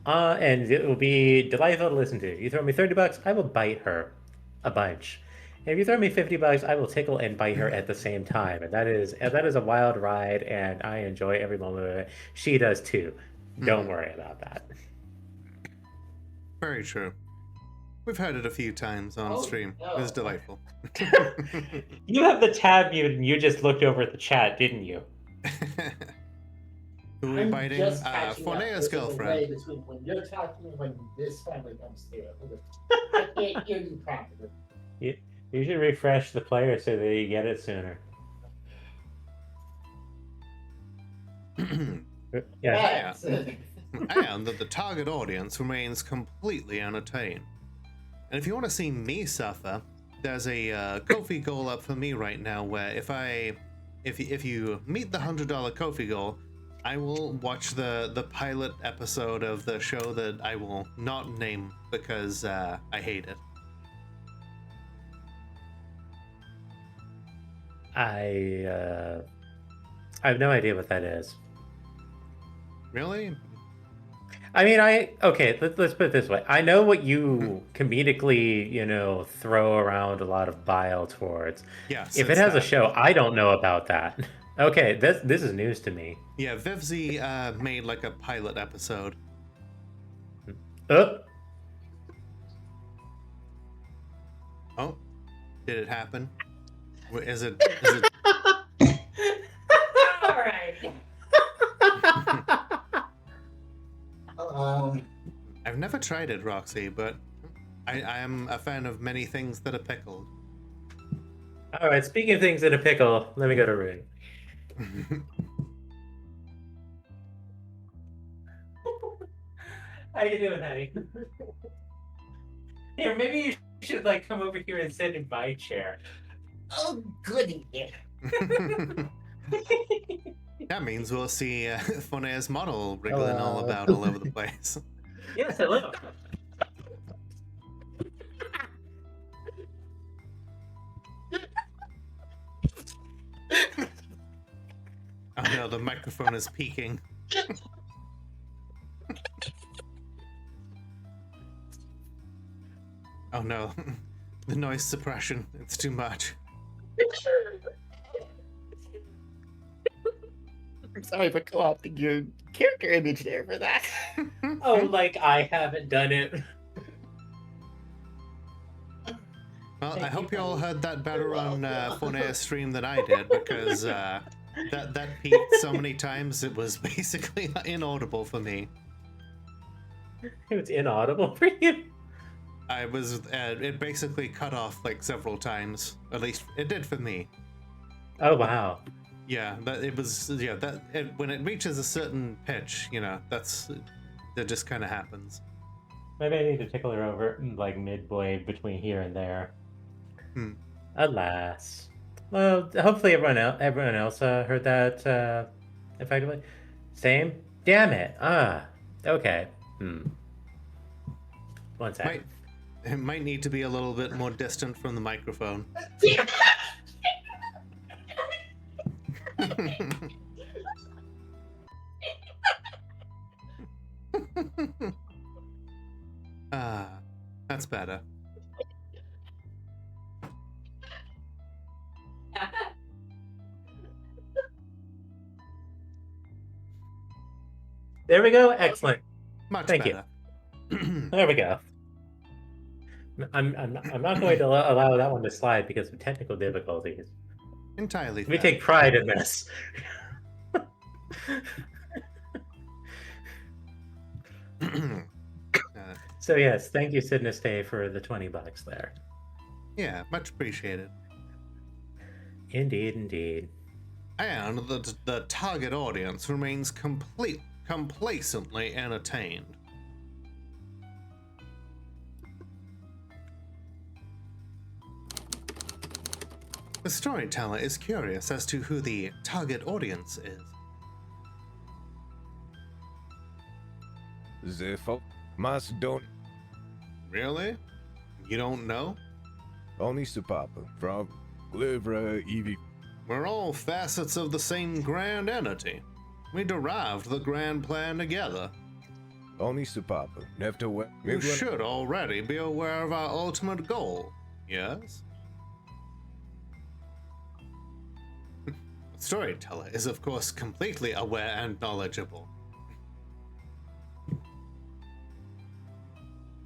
And it will be delightful to listen to. You throw me $30, I will bite her a bunch. And if you throw me $50, I will tickle and bite her at the same time. And that is a wild ride, and I enjoy every moment of it. She does too. Don't worry about that. Very true. We've heard it a few times on stream. It was delightful. You have the tab muted, and you just looked over at the chat, didn't you? Who are we biting? Fornea's girlfriend. Between when you're talking and when this family comes through. I can't hear you properly. You should refresh the player so that you get it sooner. Yeah. And that the target audience remains completely entertained. And if you want to see me suffer, there's a Ko-fi goal up for me right now where if you meet the $100 Ko-fi goal, I will watch the pilot episode of the show that I will not name because I hate it. I have no idea what that is. Really? I mean, let's put it this way. I know what you comedically, throw around a lot of bile towards. Yes. If it has a show, I don't know about that. Okay, this is news to me. Yeah, Vivzy made like a pilot episode. Oh, did it happen? Is it? All right. I've never tried it, Roxy, but I am a fan of many things that are pickled. All right, speaking of things in a pickle, let me go to Rune. How you doing, honey? Here, maybe you should come over here and sit in my chair. Oh, goody. That means we'll see Fonea's model wriggling all over the place. Yes, hello. Oh no, the microphone is peaking. Oh no, the noise suppression, it's too much. I'm sorry for co-opting your character image there for that. Oh, I haven't done it. Well, I hope you all heard that better on Fonea's stream than I did, because that peaked so many times it was basically inaudible for me. It was inaudible for you? It basically cut off several times. At least it did for me. Oh wow. Yeah, when it reaches a certain pitch, that just kind of happens. Maybe I need to tickle her over midway between here and there. Alas. Well, hopefully everyone else heard that effectively. Same? Damn it. Okay. One second. It might need to be a little bit more distant from the microphone. That's better. There we go. Excellent. Thank you. There we go. I'm not going to allow that one to slide because of technical difficulties. Entirely. We take pride in this. So yes, thank you, Sidney Day, for the $20 there. Yeah, much appreciated. Indeed. And the target audience remains complacently entertained. The storyteller is curious as to who the target audience is. The folk must don't. Really? You don't know? Only Supapa from Glivra Eevee. We're all facets of the same grand entity. We derived the grand plan together. Only Supapa. Nefta Web. You should already be aware of our ultimate goal, yes? The storyteller is, of course, completely aware and knowledgeable.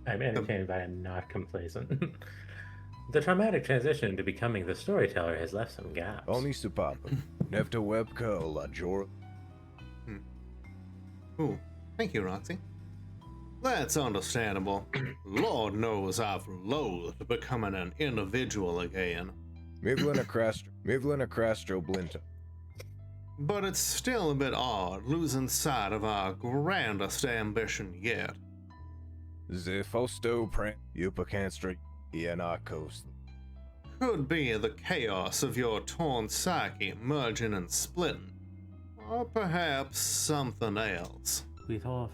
I'm entertained, but I'm not complacent. The traumatic transition to becoming the storyteller has left some gaps. Only Supapa. Nefta Webka La Jor. Ooh, thank you, Roxy. That's understandable. Lord knows I've loathed becoming an individual again. Mivlina Crastro Blinta. But it's still a bit odd losing sight of our grandest ambition yet. The Fosto Pran Yupacanstra Ianakos. Could be the chaos of your torn psyche merging and splitting. Or perhaps something else. My.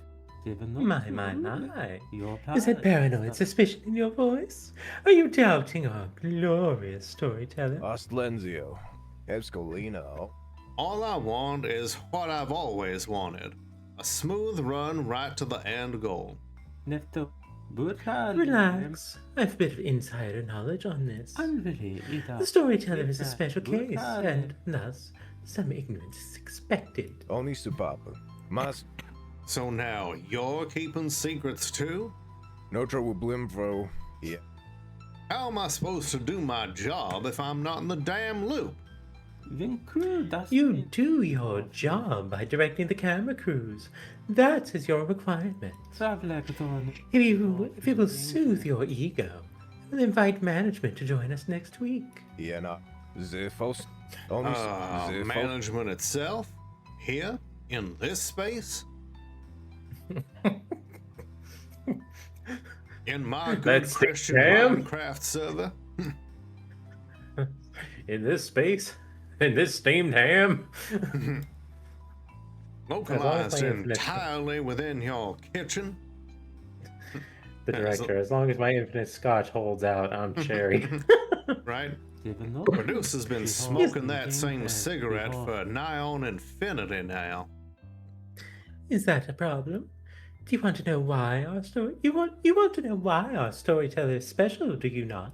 Is that paranoid suspicion in your voice? Are you doubting our glorious storyteller? Ostlenzio. Ebscolino. All I want is what I've always wanted. A smooth run right to the end goal. Relax. I have a bit of insider knowledge on this. The storyteller is a special case, and thus some ignorance is expected. Only Supapa. Mas. So now you're keeping secrets too? Notre Wiblimfro. Yeah. How am I supposed to do my job if I'm not in the damn loop? You do your job by directing the camera crews. That is your requirement. If you will soothe your ego, we'll invite management to join us next week. Yeah, no. Management itself? Here? In this space? In my good Christian Minecraft server? In this space? In this steamed ham? Localized entirely within your kitchen? The director, as long as my infinite scotch holds out, I'm cherry. Right? Producer's been smoking that same cigarette for nigh on infinity now. Is that a problem? Do you want to know why our story? You want to know why our storyteller is special? Do you not?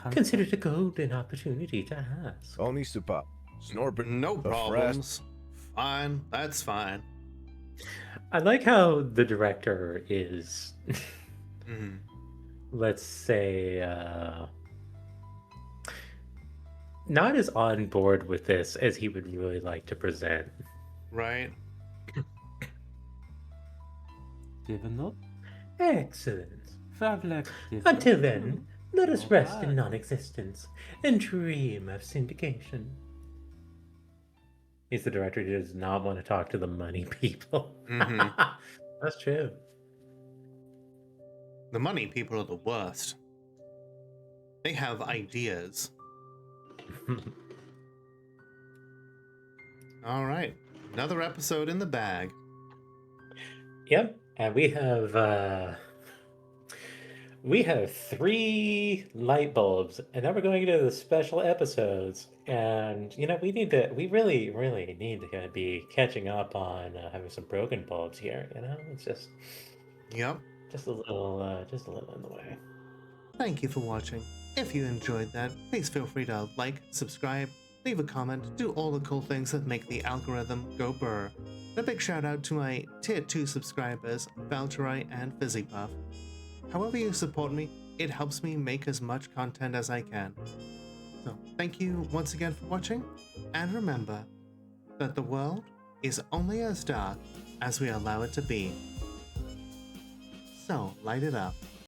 Consider it a golden opportunity to ask. Only Supap. Snorpin. No problems. Fine, that's fine. I like how the director is, let's say, not as on board with this as he would really like to present. Right. Excellent. Until then, let us rest in non-existence and dream of syndication. He's the director who does not want to talk to the money people. That's true. The money people are the worst. They have ideas. All right. Another episode in the bag. Yep. And we have 3 light bulbs, and now we're going into the special episodes. And we really need to be catching up on having some broken bulbs here. It's just, just a little in the way. Thank you for watching. If you enjoyed that, please feel free to like, subscribe, leave a comment, do all the cool things that make the algorithm go burr. And a big shout out to my tier 2 subscribers, Valtteri and Fizzypuff. However you support me, it helps me make as much content as I can. So thank you once again for watching, and remember that the world is only as dark as we allow it to be. So light it up.